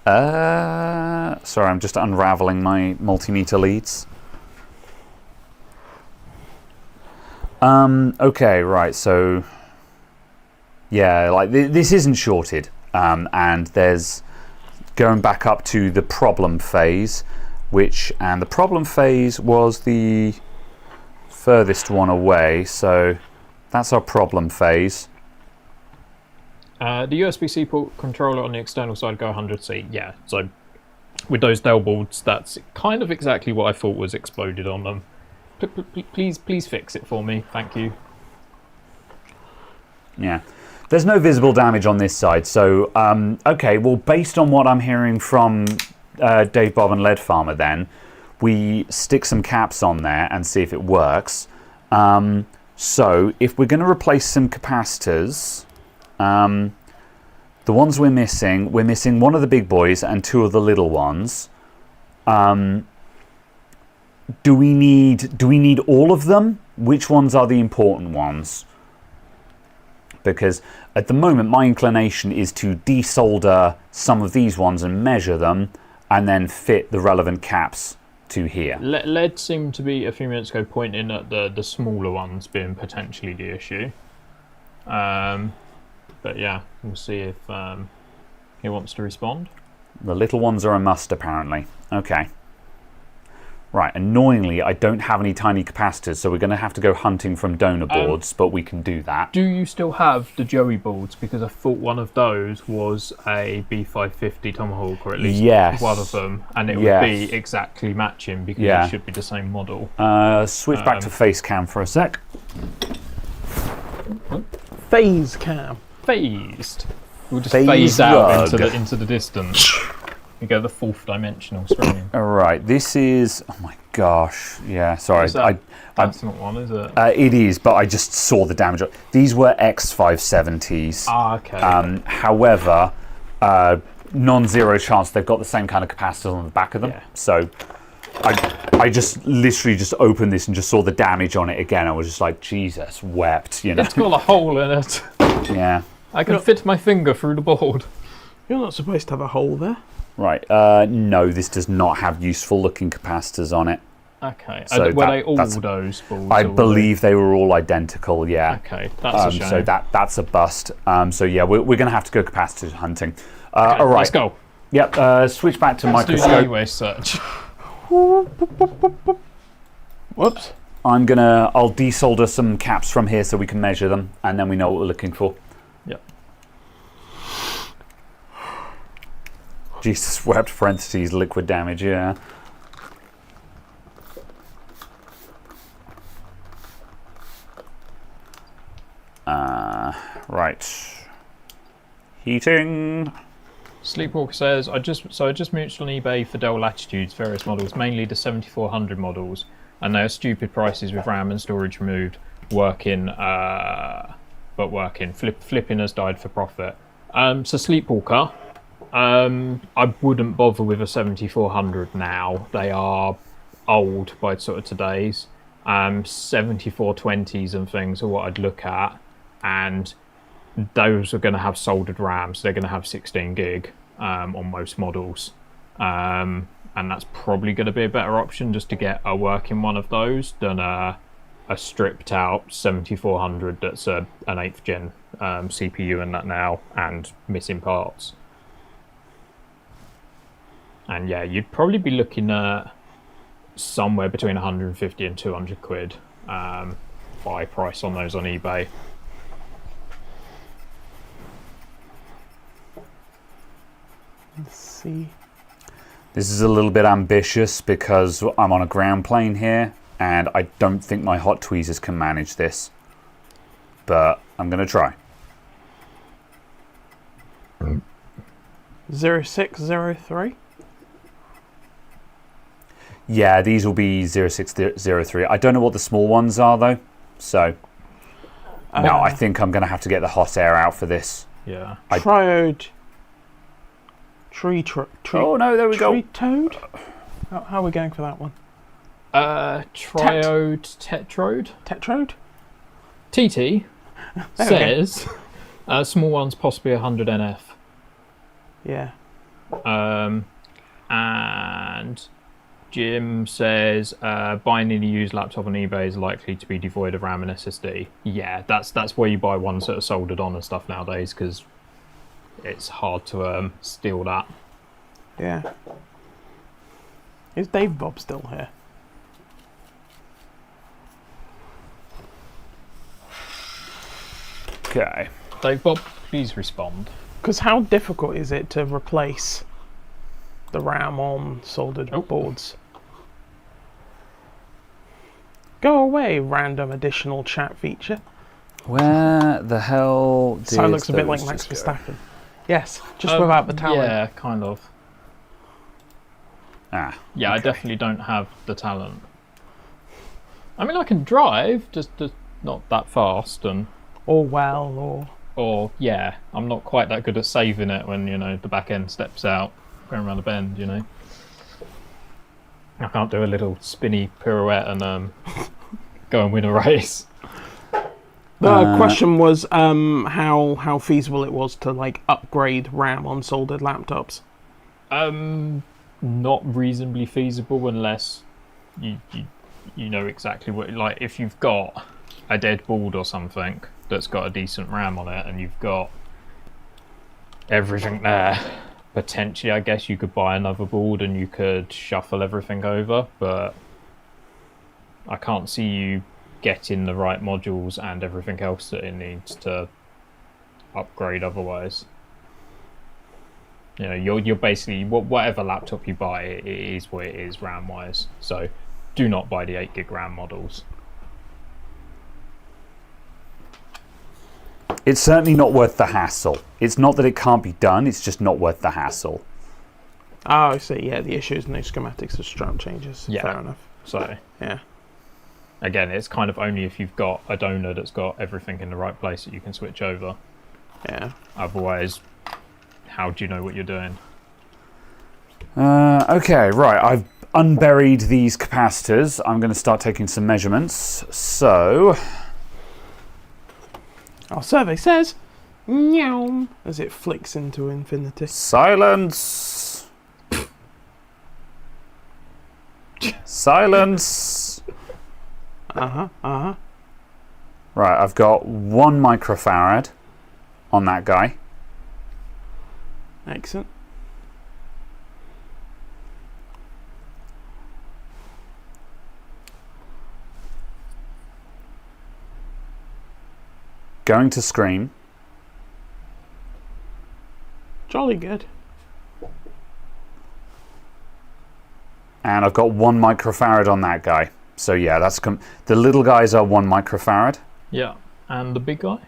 Sorry, I'm just unraveling my multimeter leads. Okay, right, so yeah, like this isn't shorted, and there's going back up to the problem phase, and the problem phase was the furthest one away, so that's our problem phase. The USB-C port controller on the external side go 100C. Yeah, so with those Dell boards, that's kind of exactly what I thought was exploded on them. Please fix it for me, thank you. Yeah, there's no visible damage on this side, so okay, well, based on what I'm hearing from Dave Bob and Lead Farmer, then we stick some caps on there and see if it works. So if we're going to replace some capacitors, the ones we're missing one of the big boys and two of the little ones. Do we need all of them? Which ones are the important ones? Because at the moment my inclination is to desolder some of these ones and measure them and then fit the relevant caps to here. Lead seemed to be a few minutes ago pointing at the smaller ones being potentially the issue. But yeah, we'll see if he wants to respond. The little ones are a must, apparently. Okay. Right, annoyingly, I don't have any tiny capacitors, so we're going to have to go hunting from donor boards, but we can do that. Do you still have the Joey boards? Because I thought one of those was a B550 Tomahawk, or at least one of them, and it would be exactly matching because it should be the same model. Switch back to face cam for a sec. Phase cam. Phased. We'll just phase out into the distance. You go the fourth dimensional screen. All right, this is. Oh my gosh! Yeah, sorry. That's not one, is it? It is, but I just saw the damage. These were X570s. Ah, okay. However, non-zero chance they've got the same kind of capacitors on the back of them. Yeah. So, I just literally just opened this and just saw the damage on it again. I was just like, Jesus, wept. You know. It's got a hole in it. Yeah. I can fit my finger through the board. You're not supposed to have a hole there. Right, no, this does not have useful looking capacitors on it. Okay, so were they all those boards? I believe they were all identical, yeah. Okay, that's a shame. So that's a bust. So yeah, we're going to have to go capacitor hunting. Okay, all right. Let's go. Yep, switch back to microscope. Do the anyway search. Whoops. I'll desolder some caps from here so we can measure them, and then we know what we're looking for. Yep. Jesus wept, parentheses, liquid damage, yeah. Right. Heating. Sleepwalker says, I just moonched on eBay for Dell Latitudes, various models, mainly the 7400 models, and they are stupid prices with RAM and storage removed, flipping has died for profit. So Sleepwalker, I wouldn't bother with a 7400 now. They are old by sort of today's. 7420s and things are what I'd look at, and those are going to have soldered RAM, so they're going to have 16 gig on most models. and that's probably going to be a better option just to get a working one of those than a stripped out 7400 that's an 8th gen CPU and that now, and missing parts. And yeah, you'd probably be looking at somewhere between 150 and 200 quid buy price on those on eBay. Let's see. This is a little bit ambitious because I'm on a ground plane here and I don't think my hot tweezers can manage this, but I'm going to try. 0603? Yeah, these will be 0603. I don't know what the small ones are though, so no, I think I'm going to have to get the hot air out for this. Yeah. Triode. Oh no, there we go. Toad? How are we going for that one? Triode Tetrode? Tetrode? TT says small ones possibly 100 NF. Yeah. And Jim says buying any used laptop on eBay is likely to be devoid of RAM and SSD. Yeah, that's where you buy ones that are soldered on and stuff nowadays, because it's hard to steal that. Yeah. Is Dave Bob still here? Okay. Dave Bob, please respond. Because how difficult is it to replace the RAM on soldered boards? Go away, random additional chat feature. Where the hell did So it looks a bit like Max Verstappen. Yes, just without the talent. Yeah, kind of. Yeah, okay. I definitely don't have the talent. I mean, I can drive, just not that fast, and or yeah, I'm not quite that good at saving it when the back end steps out, going around the bend. I can't do a little spinny pirouette and go and win a race. The question was how feasible it was to upgrade RAM on soldered laptops. Not reasonably feasible unless you know exactly what, if you've got a dead board or something that's got a decent RAM on it and you've got everything there, potentially I guess you could buy another board and you could shuffle everything over, but I can't see you getting the right modules and everything else that it needs to upgrade otherwise. You're basically, whatever laptop you buy, it is what it is RAM wise, so do not buy the 8 gig RAM models. It's certainly not worth the hassle. It's not that it can't be done, it's just not worth the hassle. Oh, I see. Yeah, the issue is no schematics of strap changes. Yeah. Fair enough. So, yeah. Again, it's kind of only if you've got a donor that's got everything in the right place that you can switch over. Yeah. Otherwise, how do you know what you're doing? Okay, right. I've unburied these capacitors. I'm going to start taking some measurements. So, our survey says, meow, as it flicks into infinity. Silence. Silence. Right, I've got 1 microfarad on that guy. Excellent. Going to screen. Jolly good. And I've got 1 microfarad on that guy. So yeah, that's the little guys are 1 microfarad. Yeah, and the big guy?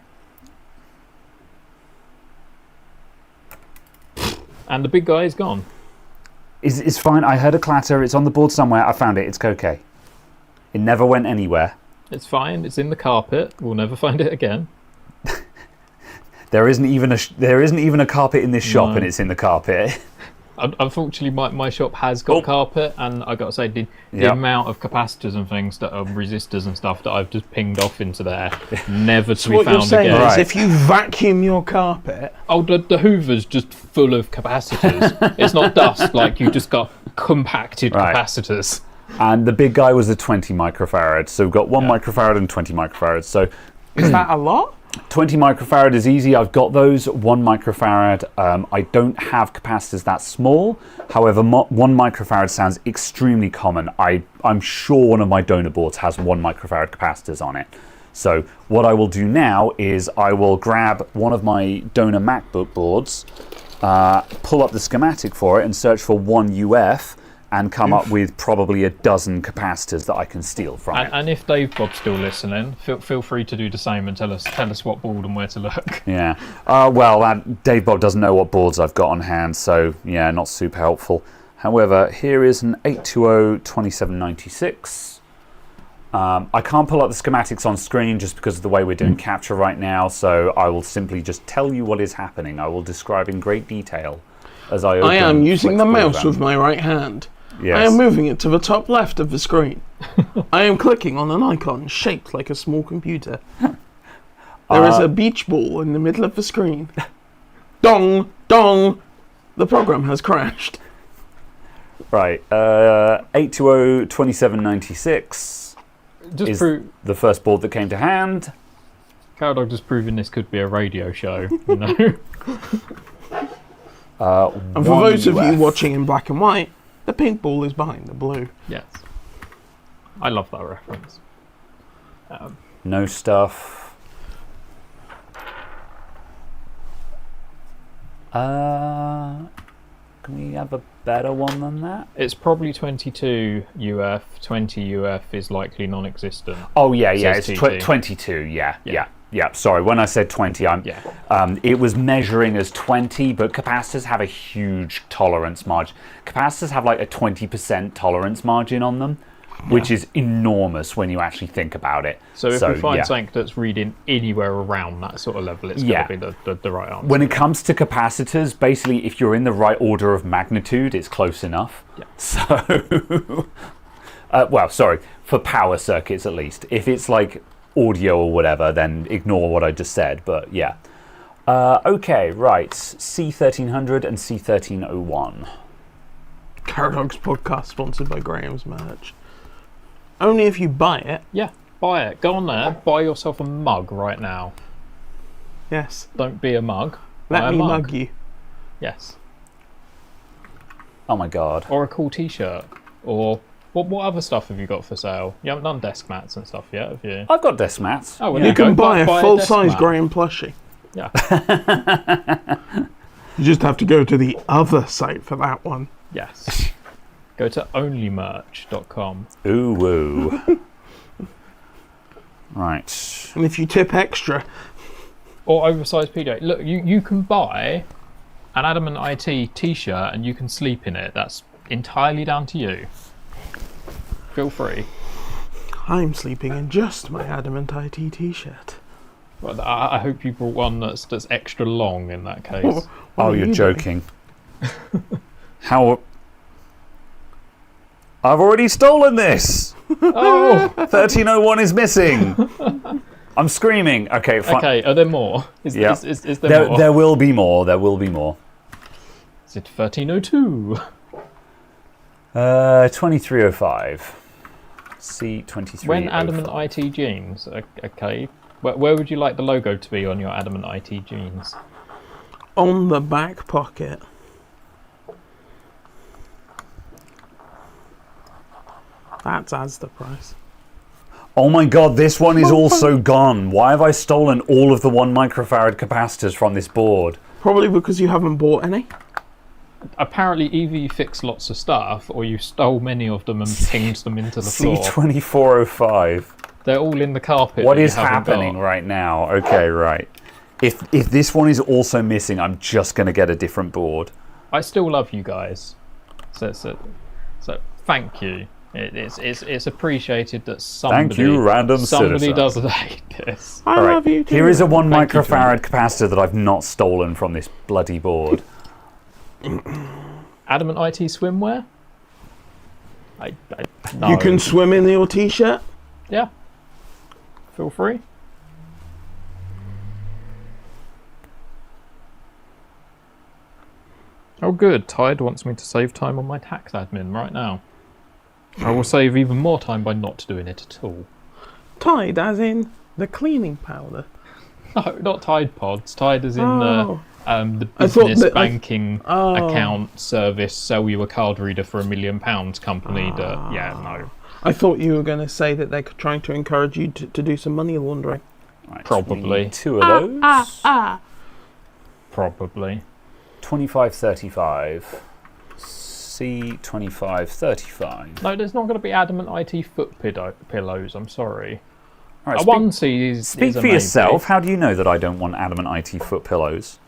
And the big guy is gone. It's fine. I heard a clatter. It's on the board somewhere. I found it. It's okay. It never went anywhere. It's fine. It's in the carpet. We'll never find it again. There isn't even a carpet in this shop, and it's in the carpet. Unfortunately, my shop has got carpet, and I got to say, the amount of capacitors and things that are resistors and stuff that I've just pinged off into there, never to be found again. What you're saying is, if you vacuum your carpet, the Hoover's just full of capacitors. It's not dust; like you just got compacted capacitors. And the big guy was a 20 microfarad, so we've got 1 microfarad and 20 microfarads. So is that a lot? 20 microfarad is easy. I've got those. 1 microfarad. I don't have capacitors that small. However, 1 microfarad sounds extremely common. I'm sure one of my donor boards has 1 microfarad capacitors on it. So what I will do now is I will grab one of my donor MacBook boards, pull up the schematic for it, and search for 1 UF. And come up with probably a dozen capacitors that I can steal from it. And if Dave Bob's still listening, feel free to do the same and tell us what board and where to look. Yeah. Dave Bob doesn't know what boards I've got on hand, so yeah, not super helpful. However, here is an 820-2796. I can't pull up the schematics on screen just because of the way we're doing capture right now, so I will simply just tell you what is happening. I will describe in great detail as I open. I am using the mouse with my right hand. Yes. I am moving it to the top left of the screen. I am clicking on an icon shaped like a small computer. There is a beach ball in the middle of the screen. Dong! Dong! The program has crashed. Right. 820-2796 is the first board that came to hand. Cowdog just proving this could be a radio show, you know? And for those of you watching in black and white, the pink ball is behind the blue. Yes. I love that reference. No stuff. Can we have a better one than that? It's probably 22 UF. 20 UF is likely non-existent. Oh, yeah. It's 22, yeah. Sorry, when I said 20, it was measuring as 20, but capacitors have a huge tolerance margin. Capacitors have like a 20% tolerance margin on them, which is enormous when you actually think about it. So if we find something that's reading anywhere around that sort of level, it's going to be the right answer. When it comes to capacitors, basically, if you're in the right order of magnitude, it's close enough. Yeah. So, for power circuits at least. If it's like audio or whatever, then ignore what I just said, but yeah. Okay, right. C1300 and C1301. Cowdog's podcast sponsored by Graham's merch. Only if you buy it. Yeah, buy it. Go on there, buy yourself a mug right now. Yes. Don't be a mug. Let me mug you. Yes. Oh my god. Or a cool t-shirt. Or what other stuff have you got for sale? You haven't done desk mats and stuff yet, have you? I've got desk mats. Oh, well, you can buy a full-size Graham plushie. Yeah. You just have to go to the other site for that one. Yes. Go to onlymerch.com. Ooh, woo. Right. And if you tip extra. Or oversized PJ. Look, you can buy an Adamant IT t-shirt and you can sleep in it. That's entirely down to you. Feel free. I'm sleeping in just my Adamant IT t-shirt. Well, I hope you brought one that's extra long in that case. Oh, you're joking. How? I've already stolen this. Oh, 1301 is missing. I'm screaming. Okay, fine. Okay, are there more? Is there more? There will be more. There will be more. Is it 1302? 2305. C2305. When Adamant IT jeans, okay. Where would you like the logo to be on your Adamant IT jeans? On the back pocket. That's Asda price. Oh my god, this one is also gone. Why have I stolen all of the 1 microfarad capacitors from this board? Probably because you haven't bought any. Apparently either you fixed lots of stuff or you stole many of them and pinged them into the floor. C2405. They're all in the carpet. What is happening right now? Okay, right. If this one is also missing, I'm just going to get a different board. I still love you guys. So thank you. It's appreciated that somebody. Thank you, random somebody citizen. does hate this. I love you too. Here is a 1 microfarad capacitor that I've not stolen from this bloody board. Adamant IT swimwear? No. You can swim in your t-shirt? Yeah. Feel free. Oh good, Tide wants me to save time on my tax admin right now. I will save even more time by not doing it at all. Tide as in the cleaning powder? No, not Tide Pods. Tide as in the business banking account service, sell you a card reader for £1 million company that, no. I thought you were going to say that they're trying to encourage you to do some money laundering. Right, probably. 2 of those. Probably. 25.35. C25.35. No, there's not going to be Adamant IT foot pillows, I'm sorry. Right, a onesie is Speak for yourself. How do you know that I don't want Adamant IT foot pillows?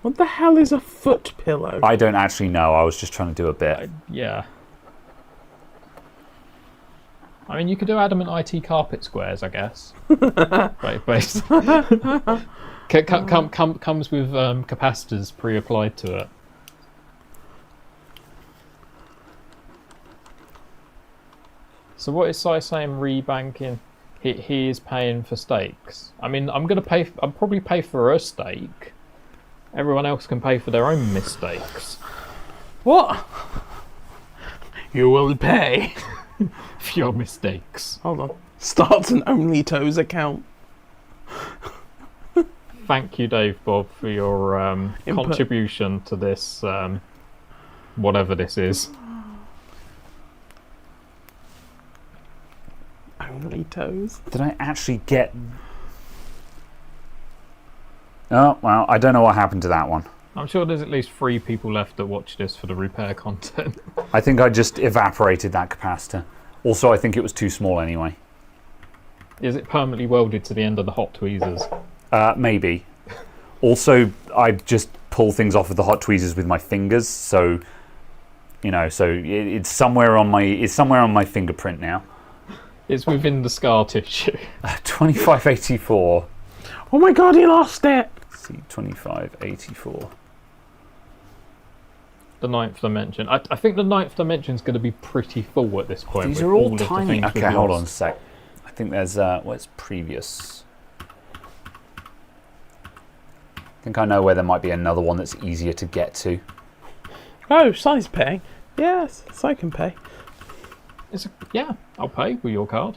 What the hell is a foot pillow? I don't actually know. I was just trying to do a bit. Yeah. I mean, you could do Adamant IT carpet squares, I guess. Based. Comes with capacitors pre-applied to it. So what is Si saying? Rebanking. He is paying for steaks. I mean, I'll probably pay for a steak. Everyone else can pay for their own mistakes. What? You will pay for your mistakes. Hold on. Starts an Only Toes account. Thank you, Dave Bob, for your contribution to this, whatever this is. Only Toes. Did I actually get... Oh, well, I don't know what happened to that one. I'm sure there's at least 3 people left that watch this for the repair content. I think I just evaporated that capacitor. Also, I think it was too small anyway. Is it permanently welded to the end of the hot tweezers? Maybe. Also, I just pull things off of the hot tweezers with my fingers, so it's somewhere on my fingerprint now. It's within the scar tissue. 2584. Oh my god, he lost it! C2584. The 9th dimension. I think the 9th dimension is going to be pretty full at this point. These are all tiny. Okay, hold on a sec. I think there's where's previous? I think I know where there might be another one that's easier to get to. Oh, Si's paying. Yes, Si can pay. Yeah, I'll pay with your card.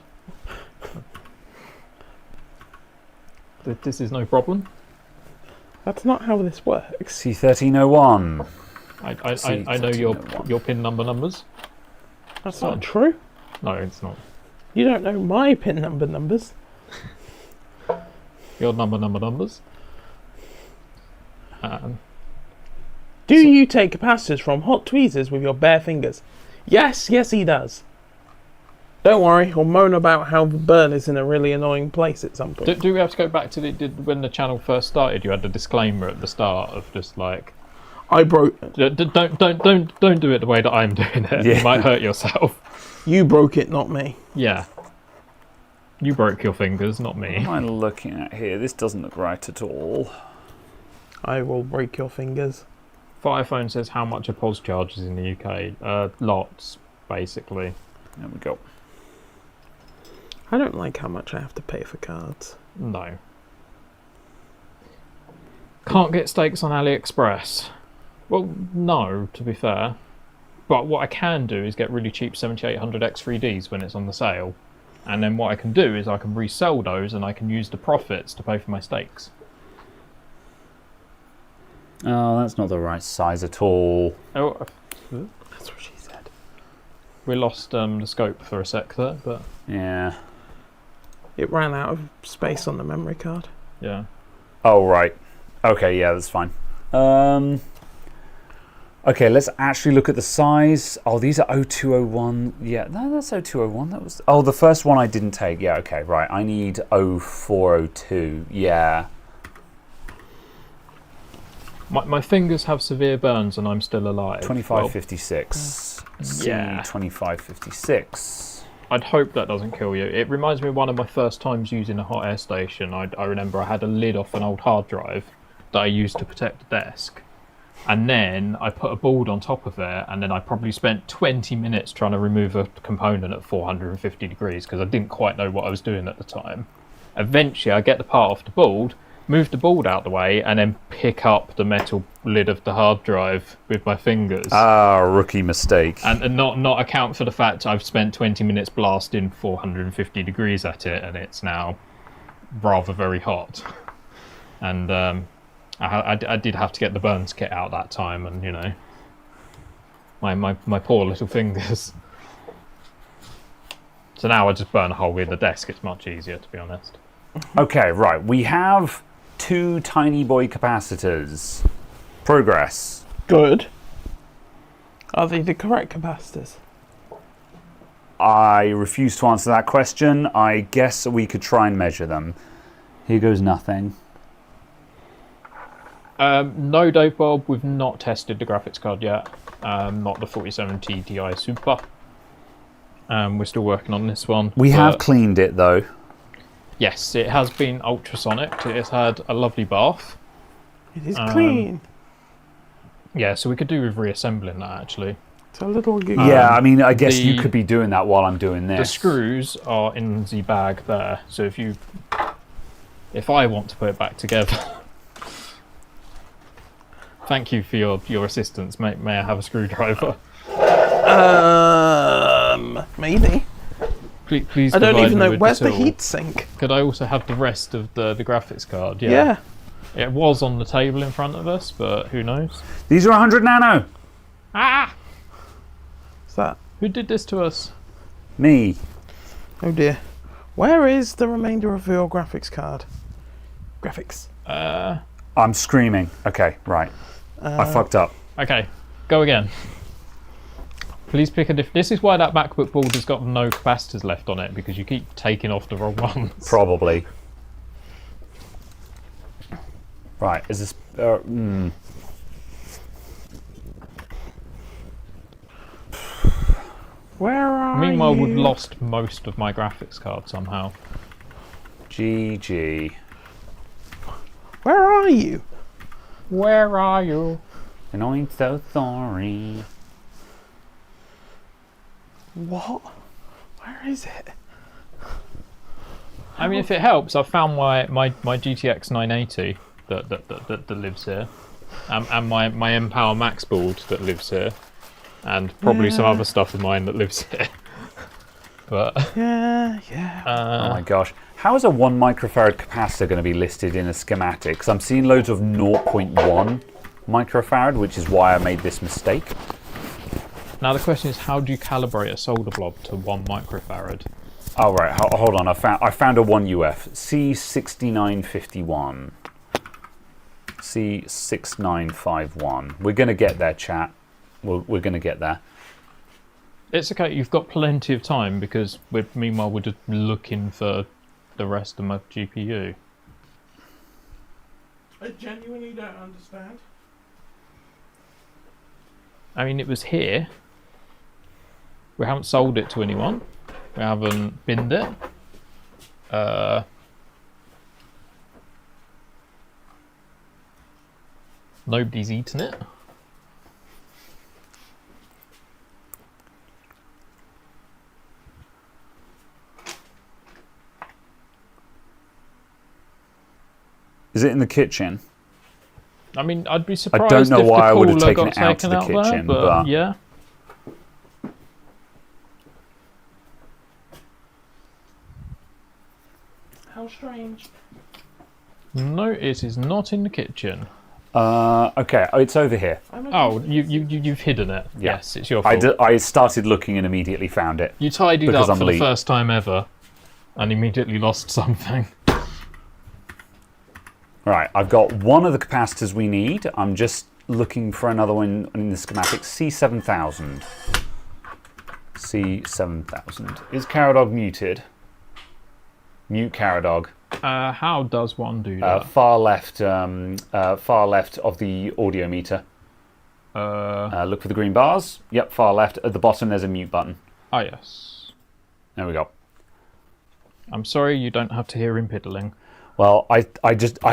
This is no problem. That's not how this works. C1301. I know your PIN numbers. That's not true. No, it's not. You don't know my PIN numbers. Your numbers. Do you take capacitors from hot tweezers with your bare fingers? Yes, he does. Don't worry, he'll moan about how the burn is in a really annoying place at some point. Do we have to go back to when the channel first started? You had a disclaimer at the start of just like, I broke. Don't do it the way that I'm doing it. Yeah. You might hurt yourself. You broke it, not me. Yeah. You broke your fingers, not me. What am I looking at here? This doesn't look right at all. I will break your fingers. Firephone says how much a POS charges in the UK. Lots, basically. There we go. I don't like how much I have to pay for cards. No. Can't get steaks on AliExpress. Well, no, to be fair. But what I can do is get really cheap 7800 X3Ds when it's on the sale. And then what I can do is I can resell those and I can use the profits to pay for my steaks. Oh, that's not the right size at all. Oh, that's what she said. We lost the scope for a sec there, but... Yeah. It ran out of space on the memory card. Yeah. Oh, right. Okay, yeah, that's fine. Okay, let's actually look at the size. Oh, these are 0201. Yeah, no, that's 0201. That was... Oh, the first one I didn't take. Yeah, okay, right. I need 0402. Yeah. My fingers have severe burns and I'm still alive. 2556. Yeah. 2556. I'd hope that doesn't kill you. It reminds me of one of my first times using a hot air station. I remember I had a lid off an old hard drive that I used to protect the desk. And then I put a board on top of it, and then I probably spent 20 minutes trying to remove a component at 450 degrees because I didn't quite know what I was doing at the time. Eventually, I get the part off the board, move the board out the way, and then pick up the metal lid of the hard drive with my fingers. Ah, rookie mistake. And not account for the fact I've spent 20 minutes blasting 450 degrees at it, and it's now rather very hot. And I did have to get the burns kit out that time, and my poor little fingers. So now I just burn a hole in the desk. It's much easier, to be honest. Okay, right. We have 2 tiny boy capacitors. Progress. Good. Are they the correct capacitors? I refuse to answer that question. I guess we could try and measure them. Here goes nothing. No, Dave Bob, we've not tested the graphics card yet. Not the 4070 Ti Super. We're still working on this one. We have cleaned it, though. Yes, it has been ultrasonic. It's had a lovely bath. It is clean. Yeah, so we could do with reassembling that, actually. It's a little... yeah, I mean, I guess you could be doing that while I'm doing this. The screws are in the bag there, so if I want to put it back together... Thank you for your assistance. May I have a screwdriver? Maybe. Please I don't even know. Where's the heatsink? Could I also have the rest of the graphics card? Yeah. It was on the table in front of us, but who knows? These are 100 nano. Ah! What's that? Who did this to us? Me. Oh dear. Where is the remainder of your graphics card? Graphics. I'm screaming. Okay, right. I fucked up. Okay, go again. Please pick a This is why that MacBook board has got no capacitors left on it, because you keep taking off the wrong ones. Probably. Right, is this... Where are Meanwhile, you? we've lost most of my graphics card somehow. GG. Where are you? Where are you? And I'm so sorry. What? Where is it? I mean, if it helps, I've found my GTX 980 that lives here, and my M-Power Max board that lives here, and probably some other stuff of mine that lives here. But yeah. Oh my gosh. How is a 1 microfarad capacitor going to be listed in a schematic? Because I'm seeing loads of 0.1 microfarad, which is why I made this mistake. Now the question is, how do you calibrate a solder blob to 1 microfarad? Oh right, hold on. I found a 1UF C6951. C6951. We're going to get there, chat. We're going to get there. It's okay. You've got plenty of time, because meanwhile we're just looking for the rest of my GPU. I genuinely don't understand. I mean, it was here. We haven't sold it to anyone. We haven't binned it. Nobody's eaten it. Is it in the kitchen? I mean, I'd be surprised. I don't know if why I would have the taken it out to the kitchen, but yeah. How strange. No, it is not in the kitchen. Okay, it's over here. Oh, you've hidden it. Yeah. Yes, it's your fault. I started looking and immediately found it. You tidied because up I'm for late. the first time ever, and immediately lost something. Right, I've got one of the capacitors we need. I'm just looking for another one in the schematic. C7000. C7000. Is Caradog muted? Mute Caradog. How does one do that? Far left of the audio meter. Look for the green bars. Yep, far left. At the bottom, there's a mute button. Ah, yes. There we go. I'm sorry, you don't have to hear him piddling. Well, I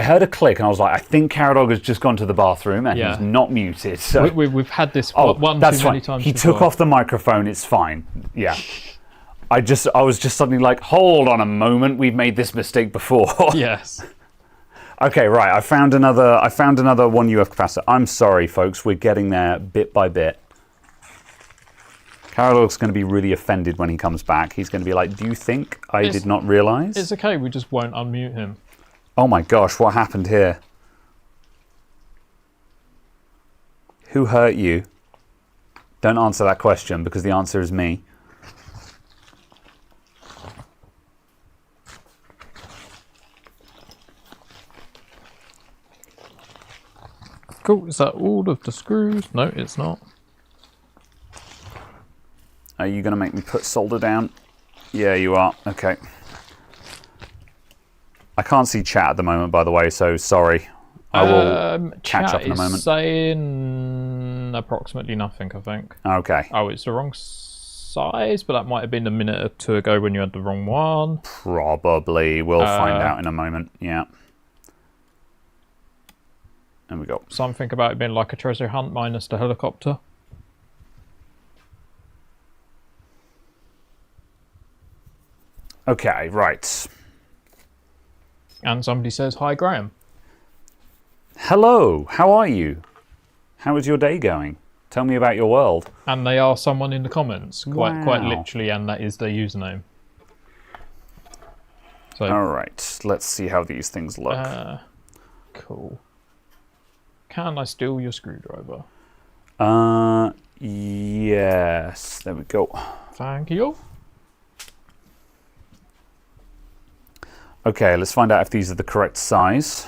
heard a click and I was like, I think Caradog has just gone to the bathroom and he's not muted. So we've had this too many times. He took off the microphone. It's fine. Yeah. I was just suddenly like, hold on a moment. We've made this mistake before. Yes. Okay, right. I found another 1 UF capacitor. I'm sorry, folks. We're getting there bit by bit. Caradog's going to be really offended when he comes back. He's going to be like, do you think I did not realise? It's okay. We just won't unmute him. Oh my gosh, what happened here? Who hurt you? Don't answer that question because the answer is me. Cool, is that all of the screws? No, it's not. Are you going to make me put solder down? Yeah, you are. Okay. I can't see chat at the moment, by the way, so sorry. I will catch up in a moment. Chat is saying approximately nothing, I think. Okay. Oh, it's the wrong size, but that might have been a minute or two ago when you had the wrong one. Probably. We'll find out in a moment. Yeah. There we go. Something about it being like a treasure hunt minus the helicopter. Okay, right. And somebody says, hi, Graham. Hello, how are you? How is your day going? Tell me about your world. And they are someone in the comments, quite literally, and that is their username. So, all right, let's see how these things look. Cool. Can I steal your screwdriver? Yes. There we go. Thank you. Okay, let's find out if these are the correct size.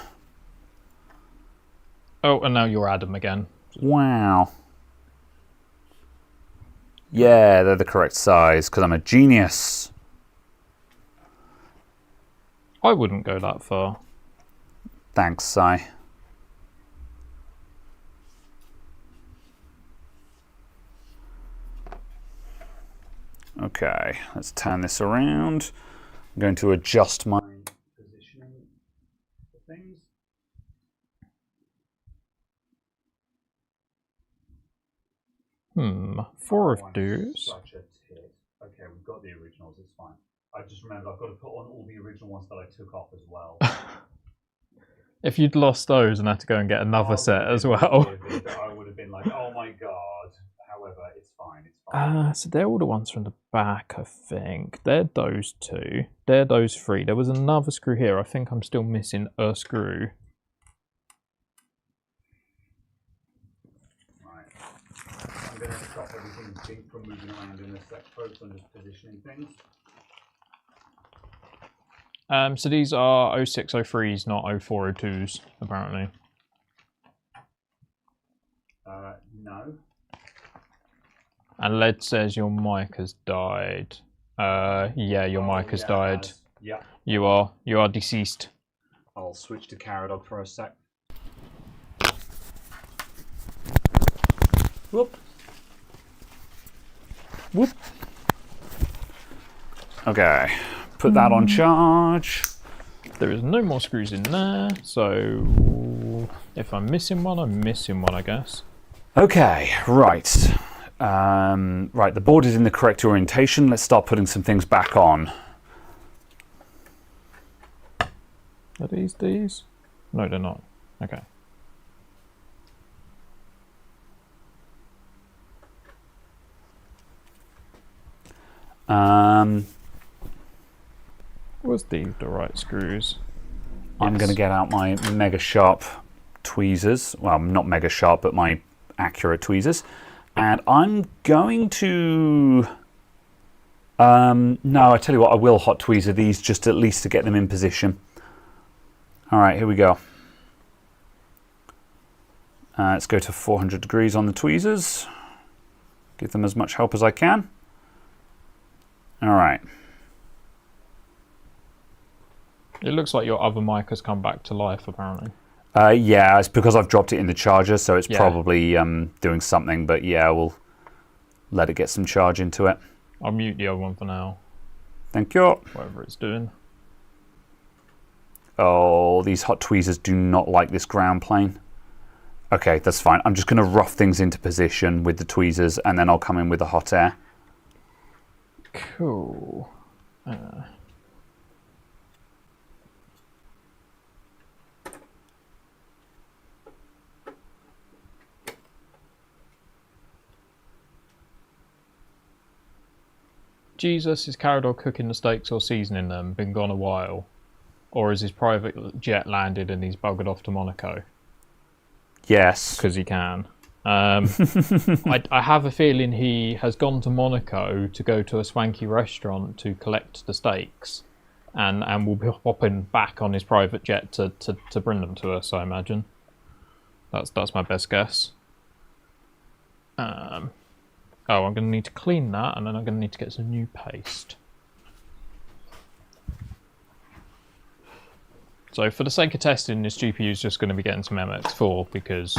Oh, and now you're Adam again. Wow. Yeah, they're the correct size because I'm a genius. I wouldn't go that far. Thanks, Si. Okay, let's turn this around. I'm going to adjust my positioning for things. Four of those. Such a tit. Okay, we've got the originals, it's fine. I just remembered I've got to put on all the original ones that I took off as well. If you'd lost those and had to go and get another set as well. I would have been like, oh my god. However, it's fine, it's fine. So they're all the ones from the back, I think. They're those two. They're those three. There was another screw here. I think I'm still missing a screw. Right. I'm going to stop everything big from moving around in a sec, folks. I'm just positioning things. So these are 0603s, not 0402s, apparently. No. And Led says your mic has died. Yeah, your mic has died. Yeah. You are deceased. I'll switch to Caradog for a sec. Whoop. Whoop. Okay. Put that on charge. There is no more screws in there, so if I'm missing one, I'm missing one, I guess. Okay, right. Right, the board is in the correct orientation. Let's start putting some things back on. Are these? No, they're not. Okay. Was these the right screws? I'm going to get out my mega sharp tweezers. Well, not mega sharp, but my accurate tweezers. And I'm going to... no, I tell you what, I will hot tweezer these just at least to get them in position. All right, here we go. Let's go to 400 degrees on the tweezers. Give them as much help as I can. All right. It looks like your other mic has come back to life, apparently. Yeah, it's because I've dropped it in the charger, so it's probably doing something. But yeah, we'll let it get some charge into it. I'll mute the other one for now. Thank you. Whatever it's doing. Oh, these hot tweezers do not like this ground plane. Okay, that's fine. I'm just going to rough things into position with the tweezers, and then I'll come in with the hot air. Cool. Jesus, is Caradog cooking the steaks or seasoning them? Been gone a while. Or is his private jet landed and he's buggered off to Monaco? Yes. Because he can. I have a feeling he has gone to Monaco to go to a swanky restaurant to collect the steaks, and will be hopping back on his private jet to bring them to us, I imagine. That's my best guess. I'm going to need to clean that, and then I'm going to need to get some new paste. So for the sake of testing, this GPU is just going to be getting some MX4 because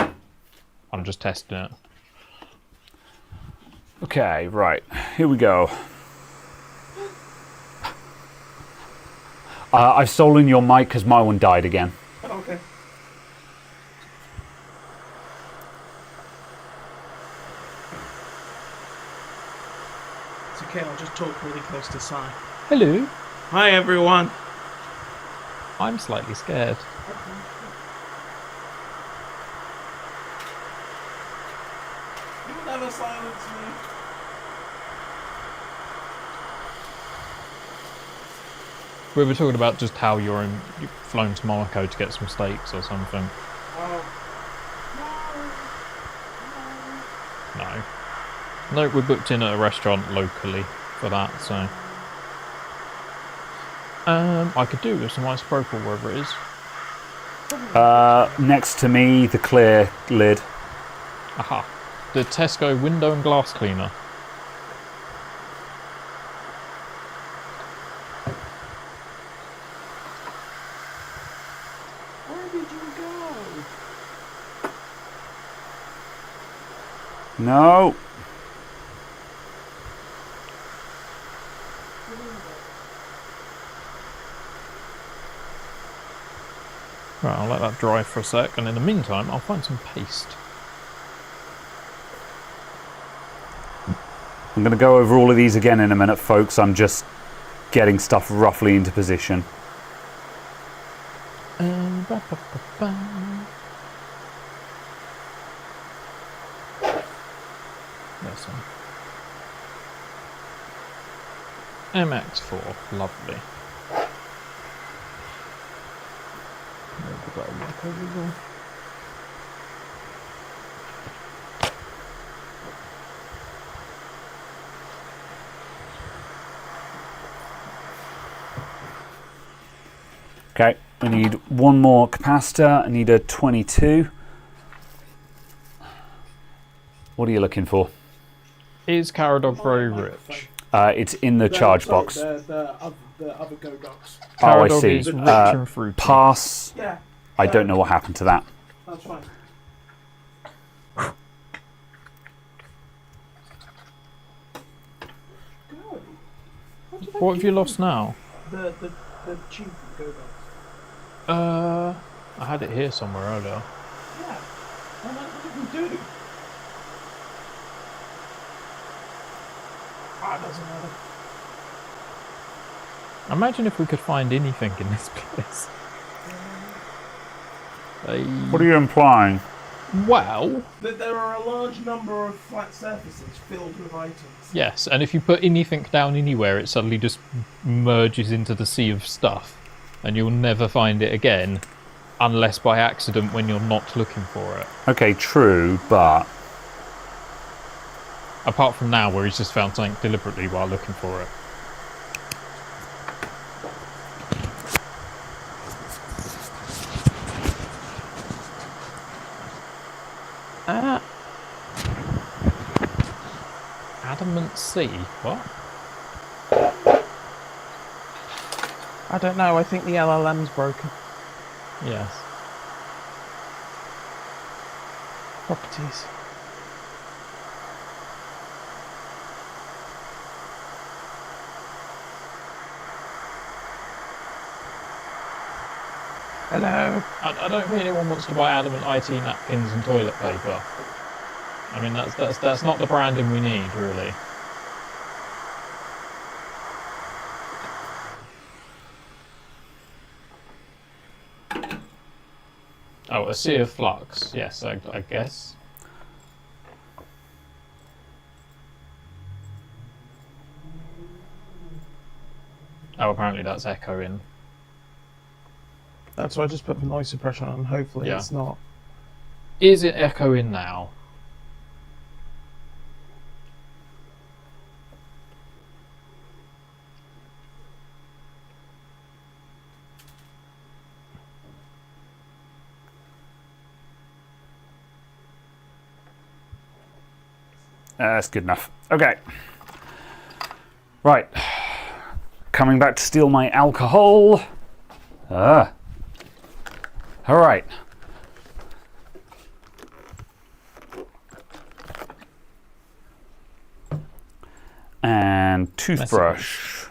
I'm just testing it. Okay, right. Here we go. I've stolen your mic because my one died again. Okay. It's okay, I'll just talk really close to Si. Hello. Hi, everyone. I'm slightly scared. You'll never silence me. We were talking about just how you've flown to Monaco to get some steaks or something. No, we're booked in at a restaurant locally for that, so... I could do with some isopropyl wherever it is. Next to me, the clear lid. Aha. The Tesco window and glass cleaner. Where did you go? No. Right, I'll let that dry for a sec, and in the meantime, I'll find some paste. I'm going to go over all of these again in a minute, folks. I'm just getting stuff roughly into position. Yes, MX4, lovely. Okay, we need one more capacitor. I need a 22. What are you looking for? Is Caradog very rich? It's in the charge box. The other Go Docs. Oh, I see. Is rich and fruity. Pass. Yeah. I don't know what happened to that. That's fine. What have you lost now? The tube Go Docs. I had it here somewhere earlier. Yeah. What did we do? Doesn't matter. Imagine if we could find anything in this place. What are you implying? Well... That there are a large number of flat surfaces filled with items. Yes, and if you put anything down anywhere, it suddenly just merges into the sea of stuff. And you'll never find it again, unless by accident when you're not looking for it. Okay, true, but... Apart from now, where he's just found something deliberately while looking for it. Adamant C? What? I don't know, I think the LLM's broken. Yes. Properties. Hello. I don't think anyone wants to buy Adamant IT napkins and toilet paper. I mean, that's not the branding we need, really. Oh, a sea of flux. Yes, I guess. Oh, apparently that's echoing. That's why I just put the noise suppression on. Hopefully it's not. Is it echoing now? That's good enough. Okay. Right. Coming back to steal my alcohol. All right. And toothbrush.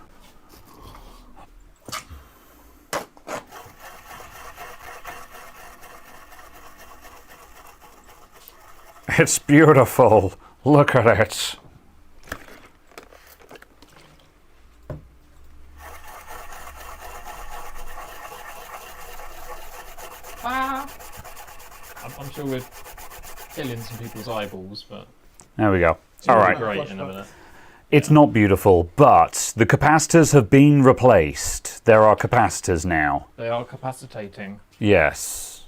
It's beautiful. Look at it. I'm sure we're killing some people's eyeballs, but... There we go. All right. Great in a minute. It's not beautiful, but the capacitors have been replaced. There are capacitors now. They are capacitating. Yes.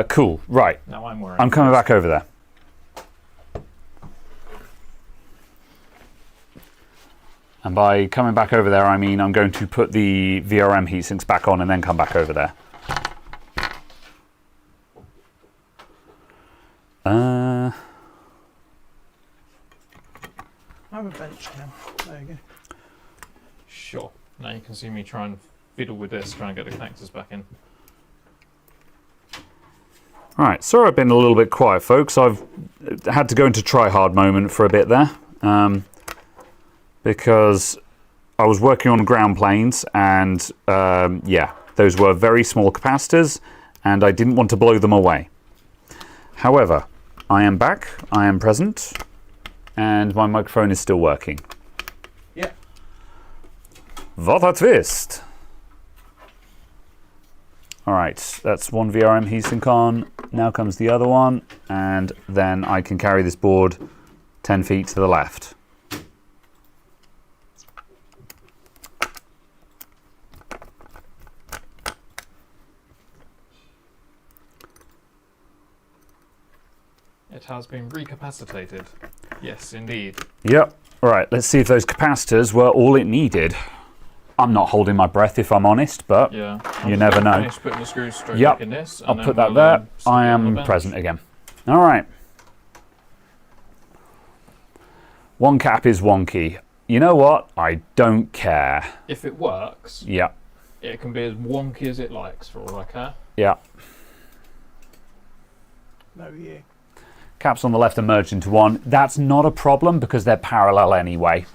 Cool. Right. Now I'm worried. I'm coming back over there. And by coming back over there, I mean I'm going to put the VRM heatsinks back on and then come back over there. I have a bench cam. There you go. Sure. Now you can see me try and fiddle with this, try and get the connectors back in. Right, sorry I've been a little bit quiet, folks. I've had to go into try-hard moment for a bit there. Because I was working on ground planes and, yeah, those were very small capacitors and I didn't want to blow them away. However, I am back, I am present, and my microphone is still working. Yeah. What a twist! Alright, that's one VRM heatsink on. Now comes the other one, and then I can carry this board 10 feet to the left. It has been recapacitated. Yes, indeed. Yep. Right, let's see if those capacitors were all it needed. I'm not holding my breath if I'm honest, but yeah, you never know. Finish putting the screws straight back in this, I'll put that there. I am present again. All right. One cap is wonky. You know what? I don't care. If it works, yeah, it can be as wonky as it likes for all I care. Yeah. No, you. Caps on the left are merged into one. That's not a problem because they're parallel anyway.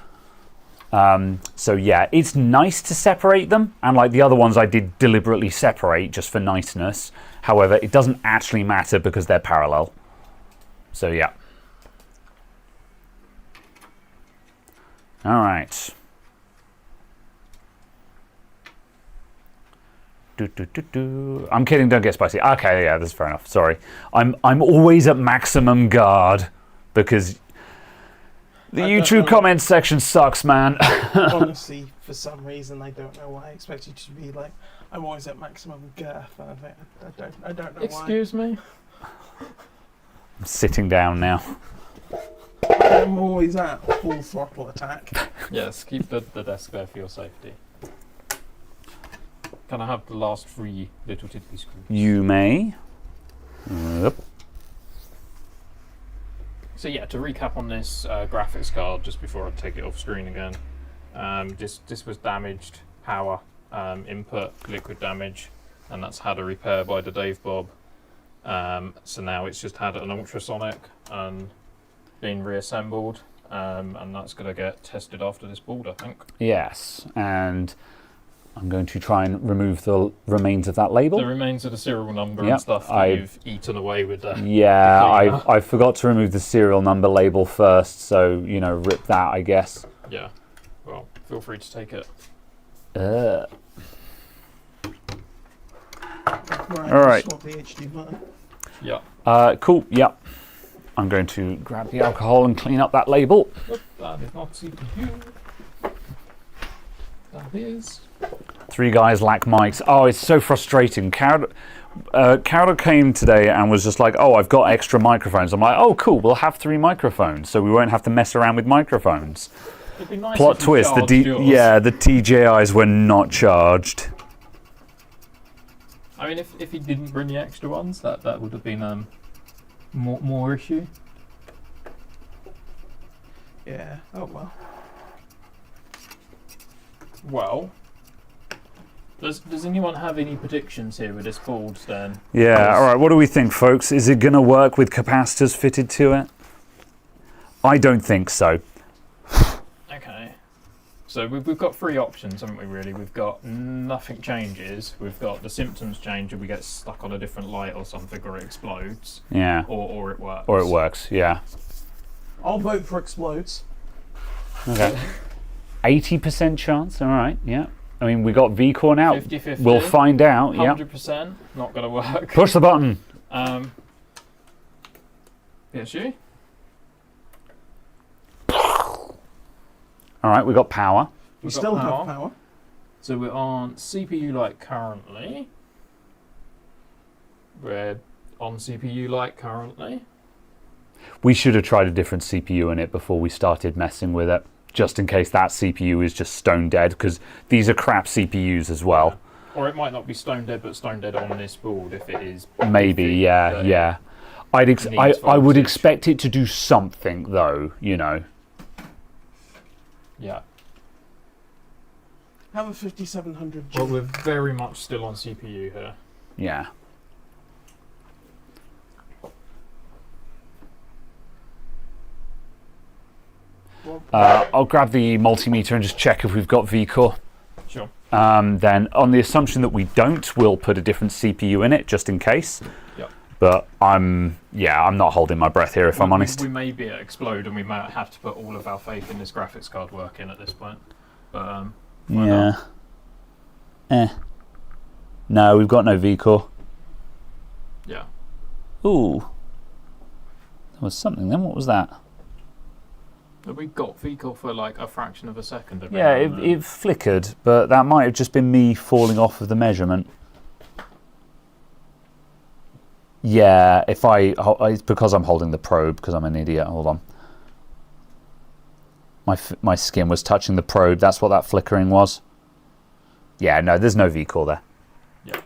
So yeah, it's nice to separate them, and like the other ones I did deliberately separate just for niceness. However, it doesn't actually matter because they're parallel. So yeah. All right. I'm kidding, don't get spicy. Okay, yeah, that's fair enough. Sorry. I'm always at maximum guard because the YouTube comments section sucks, man. Honestly, for some reason, I don't know why I expect you to be like, I'm always at maximum girth. I don't know Excuse me? I'm sitting down now. I'm always at full throttle attack. Yes, keep the desk there for your safety. Can I have the last 3 little tiddly screws? You may. Yep. So yeah, to recap on this graphics card, just before I take it off screen again, this was damaged power input, liquid damage, and that's had a repair by the Dave Bob. So now it's just had an ultrasonic and been reassembled, and that's going to get tested after this build, I think. Yes, and I'm going to try and remove the remains of that label. The remains of the serial number and stuff that you've eaten away with the... Yeah, I forgot to remove the serial number label first, so, rip that, I guess. Yeah. Well, feel free to take it. Right, all right. Swap the HDMI. Yeah. Cool, yeah. I'm going to grab the alcohol and clean up that label. That is not CPU. That is... 3 guys lack mics. Oh, it's so frustrating. Carol came today and was just like, oh, I've got extra microphones. I'm like, oh, cool, we'll have 3 microphones, so we won't have to mess around with microphones. It'd be nice Plot if you twist, the TJIs were not charged. I mean, if he didn't bring the extra ones, that would have been more issue. Yeah, oh well. Well, does anyone have any predictions here with this board then? Yeah, alright, what do we think, folks? Is it going to work with capacitors fitted to it? I don't think so. Okay. So we've got 3 options, haven't we, really? We've got nothing changes, we've got the symptoms change and we get stuck on a different light or something, or it explodes. Yeah. Or it works. Or it works, yeah. I'll vote for explodes. Okay. 80% chance, alright, yeah. I mean, we got VCore now. 50-50. We'll find out, yeah. 100%, not going to work. Push the button. PSG? Alright, we got power. We still have power. So we're on CPU Lite currently. We're on CPU Lite currently. We should have tried a different CPU in it before we started messing with it, just in case that CPU is just stone dead, because these are crap CPUs as well. Yeah. Or it might not be stone dead, but stone dead on this board if it is. Maybe, yeah. I would expect it to do something, though, Yeah. Have a 5700G. Well, we're very much still on CPU here. Yeah. I'll grab the multimeter and just check if we've got VCore. Sure. Then, on the assumption that we don't, we'll put a different CPU in it just in case. Yep. But I'm not holding my breath here, if I'm honest. We may be at explode, and we might have to put all of our faith in this graphics card working at this point. But yeah. No, we've got no VCore. Yeah. Ooh. There was something then. What was that? We got VCore for like a fraction of a second. Yeah, it flickered, but that might have just been me falling off of the measurement. Yeah, it's because I'm holding the probe, because I'm an idiot. Hold on. My skin was touching the probe. That's what that flickering was. Yeah, no, there's no VCore there. Yeah.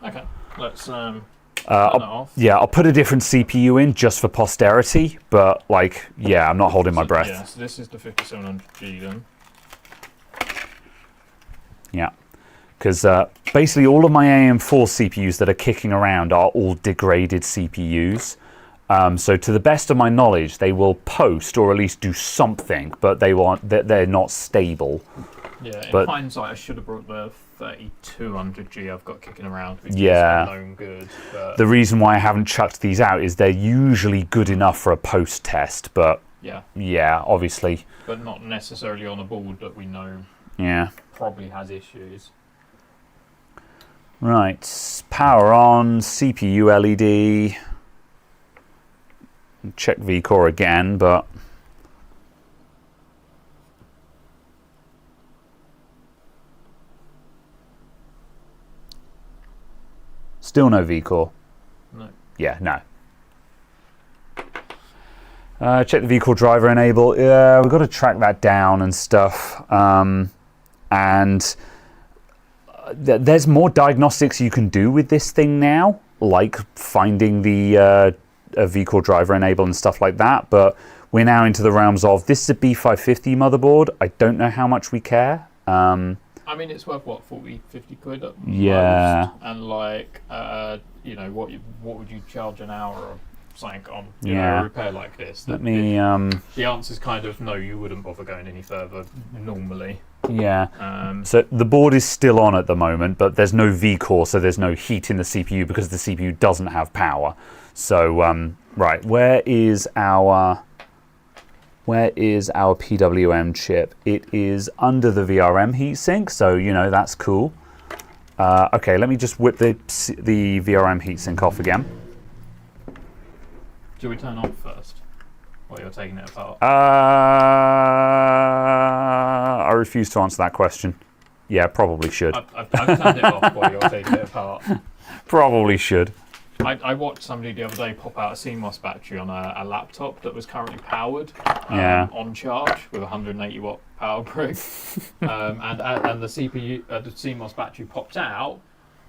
Okay. Let's turn that off. Yeah, I'll put a different CPU in just for posterity, but I'm not holding my breath. Yeah, so this is the 5700G then. Yeah. Because basically all of my AM4 CPUs that are kicking around are all degraded CPUs. So to the best of my knowledge, they will post or at least do something, but they're not stable. Yeah, in hindsight, I should have brought the 3200G I've got kicking around, which is known good. But the reason why I haven't chucked these out is they're usually good enough for a post test, but yeah, obviously. But not necessarily on a board that we know probably has issues. Right, power on, CPU LED. Check VCore again, but still no VCore. No. Yeah, no. Check the VCore driver enable. Yeah, we've got to track that down and stuff. And there's more diagnostics you can do with this thing now, like finding the VCore driver enable and stuff like that. But we're now into the realms of, this is a B550 motherboard. I don't know how much we care. I mean, it's worth what, 40, 50 quid at most? And what would you charge an hour or something on a repair like this. Let me. The answer's kind of no. You wouldn't bother going any further normally. Yeah. So the board is still on at the moment, but there's no V-core, so there's no heat in the CPU because the CPU doesn't have power. So right, where is our PWM chip? It is under the VRM heatsink, so that's cool. Okay, let me just whip the VRM heatsink off again. Should we turn off first while you're taking it apart? I refuse to answer that question. Yeah, probably should. I've turned it off while you're taking it apart. Probably should. I watched somebody the other day pop out a CMOS battery on a laptop that was currently powered on charge with a 180 watt power brick, and the CPU, the CMOS battery popped out,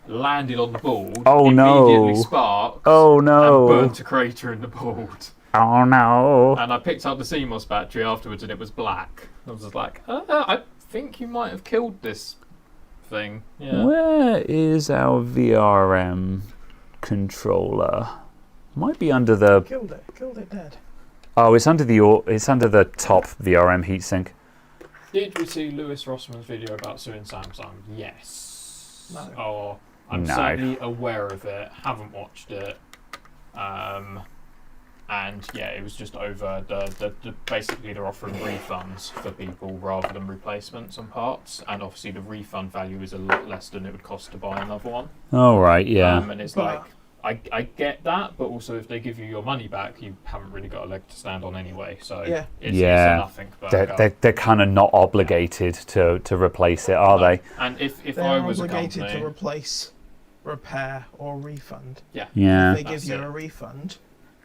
landed on the board, immediately sparked, and burnt a crater in the board. Oh no! And I picked up the CMOS battery afterwards, and it was black. I was just like, I think you might have killed this thing. Yeah. Where is our VRM controller? Might be under the. Killed it dead. Oh, it's under the top VRM heatsink. Did we see Lewis Rossman's video about suing Samsung? Yes. No. Oh, I'm certainly aware of it. Haven't watched it. And yeah, it was just over the basically they're offering refunds for people rather than replacements on parts, and obviously the refund value is a lot less than it would cost to buy another one. Oh right, yeah. And it's I get that, but also if they give you your money back, you haven't really got a leg to stand on anyway. So it's a nothing. They're kind of not obligated to replace it, are they? And if I was obligated a company, to replace, repair, or refund. Yeah. If they give you a refund,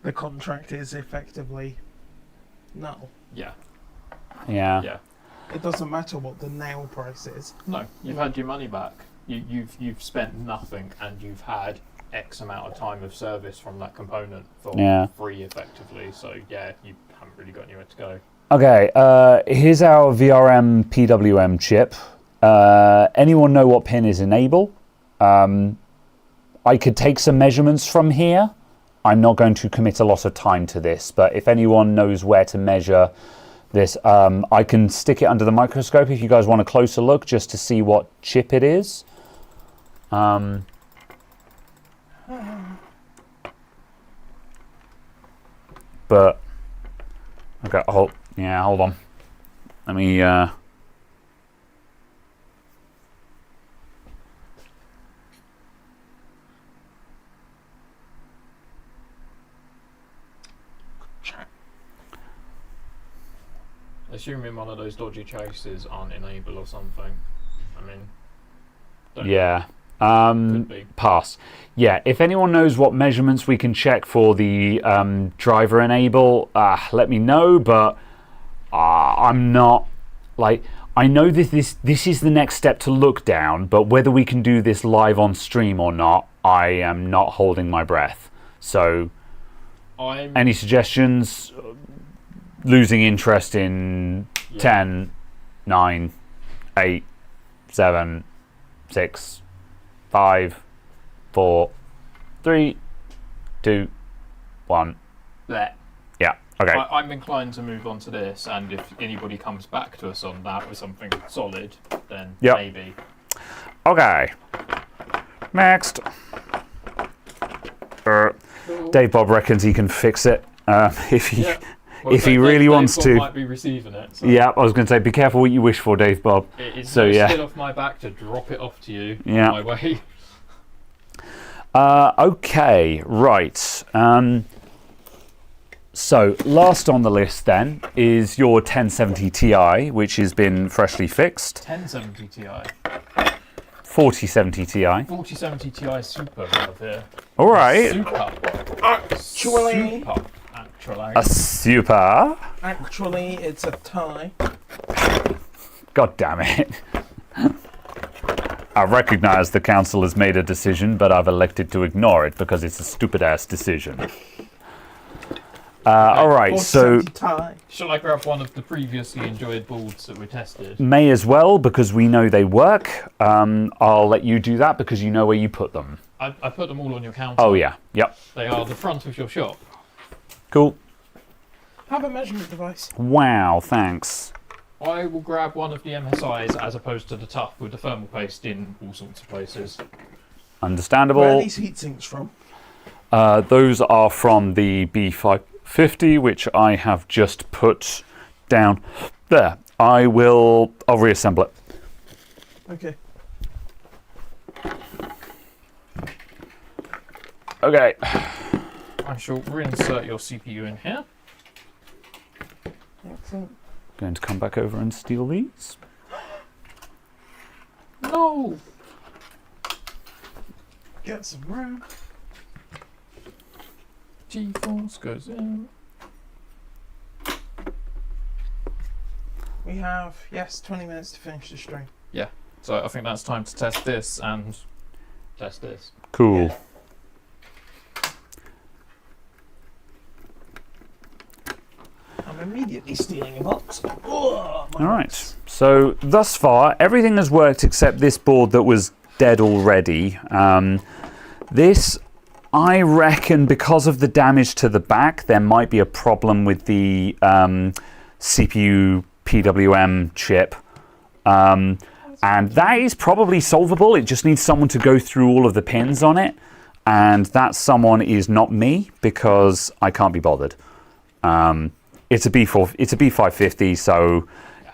the contract is effectively null. Yeah. It doesn't matter what the nail price is. No, you've had your money back. You've spent nothing, and you've had X amount of time of service from that component for free, effectively. So yeah, you haven't really got anywhere to go. Okay, here's our VRM PWM chip. Anyone know what pin is enable? I could take some measurements from here. I'm not going to commit a lot of time to this, but if anyone knows where to measure this, I can stick it under the microscope if you guys want a closer look, just to see what chip it is. But okay, hold on. Let me. Assuming one of those dodgy chases aren't enable or something. I mean. Could be. Pass. Yeah, if anyone knows what measurements we can check for the driver enable, let me know, but I'm not, I know this is the next step to look down, but whether we can do this live on stream or not, I am not holding my breath. So, any suggestions? Losing interest in 10, 9, 8, 7, 6, 5, 4, 3, 2, 1. There. Yeah, okay. I'm inclined to move on to this, and if anybody comes back to us on that with something solid, then maybe. Okay. Next. Dave Bob reckons he can fix it if he... Well, if he really wants to. Might be receiving it. So. Yeah, I was going to say, be careful what you wish for, Dave Bob. It's still off my back to drop it off to you on my way. Okay, right. So, last on the list then is your 1070 Ti, which has been freshly fixed. 1070 Ti. 4070 Ti. 4070 Ti Super right here. All right. Super. A super. Actually, it's a tie. God damn it. I recognise the council has made a decision, but I've elected to ignore it because it's a stupid-ass decision. All right, so... Shall I grab one of the previously enjoyed boards that we tested? May as well, because we know they work. I'll let you do that because you know where you put them. I put them all on your counter. Oh, yeah. Yep. They are the front of your shop. Cool. Have a measurement device. Wow, thanks. I will grab one of the MSIs as opposed to the tough with the thermal paste in all sorts of places. Understandable. Where are these heat sinks from? Those are from the B550, which I have just put down there. I'll reassemble it. Okay. Okay. I shall reinsert your CPU in here. Excellent. Going to come back over and steal these. No! Get some RAM. G-force goes in. We have, 20 minutes to finish the stream. Yeah, so I think that's time to test this and test this. Cool. Yeah. I'm immediately stealing a box. Oh, All right. So thus far, everything has worked except this board that was dead already. This, I reckon, because of the damage to the back, there might be a problem with the CPU PWM chip. And that is probably solvable. It just needs someone to go through all of the pins on it. And that someone is not me, because I can't be bothered. It's a B550, so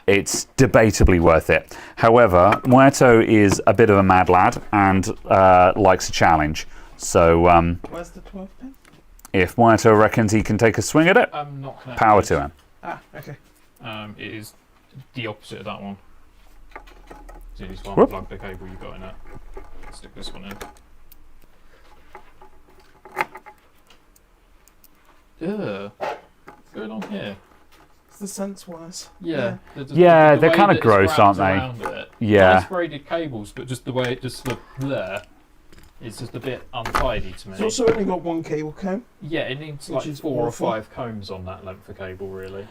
it's debatably worth it. However, Muerto is a bit of a mad lad and likes a challenge. So where's the 12 pin? If Muerto reckons he can take a swing at it, I'm not connected. power to him. Ah, okay. It is the opposite of that one. So this one, Whoop. plug the cable you got in it. Stick this one in. Ugh. What's going on here? It's the sense wires. Yeah. Yeah, the they're way kind of that it's gross, aren't wrapped they? around it. Yeah. Nice braided cables, but just the way it just looked there is just a bit untidy to me. It's also only got one cable comb. Yeah, it needs Which like is 4 or awful. 5 combs on that length of cable, really.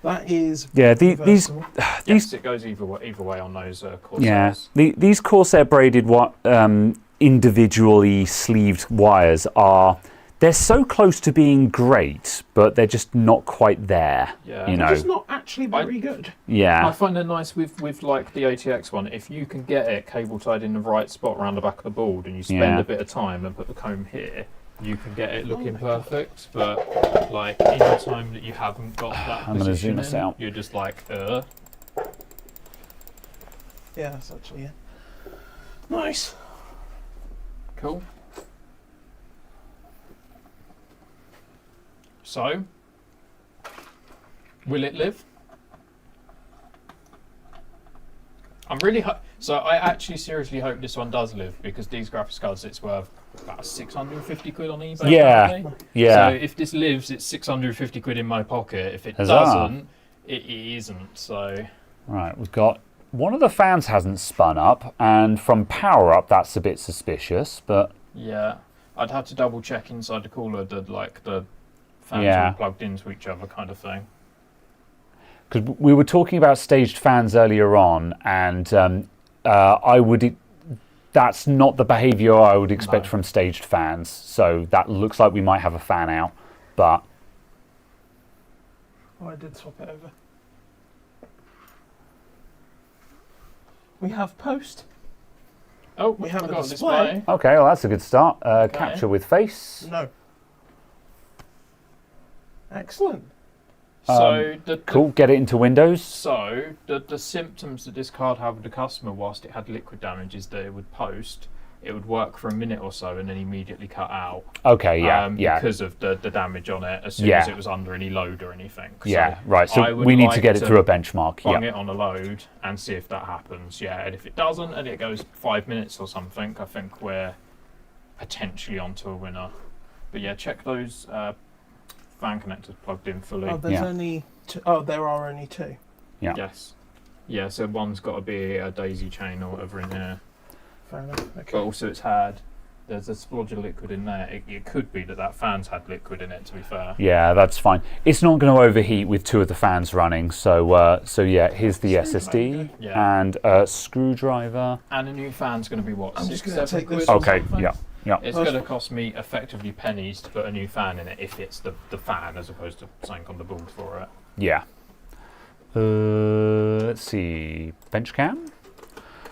That is Yeah, these reversible. Yes, it goes either way on those Corsairs. yeah, these Corsair braided individually sleeved wires they're so close to being great, but they're just not quite there. Yeah. You know. It's not actually very good. Yeah. I find it nice with like the ATX one, if you can get it cable tied in the right spot around the back of the board and you spend Yeah. a bit of time and put the comb here, you can get it looking perfect. But like in the time that you haven't got that I'm gonna zoom position this in, out. you're just like, Yeah, that's actually it. Nice. cool. So, will it live? I'm really so I actually seriously hope this one does live, because these graphics cards, it's worth about 650 quid on eBay. Yeah. apparently. Yeah. So if this lives, it's 650 quid in my pocket. If it Huzzah. doesn't, it isn't. So Right, we've got one of the fans hasn't spun up, and from power up, that's a bit suspicious. But yeah, I'd have to double check inside the cooler that like the fans Yeah. all plugged into each other, kind of thing. because we were talking about staged fans earlier on, and that's not the behaviour I would expect No. from staged fans. So that looks like we might have a fan out, but Oh, I did swap it over. We have post. Oh, We have I a got display. okay, well that's a good start. Capture with face. No. Excellent. So Cool. Get it into Windows. So the symptoms that this card had with the customer whilst it had liquid damage is that it would post, it would work for a minute or so and then immediately cut out. Okay. Yeah. Yeah. Because of the damage on it as soon Yeah. as it was under any load or anything. Yeah. So Right. I So would we need like to get it through a benchmark. bung Yeah. it on a load and see if that happens. Yeah, and if it doesn't and it goes 5 minutes or something, I think we're potentially onto a winner. But yeah, check those fan connectors plugged in fully. Oh, there's Yeah. only two. Oh, there are only two. Yeah. Yes. Yeah, so one's got to be a daisy chain or whatever in there. Fair enough. Okay. But also there's a splodge of liquid in there. It could be that fan's had liquid in it, to be fair. Yeah, that's fine. It's not going to overheat with 2 of the fans running. So yeah, here's the SSD Yeah. and a screwdriver. And a new fan's going to be what, I'm 6, just gonna 7 take quid this or Okay. something? Yeah. Yeah. It's going to cost me effectively pennies to put a new fan in it if it's the fan as opposed to something on the board for it. Yeah. Let's see. Bench cam?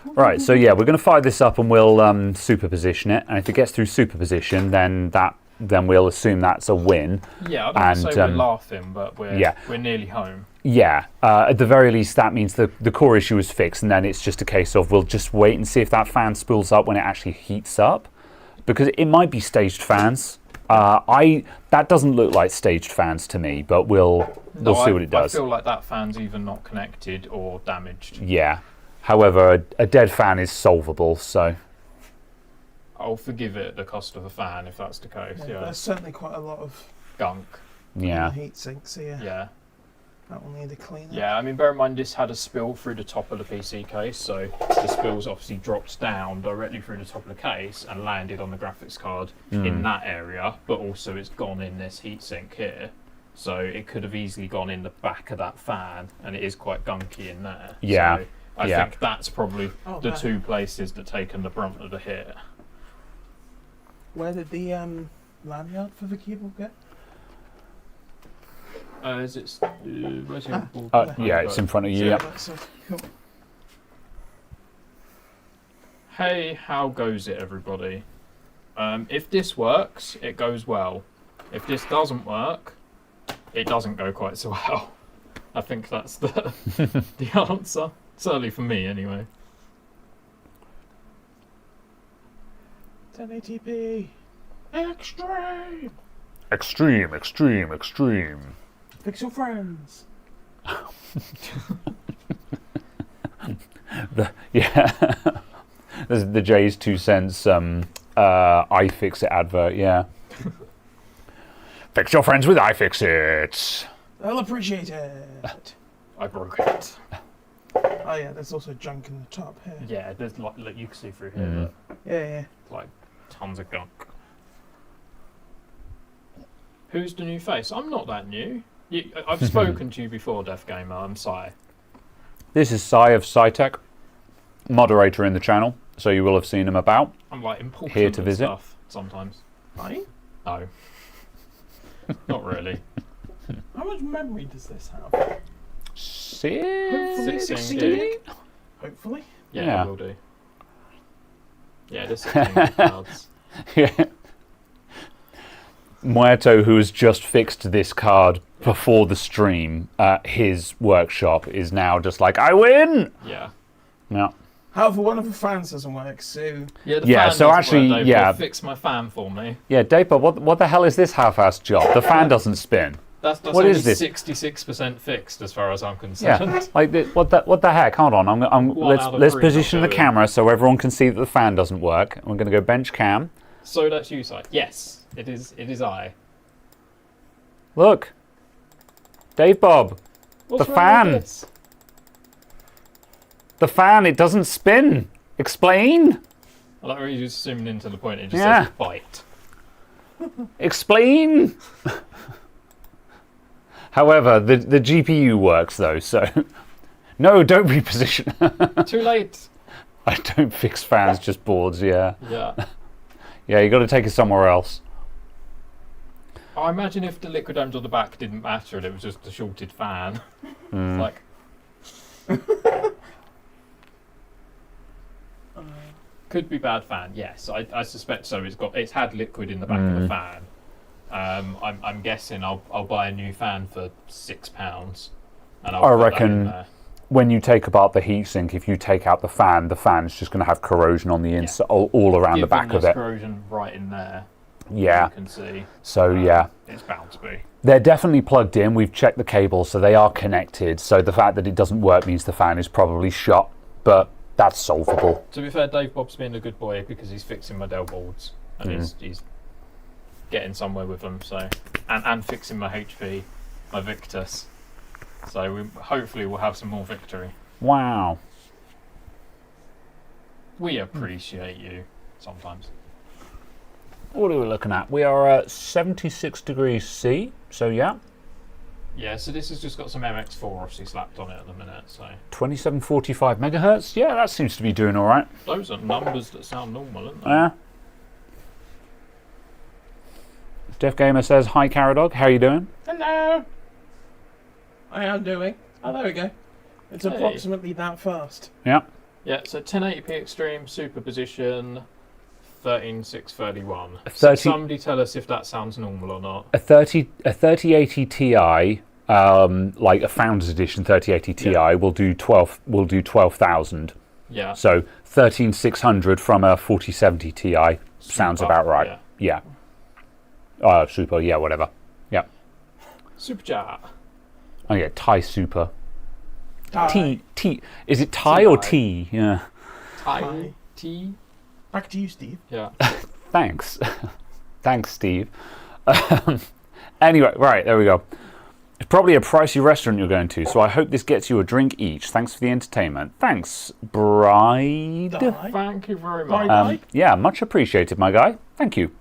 Right, so yeah, we're going to fire this up and we'll superposition it. And if it gets through superposition, then we'll assume that's a win. Yeah, I don't say we're laughing, but we're nearly home. Yeah, at the very least, that means the core issue is fixed, and then it's just a case of we'll just wait and see if that fan spools up when it actually heats up. Because it might be staged fans. That doesn't look like staged fans to me, but we'll see what it does. I feel like that fan's either not connected or damaged. Yeah. However, a dead fan is solvable, so I'll forgive it at the cost of a fan if that's the case. Yeah. There's certainly quite a lot of gunk. Yeah. Heat sinks here. Yeah. That will need a clean up. Yeah, I mean, bear in mind this had a spill through the top of the PC case, so the spill's obviously dropped down directly through the top of the case and landed on the graphics card in that area, but also it's gone in this heatsink here. So it could have easily gone in the back of that fan, and it is quite gunky in there. Yeah. So I think that's probably the two places that taken the brunt of the hit. Where did the lanyard for the keyboard get? Where's your board? yeah, it's in front of you. Yeah. Cool. Hey, how goes it, everybody? If this works, it goes well. If this doesn't work, it doesn't go quite so well. I think that's the answer. Certainly for me, anyway. 1080p. Extreme. Extreme, extreme, extreme. Fix your friends. There's the Jay's 2 cents iFixit advert, yeah. Fix your friends with iFixit. They'll appreciate it. I broke it. Oh yeah, there's also junk in the top here. Yeah, there's like you can see through here. Yeah. Like tons of gunk. Who's the new face? I'm not that new. I've spoken to you before, Def Gamer. I'm Sai. This is Sai of SciTech, moderator in the channel, so you will have seen him about. I'm like important here to visit stuff sometimes. Are you? No, not really. How much memory does this have? 16 gig. Hopefully. Yeah, it will do. Yeah, this 16 gig cards. Yeah. Muerto, who has just fixed this card before the stream at his workshop, is now just like, I win! Yeah. No. However, one of the fans doesn't work, so... Yeah, fan so actually, work, Dave. Fix my fan for me. Yeah, Dapa, what the hell is this half-assed job? The fan doesn't spin. That's what is this? 66% fixed, as far as I'm concerned. Yeah, like what the heck? Hold on, let's position the camera so everyone can see that the fan doesn't work. We're going to go bench cam. So that's you, Si. Yes. It is I. Look. Dave Bob. What's the fan. The fan, it doesn't spin. Explain. I like where you're just zooming into the point. It just says bite. Explain. However, the GPU works though, so... No, don't reposition. Too late. I don't fix fans, just boards, yeah. Yeah. Yeah, you got to take it somewhere else. I imagine if the liquid domes on the back didn't matter and it was just a shorted fan. It's like... Could be bad fan, yes. I suspect so. It's had liquid in the back of the fan. I'm guessing I'll buy a new fan for £6 and I reckon when you take apart the heatsink, if you take out the fan's just going to have corrosion on the inside, all around the back of it. Corrosion right in there. Yeah. You can see. So it's bound to be. They're definitely plugged in. We've checked the cables, so they are connected. So the fact that it doesn't work means the fan is probably shot, but that's solvable. To be fair, Dave Bob's being a good boy because he's fixing my Dell boards and he's getting somewhere with them. So and fixing my HP, my Victus. So hopefully we'll have some more victory. Wow. We appreciate you sometimes. What are we looking at? We are at 76 degrees C, so yeah. Yeah, so this has just got some MX4 obviously slapped on it at the minute, so... 2745 megahertz? Yeah, that seems to be doing all right. Those are numbers that sound normal, aren't they? Yeah. Jeff Gamer says, hi, Caradog. How are you doing? Hello. I am doing. Oh, there we go. It's approximately that fast. Yeah. Yeah, so 1080p Extreme, Superposition, 13631. 30, somebody tell us if that sounds normal or not. A 3080 Ti, like a Founders Edition 3080 Ti, will do 12,000. Yeah. So 13600 from a 4070 Ti sounds about right. Yeah. Super. Yeah. Whatever. Yeah. Super chat. Oh yeah, Ti Super. Ti. T. Is it Ti or T? Yeah. Ti. T. Back to you, Steve. Yeah. Thanks. Thanks, Steve. Anyway, right, there we go. It's probably a pricey restaurant you're going to, so I hope this gets you a drink each. Thanks for the entertainment. Thanks, Bride. Thank you very much. Yeah, much appreciated, my guy. Thank you.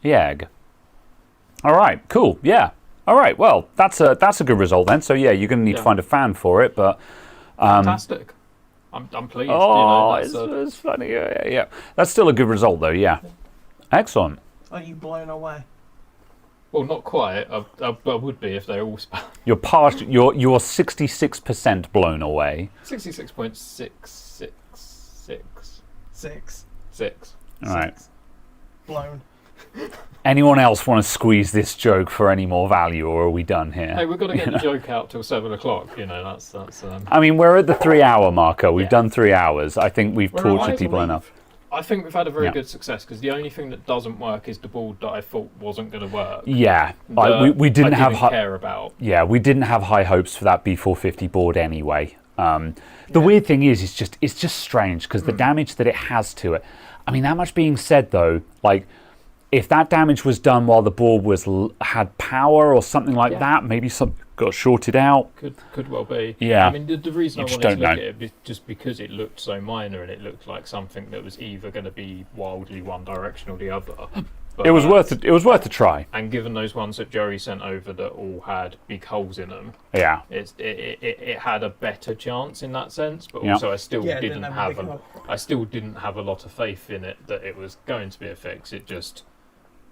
Yag. All right, cool. Yeah. All right, well, that's a good result then. So, yeah, you're going to need to find a fan for it, but... Fantastic. I'm pleased. Oh, it's funny. Yeah. That's still a good result, though, yeah. Excellent. Are you blown away? Well, not quite. I would be if they all spam. You're 66% blown away. 66.666. 6. All right. Blown. Anyone else want to squeeze this joke for any more value, or are we done here? Hey, we've got to get the joke out till 7 o'clock. That's. I mean, we're at the 3 hour marker. We've done 3 hours. I think we've tortured people enough. I think we've had a very good success because the only thing that doesn't work is the board that I thought wasn't going to work. Yeah, we didn't care about. Yeah, we didn't have high hopes for that B450 board anyway. The weird thing is, it's just strange because the damage that it has to it. I mean, that much being said, though, like. If that damage was done while the board had power or something like that, maybe some got shorted out. Could well be. Yeah. I mean, the reason I wanted to look at it is just because it looked so minor and it looked like something that was either going to be wildly one direction or the other. But, it was worth it. It was worth a try. And given those ones that Joey sent over that all had big holes in them, it had a better chance in that sense. But also, I still didn't have a lot of faith in it that it was going to be a fix. It just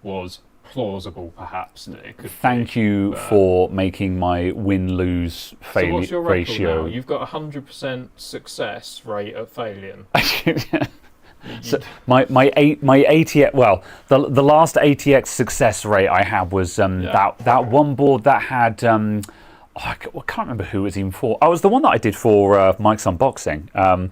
was plausible, perhaps, that it could. Thank you for making my win-lose failure so what's your record ratio. Now? You've got 100% success rate at failing. So my ATX, well, the last ATX success rate I had was that one board that had I can't remember who it was even for. I was the one that I did for Mike's unboxing. The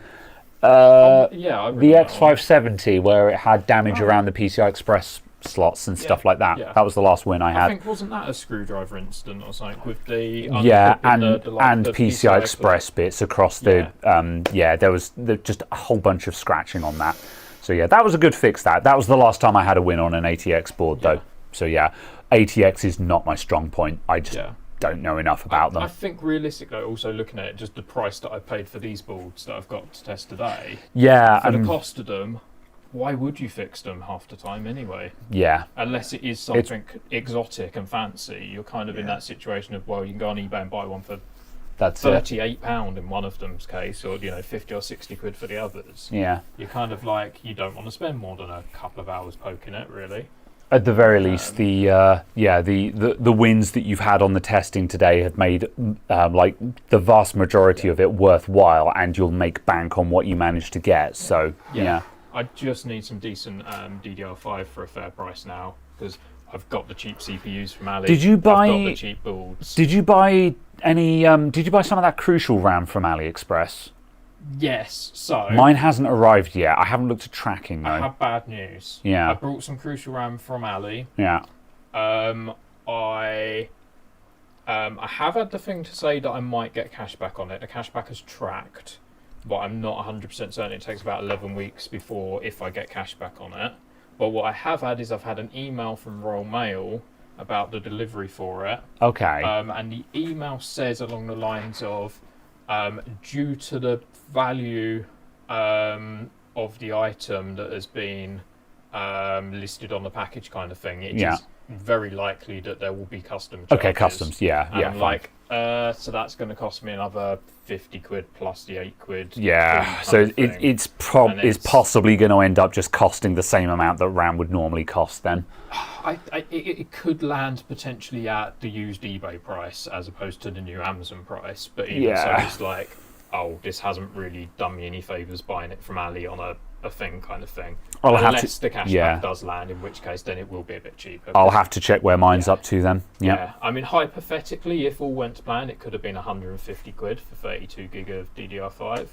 X570 where it had damage around the PCI Express slots and stuff like that. That was the last win I had. I think wasn't that a screwdriver incident or something with the and PCI Express bits across the there was just a whole bunch of scratching on that. So that was a good fix. That was the last time I had a win on an ATX board though. So ATX is not my strong point. I just don't know enough about them. I think realistically, also looking at it, just the price that I paid for these boards that I've got to test today. Yeah, for the cost of them. Why would you fix them half the time anyway? Yeah. Unless it is something exotic and fancy, you're kind of in that situation of, well, you can go on eBay and buy one for £38 in one of them's case, or 50 or 60 quid for the others. Yeah. You're kind of like, you don't want to spend more than a couple of hours poking it, really. At the very least, the wins that you've had on the testing today have made like the vast majority of it worthwhile, and you'll make bank on what you managed to get. So I just need some decent DDR5 for a fair price now because I've got the cheap CPUs from Ali. Did you buy? I've got the cheap boards. Did you buy any? Did you buy some of that Crucial RAM from AliExpress? Yes. So mine hasn't arrived yet. I haven't looked at tracking though. I have bad news. Yeah. I brought some Crucial RAM from Ali. Yeah. I have had the thing to say that I might get cash back on it. The cashback has tracked. But I'm not 100% certain. It takes about 11 weeks before if I get cash back on it. But what I have had is I've had an email from Royal Mail about the delivery for it. Okay. And the email says along the lines of, due to the value of the item that has been listed on the package kind of thing, it is very likely that there will be custom charges. Okay, customs, yeah. Like, So that's going to cost me another 50 quid plus the 8 quid. Yeah, so it's possibly going to end up just costing the same amount that RAM would normally cost then. It could land potentially at the used eBay price as opposed to the new Amazon price, but even so, it's like, oh, this hasn't really done me any favours buying it from Ali on a thing kind of thing. Unless the cashback does land, in which case then it will be a bit cheaper. I'll have to check where mine's up to then. Yeah, I mean, hypothetically, if all went to plan, it could have been 150 quid for 32 gig of DDR5.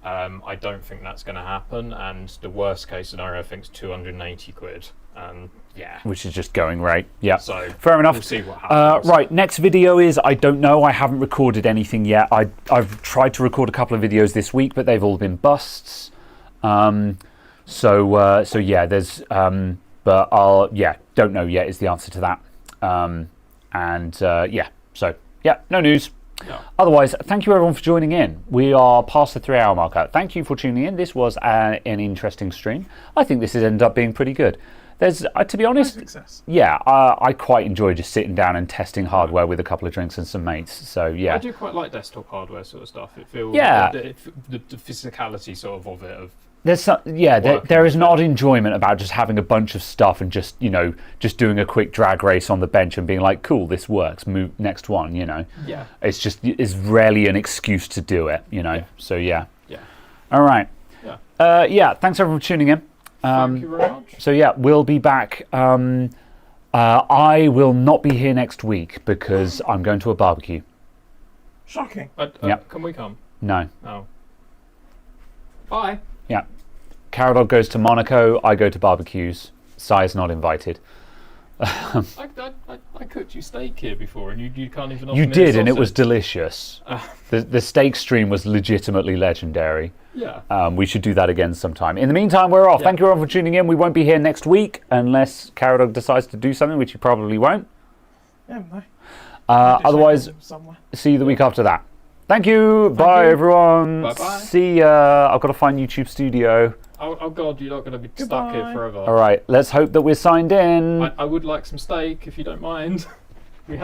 I don't think that's going to happen, and the worst case scenario I think is 280 quid. Which is just going right. Yeah. So fair enough. We'll see what happens. Right, next video is, I don't know, I haven't recorded anything yet. I've tried to record a couple of videos this week, but they've all been busts. So yeah, there's but don't know yet is the answer to that. No news. Yeah. Otherwise, thank you everyone for joining in. We are past the 3 hour marker. Thank you for tuning in. This was an interesting stream. I think this has ended up being pretty good. There's, to be honest, I quite enjoy just sitting down and testing hardware with a couple of drinks and some mates. So yeah, I do quite like desktop hardware sort of stuff. It feels the physicality sort of it. There's there is an odd enjoyment about just having a bunch of stuff and just doing a quick drag race on the bench and being like, cool, this works. Move next one. Yeah. It's rarely an excuse to do it. Yeah. So yeah. Yeah. All right. Yeah. Thanks everyone for tuning in. Thank you very much. So yeah, we'll be back. I will not be here next week because I'm going to a barbecue. Shocking. Can we come? No. Oh. Bye. Yeah. Caradog goes to Monaco. I go to barbecues. Si's not invited. I cooked you steak here before, and you can't even. You did, and it was delicious. The steak stream was legitimately legendary. Yeah. We should do that again sometime. In the meantime, we're off. Thank you everyone for tuning in. We won't be here next week unless Caradog decides to do something, which he probably won't. Yeah, no. Otherwise, see you the week after that. Thank you. Bye, everyone. Bye-bye. See ya. I've got to find YouTube Studio. Oh God, you're not going to be stuck here forever. All right. Let's hope that we're signed in. I would like some steak if you don't mind.